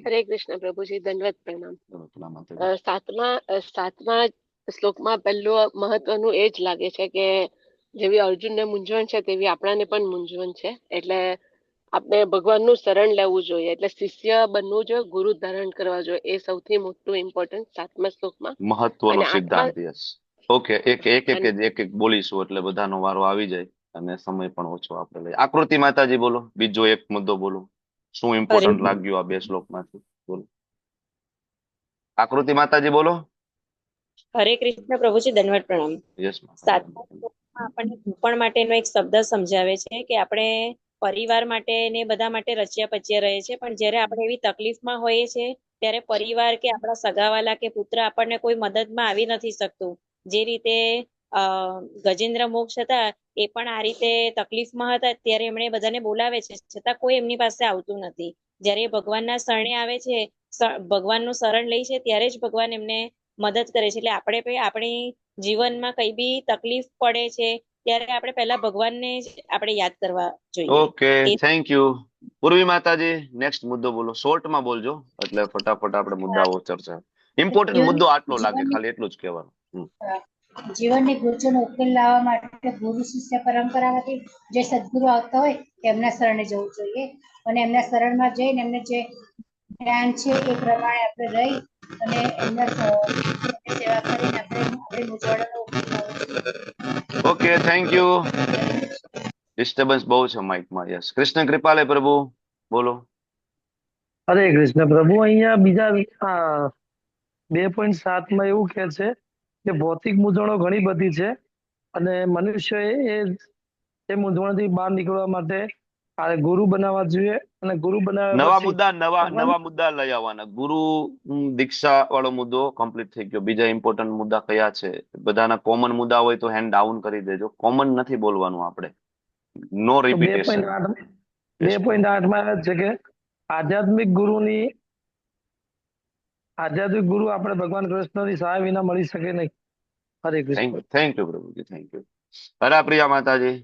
હરે કૃષ્ણ પ્રભુજી, દંડવત પ્રણામ. 7મા શ્લોકમાં પહેલું મહત્વનું એ જ લાગે છે કે જેવી અર્જુનને મૂંઝવણ છે તેવી આપણાને પણ મૂંઝવણ છે. એટલે આપણે ભગવાનનું શરણ લેવું જોઈએ. એટલે શિષ્ય બનવું જોઈએ, ગુરુ ધારણ કરવા જોઈએ. એ સૌથી મોટું ઇમ્પોર્ટન્ટ 7મા શ્લોકમાં મહત્વનો સિદ્ધાંત. યસ. ઓકે. એક બોલીશું એટલે બધાનો વારો આવી જાય અને સમય પણ ઓછો આપણે લઈએ. આકૃતિ માતાજી બોલો. બીજો એક મુદ્દો બોલો. શું ઇમ્પોર્ટન્ટ લાગ્યું આ 2 શ્લોકમાંથી? બોલો. આકૃતિ માતાજી બોલો. હરે કૃષ્ણ પ્રભુજી, દંડવત પ્રણામ. યસ. 7મા શ્લોકમાં આપણને કૃપણ માટેનો એક શબ્દ સમજાવે છે કે આપણે પરિવાર માટે ને બધા માટે રચ્યા પચ્યા રહે છે, પણ જ્યારે આપણે એવી તકલીફમાં હોઈએ છીએ ત્યારે પરિવાર કે આપણા સગાવાલા કે પુત્ર આપણને કોઈ મદદમાં આવી નથી શકતું. જે રીતે ગજેન્દ્ર મોક્ષ હતા એ પણ આ રીતે તકલીફમાં હતા ત્યારે એમણે બધાને બોલાવે છે છતાં કોઈ એમની પાસે આવતું નથી. જ્યારે ભગવાનના શરણે આવે છે, ભગવાનનું શરણ લે છે ત્યારે જ ભગવાન એમને મદદ કરે છે. એટલે આપણે આપણી જીવનમાં કઈ બી તકલીફ પડે છે ત્યારે આપણે પહેલા ભગવાનને આપણે યાદ કરવા જોઈએ. Okay, thank you. પૂર્વી માતાજી, નેક્સ્ટ મુદ્દો બોલો. શોર્ટમાં બોલજો એટલે ફટાફટ આપણે મુદ્દાઓ ચર્ચા. ઇમ્પોર્ટન્ટ મુદ્દો આટલો લાગે, ખાલી એટલું જ કહેવાનું. જીવનની ગુર્જોનો ઉકેલ લાવવા માટે ગુરુ શિષ્ય પરંપરામાંથી જે સદગુરુ આવતા હોય એમના શરણે જવું જોઈએ અને એમના શરણમાં જઈને એમને જે જ્ઞાન છે એ પ્રમાણે આપણે રહી અને એમના સેવા કરીને આપણે આપણી મૂંઝવણોનો ઉકેલ લાવવો જોઈએ. Okay, thank you. ડિસ્ટર્બન્સ બહુ છે માઇકમાં. યસ, કૃષ્ણ કૃપાલે પ્રભુ, બોલો. હરે કૃષ્ણ પ્રભુ. અહીંયા બીજા 2.7 એવું કહે છે કે ભૌતિક મૂંઝવણો ઘણી બધી છે અને મનુષ્ય એ મૂંઝવણથી બહાર નીકળવા માટે ગુરુ બનાવવા જોઈએ અને ગુરુ બનાવ્યા નવા મુદ્દા લઈ આવવાના. ગુરુ દીક્ષા વાળો મુદ્દો કમ્પ્લીટ થઈ ગયો. બીજા ઇમ્પોર્ટન્ટ મુદ્દા કયા છે? બધાના કોમન મુદ્દા હોય તો હેન્ડ ડાઉન કરી દેજો. કોમન નથી બોલવાનું આપણે. નો રિપીટેશન. 2.8 છે કે આધ્યાત્મિક ગુરુ આપણે ભગવાન કૃષ્ણની સહાય વિના મળી શકે નહીં. હરે કૃષ્ણ. થેન્ક યુ પ્રભુજી, થેન્ક યુ. હરે પ્રિયા માતાજી.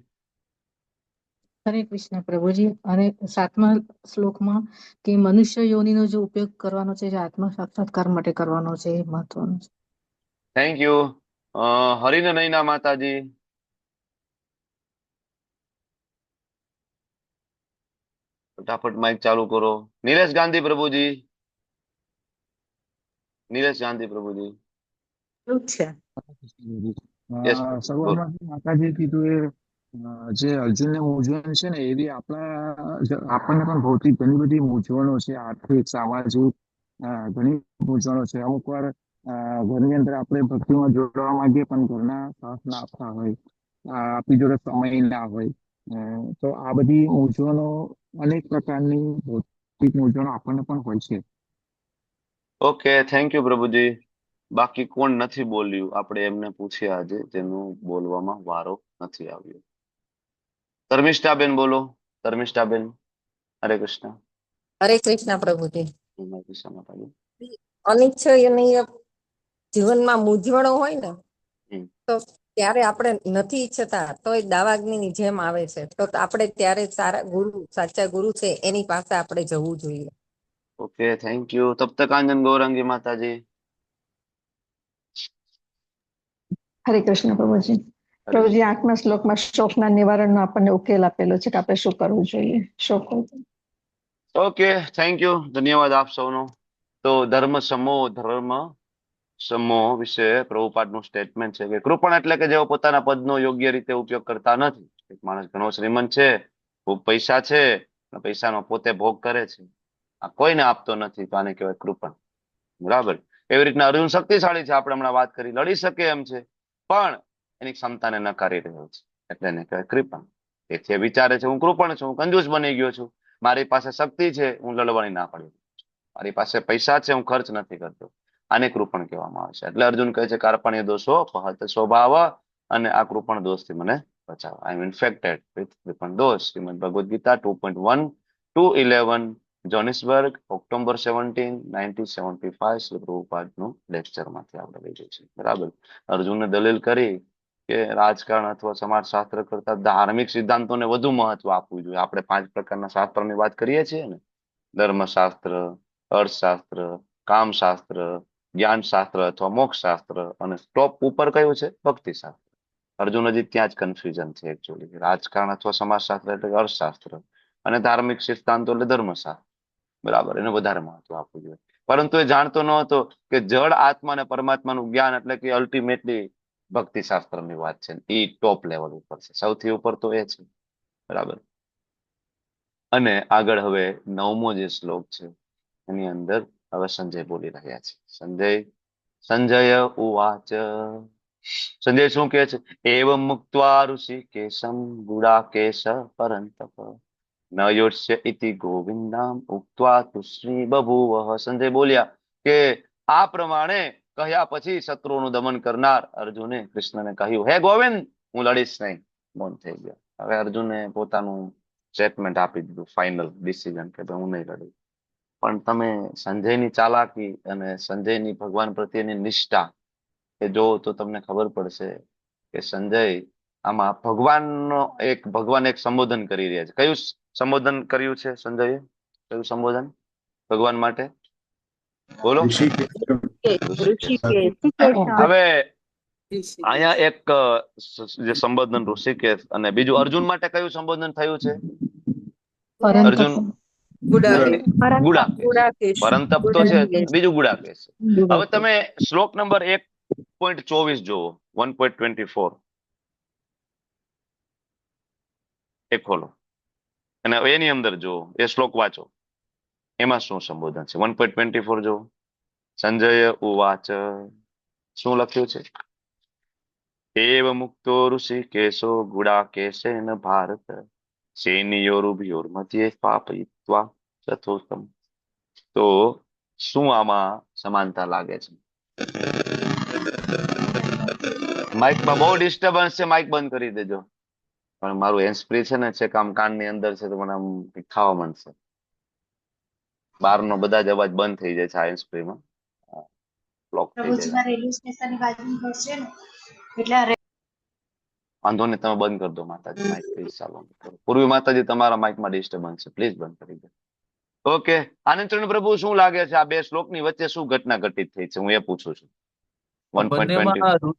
હરે કૃષ્ણ પ્રભુજી. અને 7મા શ્લોકમાં કે મનુષ્ય યોનિનો જો ઉપયોગ કરવાનો છે જે આત્મ સાક્ષાત્કાર માટે કરવાનો છે એ મહત્વનું છે. Thank you. હરિને નૈના માતાજી. ફટાફટ માઇક ચાલુ કરો. નીલેશ ગાંધી પ્રભુજી. નીલેશ ગાંધી પ્રભુજી. શરૂઆતમાં માતાજી કીધું એ જે અર્જુનને મૂંઝવણ છે ને એવી આપણને પણ ભૌતિક ઘણી બધી મૂંઝવણો છે, આર્થિક, સામાજિક ઘણી મૂંઝવણો છે. અમુક વાર ઘરની અંદર આપણે ભક્તિમાં જોડવા માંગીએ પણ ઘરના સાથ ના આપતા હોય, આપણી જોડે સમય ના હોય, તો આ બધી મૂંઝવણો અનેક પ્રકારની ભૌતિક મૂંઝવણો આપણને પણ હોય છે. ઓકે, થેન્ક યુ પ્રભુજી. બાકી કોણ નથી બોલ્યું? આપણે એમને પૂછ્યા આજે, જેનું બોલવામાં વારો નથી આવ્યો. ધર્મિષ્ઠાબેન બોલો. ધર્મિષ્ઠાબેન. હરે કૃષ્ણ. હરે કૃષ્ણ પ્રભુજી. અનિચ્છનીય જીવનમાં મૂંઝવણો હોય ને તો ત્યારે આપણે નથી ઈચ્છતા તો એ દાવાગ્નિની જેમ આવે છે. તો આપણે ત્યારે સાચા ગુરુ છે એની પાસે આપણે જવું જોઈએ. Okay, thank you. Taptakanchan Gaurangi માતાજી. હરે કૃષ્ણ પ્રભુજી. પ્રભુજી 8મા શ્લોકમાં શોકના નિવારણનો આપણને ઉકેલ આપેલો છે કે આપણે શું કરવું જોઈએ. શોક. Okay, thank you. ધન્યવાદ આપ સૌનો. તો ધર્મ સમો વિશે પ્રભુપાદનું સ્ટેટમેન્ટ છે કે કૃપણ એટલે કે જેઓ પોતાના પદનો યોગ્ય રીતે ઉપયોગ કરતા નથી. એક માણસ ઘણો શ્રીમંત છે, ખૂબ પૈસા છે, પૈસાનો પોતે ભોગ કરે છે, આ કોઈને આપતો નથી, તો આને કહેવાય કૃપણ. બરાબર. એવી રીતના અર્જુન શક્તિશાળી છે, આપણે હમણાં વાત કરી, લડી શકે એમ છે, પણ એની ક્ષમતાને નકારી રહ્યો છે, એટલે એને કહેવાય કૃપણ. તેથી વિચારે છે હું કૃપણ છું, હું કંજૂસ બની ગયો છું, મારી પાસે શક્તિ છે, હું લડવાની ના પાડી, મારી પાસે પૈસા છે, હું ખર્ચ નથી કરતો, આને કૃપણ કહેવામાં આવે છે. એટલે અર્જુન કહે છે કાર્પણ્ય દોષો પહત સ્વભાવ, અને આ કૃપણ દોષથી મને બચાવો. આઈ એમ ઇન્ફેક્ટેડ વિથ કૃપણ દોષ. શ્રીમદ ભગવદ ગીતા 2.1 to 11, જોનિસબર્ગ, ઓક્ટોબર 17, 1975, શ્રી પ્રભુપાદનું લેક્ચરમાંથી આપણે લઈ જઈએ છીએ. બરાબર. અર્જુનને દલીલ કરી કે રાજકારણ અથવા સમાજશાસ્ત્ર કરતા ધાર્મિક સિદ્ધાંતોને વધુ મહત્વ આપવું જોઈએ. આપણે 5 પ્રકારના શાસ્ત્રોની વાત કરીએ છીએ ને, ધર્મશાસ્ત્ર, અર્થશાસ્ત્ર, કામશાસ્ત્ર, જ્ઞાનશાસ્ત્ર અથવા મોક્ષશાસ્ત્ર, અને ટોપ ઉપર કયું છે? ભક્તિશાસ્ત્ર. અર્જુન હજી ત્યાં જ કન્ફ્યુઝન છે એકચ્યુઅલી. રાજકારણ અથવા સમાજશાસ્ત્ર એટલે અર્થશાસ્ત્ર, અને ધાર્મિક સિદ્ધાંતો એટલે ધર્મશાસ્ત્ર. બરાબર, એને વધારે મહત્વ આપવું જોઈએ. પરંતુ એ જાણતો ન હતો કે જળ આત્મા અને પરમાત્માનું જ્ઞાન એટલે કે અલ્ટિમેટલી ભક્તિશાસ્ત્રની વાત છે. એ ટોપ લેવલ ઉપર છે, સૌથી ઉપર તો એ છે. બરાબર. અને આગળ હવે 9મો જે શ્લોક છે એની અંદર હવે સંજય બોલી રહ્યા છે. સંજય ઉવાચ. સંજય શું કહે છે? એવમ મુક્ત્વા ઋષિકેશમ ગુડાકેશ પરંતપ ન યોત્સ્ય ઇતિ ગોવિંદમ ઉક્ત્વા તુશ્રી બભૂવઃ. સંજય બોલ્યા કે આ પ્રમાણે કહ્યા પછી શત્રુનું દમન કરનાર અર્જુને કૃષ્ણને કહ્યું, હે ગોવિંદ, હું લડીશ નહીં. મૌન થઈ ગયા. હવે અર્જુને પોતાનું સ્ટેટમેન્ટ આપી દીધું, ફાઇનલ ડિસિઝન કે હું નહીં લડું. પણ તમે સંજયની ચાલાકી અને સંજયની ભગવાન પ્રત્યેની નિષ્ઠા એ જો તો તમને ખબર પડશે કે સંજય આમાં ભગવાન એક સંબોધન કરી રહ્યા છે. કયું સંબોધન કર્યું છે સંજયે? કયું સંબોધન ભગવાન માટે? બોલો. હવે અહીંયા એક જે સંબોધન ઋષિકેશ, અને બીજું અર્જુન માટે કયું સંબોધન થયું છે? અર્જુન ગુડાકેશ, પરંતપ તો છે, બીજું ગુડાકેશ. હવે તમે શ્લોક નંબર 1.24 જોવો, 1.24 એ ખોલો અને એની અંદર જોવો, એ શ્લોક વાંચો, એમાં શું સંબોધન છે. 1.24 જોવો. સંજય ઉવાચ, શું લખ્યું છે? એવ મુક્તો ઋષિકેશો ગુડાકેશેન ભારત સેનિયોરુભયોર્મધ્યે સ્થાપયિત્વા ચતુર્થમ. તો શું આમાં સમાનતા લાગે છે? માઇકમાં બહુ ડિસ્ટર્બન્સ છે, માઇક બંધ કરી દેજો. પણ મારું હેન્ડસ્ફ્રી છે ને, છે કામ કાનની અંદર છે, તો મને આમ ખાવા માંડશે. બહારનો બધા જ અવાજ બંધ થઈ જાય છે આ હેન્ડસ્ફ્રીમાં, બ્લોક થઈ જાય. વાંધો નહીં, તમે બંધ કરી દો માતાજી માઇક, પ્લીઝ. ચાલો, પૂર્વી માતાજી, તમારા માઇકમાં ડિસ્ટર્બન્સ છે, પ્લીઝ બંધ કરી દો. ઓકે, આનંદ પ્રભુ, શું લાગે છે આ બે શ્લોકની વચ્ચે શું ઘટના ઘટિત થઈ છે? હું એ પૂછું છું. 1.20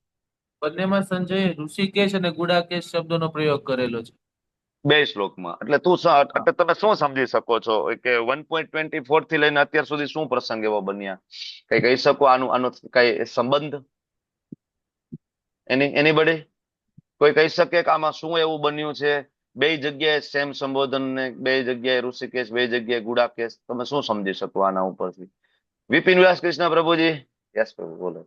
બંનેમાં સંજય ઋષિકેશ અને ગુડાકેશ શબ્દોનો પ્રયોગ કરેલો છે બે શ્લોકમાં. એટલે તમે શું સમજી શકો છો કે 1.24 થી લઈને અત્યાર સુધી શું પ્રસંગ એવો બન્યા? કઈ કહી શકો આનો કઈ સંબંધ? એનીબડી કોઈ કહી શકે કે આમાં શું એવું બન્યું છે? બે જગ્યાએ સેમ સંબોધન ને બે જગ્યાએ ઋષિકેશ, બે જગ્યાએ ગુડાકેશ. તમે શું સમજી શકો આના ઉપરથી? વિપિન વ્યાસ કૃષ્ણ પ્રભુજી. યસ પ્રભુ, બોલો.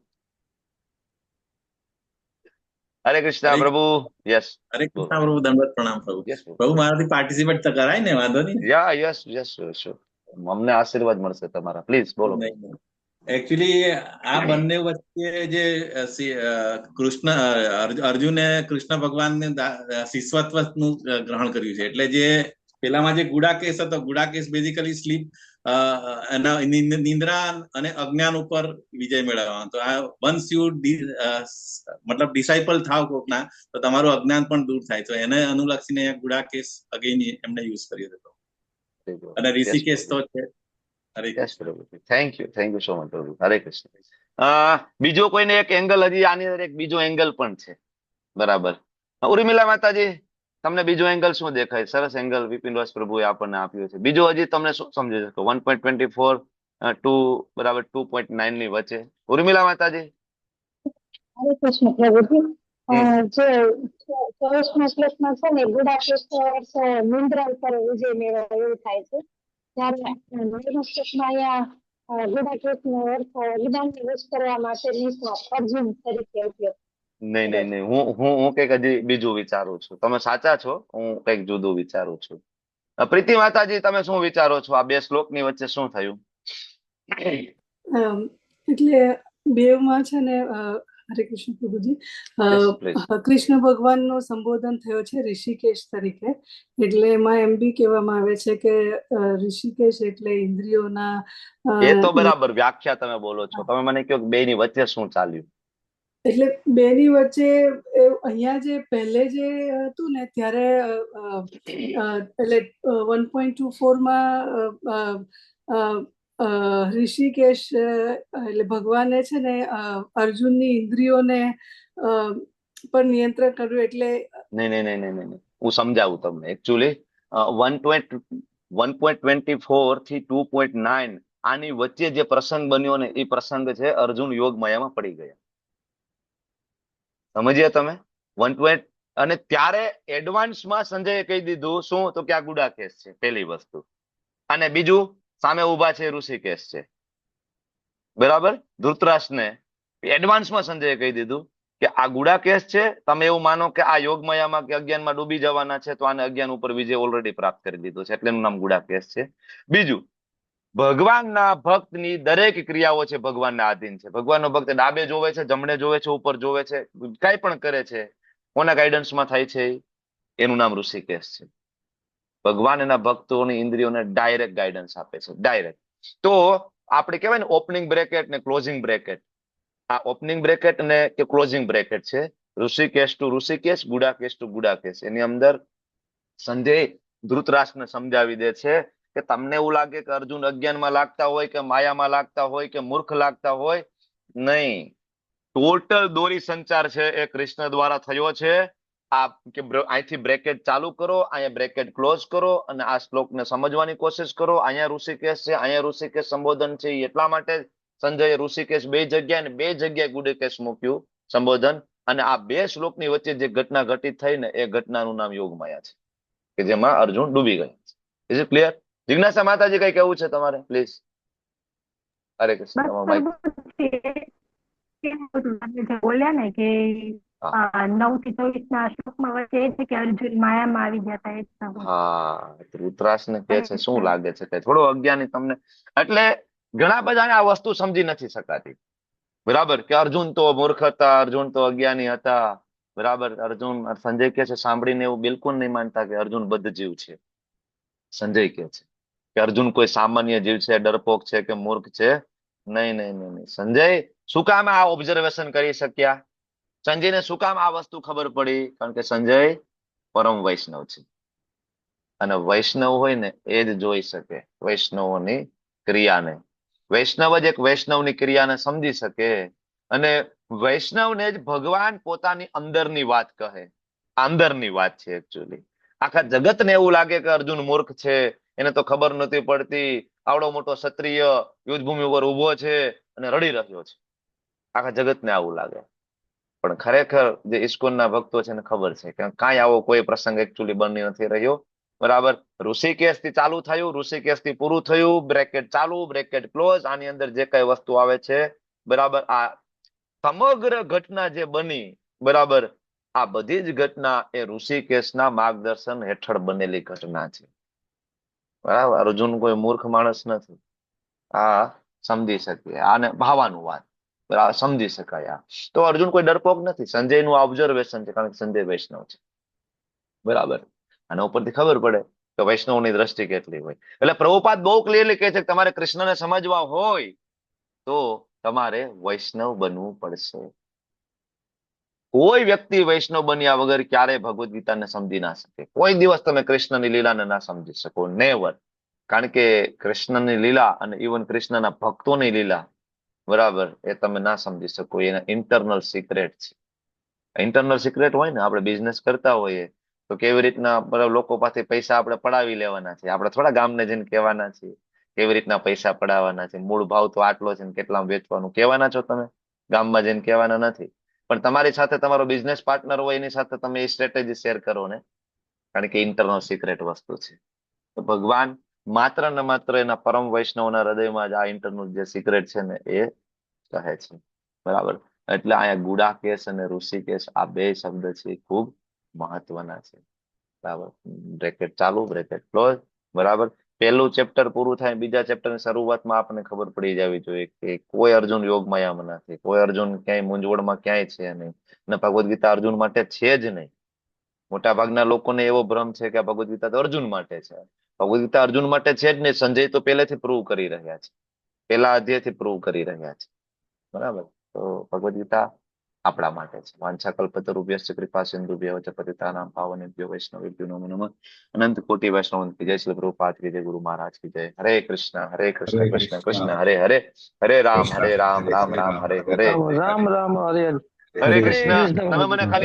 હરે કૃષ્ણ પ્રભુ. યસ, હરે કૃષ્ણ પ્રભુ. દંડવત પ્રણામ પ્રભુ. પ્રભુ, મારાથી પાર્ટિસિપેટ તો કરાય ને? વાંધો નહીં. યા, યસ, અમને આશીર્વાદ મળશે તમારા. પ્લીઝ બોલો. એકચ્યુઅલી આ બંને વચ્ચે જે અર્જુને કૃષ્ણ ભગવાનને શિષ્યત્વનું ગ્રહણ કર્યું છે. એટલે જે પેલામાં જે ગુડાકેશ હતો, ગુડાકેશ બેઝિકલી સ્લીપ, નિંદ્રા અને અજ્ઞાન ઉપર વિજય મેળવવાનો. તો આ વન્સ યુ મતલબ ડિસાઇપલ થાવ કોકના, તો તમારું અજ્ઞાન પણ દૂર થાય. તો એને અનુલક્ષીને ગુડાકેશ અગેન એમને યુઝ કર્યો હતો. અને ઋષિકેશ તો છે. થેન્ક યુ સો મચ પ્રભુ. હરે કૃષ્ણ. બીજો કોઈને એક એંગલ, હજી આની અંદર એક બીજો એંગલ પણ છે, બરાબર? ઉર્મિલા માતાજી, તમને બીજો એંગલ શું દેખાય? સરસ એંગલ વિપિન દાસ પ્રભુએ આપણને આપ્યો છે. બીજો હજી તમને શું સમજી શકો? 1.24 ટુ બરાબર 2.9 ની વચ્ચે. ઉર્મિલા માતાજી. હરે કૃષ્ણ પ્રભુજી. જે 24મા શ્લોકમાં છે ને, ગુડાકેશ નિંદ્રા ઉપર વિજય મેળવ્યો એવું થાય છે. ત્યારે 9મા શ્લોકમાં અહીંયા ગુડાકેશનો અર્થ વિધાનને વશ કરવા માટે અર્જુન તરીકે ઉપયોગ. નહીં, હું કઈક હજી બીજું વિચારું છું. તમે સાચા છો, હું કઈક જુદું વિચારું છું. પ્રીતિ માતાજી, તમે શું વિચારો છો? આ બે શ્લોકની વચ્ચે શું થયું? એટલે બેમાં છે ને, હરે કૃષ્ણ પ્રભુજી, કૃષ્ણ ભગવાનનો સંબોધન થયો છે ઋષિકેશ તરીકે. એટલે એમાં એમ બી કહેવામાં આવે છે કે ઋષિકેશ એટલે ઇન્દ્રિયોના. એ તો બરાબર વ્યાખ્યા તમે બોલો છો. તમે મને કહો બે ની વચ્ચે શું ચાલ્યું? એટલે બેની વચ્ચે અહીંયા જે પહેલે જે હતું ને, ત્યારે એટલે 1.24માં ઋષિકેશ એટલે ભગવાને છે ને અર્જુનની ઇન્દ્રિયોને પર નિયંત્રણ કર્યું. એટલે નહીં, હું સમજાવું તમને. એકચ્યુઅલી 1.24 થી 2.9 આની વચ્ચે જે પ્રસંગ બન્યો ને, એ પ્રસંગ છે અર્જુન યોગ માયામાં પડી ગયા. સમજ્યા તમે? 1.20 અને ત્યારે એડવાન્સમાં સંજયે કહી દીધું શું? તો કે આ ગુડાકેશ છે, પહેલી વસ્તુ. અને બીજું, સામે ઉભા છે ઋષિકેશ છે, બરાબર? ધૃતરાષ્ટ્રને એડવાન્સમાં સંજયે કહી દીધું કે આ ગુડાકેશ છે. તમે એવું માનો કે આ યોગમાયામાં કે અજ્ઞાનમાં ડૂબી જવાના છે, તો આને અજ્ઞાન ઉપર વિજય ઓલરેડી પ્રાપ્ત કરી દીધો છે, એટલે એનું નામ ગુડાકેશ છે. બીજું, ભગવાનના ભક્તની દરેક ક્રિયાઓ છે ભગવાનના આધીન છે. ભગવાનનો ભક્ત ડાબે જોવે છે, જમણે જોવે છે, ઉપર જોવે છે, કઈ પણ કરે છે, કોના ગાઈડન્સમાં થાય છે? એનું નામ ઋષિકેશ છે. ભગવાન એના ભક્તોની ઇન્દ્રિયોને ડાયરેક્ટ ગાઈડન્સ આપે છે, ડાયરેક્ટ. તો આપણે કહેવાય ને ઓપનિંગ બ્રેકેટ ને ક્લોઝિંગ બ્રેકેટ. આ ઓપનિંગ બ્રેકેટ ને કે ક્લોઝિંગ બ્રેકેટ છે. Hrishikesh to Hrishikesh, Gudakesh to Gudakesh. એની અંદર સંજય ધૃતરાષ્ટ્રને સમજાવી દે છે કે તમને એવું લાગે કે અર્જુન અજ્ઞાનમાં લાગતા હોય કે માયામાં લાગતા હોય કે મૂર્ખ લાગતા હોય, નહીં. ટોટલ દોરી સંચાર છે એ કૃષ્ણ દ્વારા થયો છે. અહીંથી બ્રેકેટ ચાલુ કરો, અહીંયા બ્રેકેટ ક્લોઝ કરો અને આ શ્લોકને સમજવાની કોશિશ કરો. અહીંયા ઋષિકેશ છે, અહીંયા ઋષિકેશ સંબોધન છે. એટલા માટે સંજયે ઋષિકેશ બે જગ્યાએ અને બે જગ્યાએ ગુડકેશ મૂક્યું સંબોધન. અને આ બે શ્લોકની વચ્ચે જે ઘટના ઘટિત થઈ ને એ ઘટનાનું નામ યોગમાયા છે, કે જેમાં અર્જુન ડૂબી ગયા છે. Is it clear? જિજ્ઞાસા માતાજી કઈ કેવું છે તમારે? પ્લીઝ. હરે કૃષ્ણ. બોલ્યા ને કે 9 થી 24 ના શ્લોકમાં વચ્ચે એ છે કે અર્જુન માયામાં આવી જતા. હા, ધૃતરાષ્ટ્રને કહે છે શું લાગે છે કે થોડો અજ્ઞાની તમને, એટલે ઘણા બધાને આ વસ્તુ સમજી નથી શકાતી. બરાબર, કે અર્જુન તો મૂર્ખ હતા, અર્જુન તો અજ્ઞાની હતા. બરાબર, અર્જુન, સંજય કહે છે સાંભળીને એવું બિલકુલ નહીં માનતા કે અર્જુન બદ્ધ જીવ છે. સંજય કહે છે કે અર્જુન કોઈ સામાન્ય જીવ છે, ડરપોક છે કે મૂર્ખ છે? નહીં નહીં નહીં નહીં. સંજય શું કામ આ ઓબ્ઝર્વેશન કરી શક્યા? સંજયને શું કામ આ વસ્તુ ખબર પડી? કારણ કે સંજય પરમ વૈષ્ણવ છે, અને વૈષ્ણવ હોય ને એ જ જોઈ શકે વૈષ્ણવોની ક્રિયાને. વૈષ્ણવ જ એક વૈષ્ણવની ક્રિયાને સમજી શકે, અને વૈષ્ણવને જ ભગવાન પોતાની અંદરની વાત કહે. અંદરની વાત છે એકચ્યુઅલી. આખા જગતને એવું લાગે કે અર્જુન મૂર્ખ છે, એને તો ખબર નથી પડતી, આવડો મોટો ક્ષત્રિય યુદ્ધભૂમિ ઉપર ઉભો છે અને રડી રહ્યો છે. આખા જગતને આવું લાગે, પણ ખરેખર જે ઇસ્કોનના ભક્તો છે એને ખબર છે કે કાંઈ આવો કોઈ પ્રસંગ એકચ્યુઅલી બની નથી રહ્યો. બરાબર, ઋષિકેશ થી ચાલુ થયું, ઋષિકેશ થી પૂરું થયું, બ્રેકેટ ચાલુ, બ્રેકેટ ક્લોઝ. આની અંદર જે કઈ વસ્તુ આવે છે, બરાબર, આ સમગ્ર ઘટના જે બની, બરાબર, આ બધી જ ઘટના એ ઋષિકેશના માર્ગદર્શન હેઠળ બનેલી ઘટના છે. બરાબર, અર્જુન કોઈ મૂર્ખ માણસ નથી. આ સમજી શકીએ, આને ભાવાનું વાત બરાબર સમજી શકાય. તો અર્જુન કોઈ ડરપોક નથી. સંજયનું ઓબ્ઝર્વેશન છે, કારણ કે સંજય વૈષ્ણવ છે. બરાબર, આના ઉપરથી ખબર પડે કે વૈષ્ણવની દ્રષ્ટિ કેટલી હોય. એટલે પ્રભુપાદ બહુ ક્લિયરલી કહે છે કે તમારે કૃષ્ણને સમજવા હોય તો તમારે વૈષ્ણવ બનવું પડશે. કોઈ વ્યક્તિ વૈષ્ણવ બન્યા વગર ક્યારેય ભગવદ્ ગીતાને સમજી ના શકે. કોઈ દિવસ તમે કૃષ્ણની લીલાને ના સમજી શકો, નેવર. કારણ કે કૃષ્ણની લીલા અને ઇવન કૃષ્ણના ભક્તોની લીલા, બરાબર, એ તમે ના સમજી શકો. એના ઇન્ટરનલ સિક્રેટ છે. ઇન્ટરનલ સિક્રેટ હોય ને, આપણે બિઝનેસ કરતા હોઈએ તો કેવી રીતના બરાબર લોકો પાસે પૈસા આપણે પડાવી લેવાના છે, આપણે થોડા ગામને જઈને કહેવાના છીએ કેવી રીતના પૈસા પડાવવાના છે, મૂળ ભાવ તો આટલો છે ને કેટલા વેચવાનું કહેવાના છો તમે? ગામમાં જઈને કહેવાના નથી. પણ તમારી સાથે તમારો બિઝનેસ પાર્ટનર હોય એની સાથે તમે એ સ્ટ્રેટેજી શેર કરો ને, કારણ કે ઇન્ટરનલ સિક્રેટ વસ્તુ છે. તો ભગવાન માત્ર ને માત્ર એના પરમ વૈષ્ણવના હૃદયમાં જ આ ઇન્ટરનલ જે સિક્રેટ છે ને એ કહે છે. બરાબર, એટલે અહીંયા ગુડાકેશ અને ઋષિકેશ આ બે શબ્દ છે ખૂબ મહત્વના છે. બરાબર, બ્રેકેટ ચાલુ, બ્રેકેટ ક્લોઝ. બરાબર, પહેલું ચેપ્ટર પૂરું થાય, બીજા ચેપ્ટરની શરૂઆતમાં આપણને ખબર પડી જવી જોઈએ કે કોઈ અર્જુન યોગમાયામાં નથી, કોઈ અર્જુન ક્યાંય મૂંઝવણમાં ક્યાંય છે નહીં, અને ભગવદ્ ગીતા અર્જુન માટે છે જ નહીં. મોટા ભાગના લોકોને એવો ભ્રમ છે કે ભગવદ્ ગીતા તો અર્જુન માટે છે. ભગવદ્ ગીતા અર્જુન માટે છે જ નહીં. સંજય તો પહેલેથી પ્રૂવ કરી રહ્યા છે, પહેલા અધ્યાયથી પ્રૂવ કરી રહ્યા છે. બરાબર, તો ભગવદ્ ગીતા આપણા માટે છે. વાંછા કલ્પતરુભ્યશ્ચ કૃપા સિંધુભ્યઃ ચ પતિતાનાં પાવનેભ્યો વૈષ્ણવેભ્યો નમો નમઃ. અનંત કોટી વૈષ્ણવ કી જય. શ્રી પ્રભુપાદ કી જય. ગુરુ મહારાજ કી જય. હરે કૃષ્ણ કૃષ્ણ કૃષ્ણ હરે હરે, હરે રામ રામ રામ હરે હરે, રામ રામ હરે હરે. હરે કૃષ્ણ. તમે મને ખાલી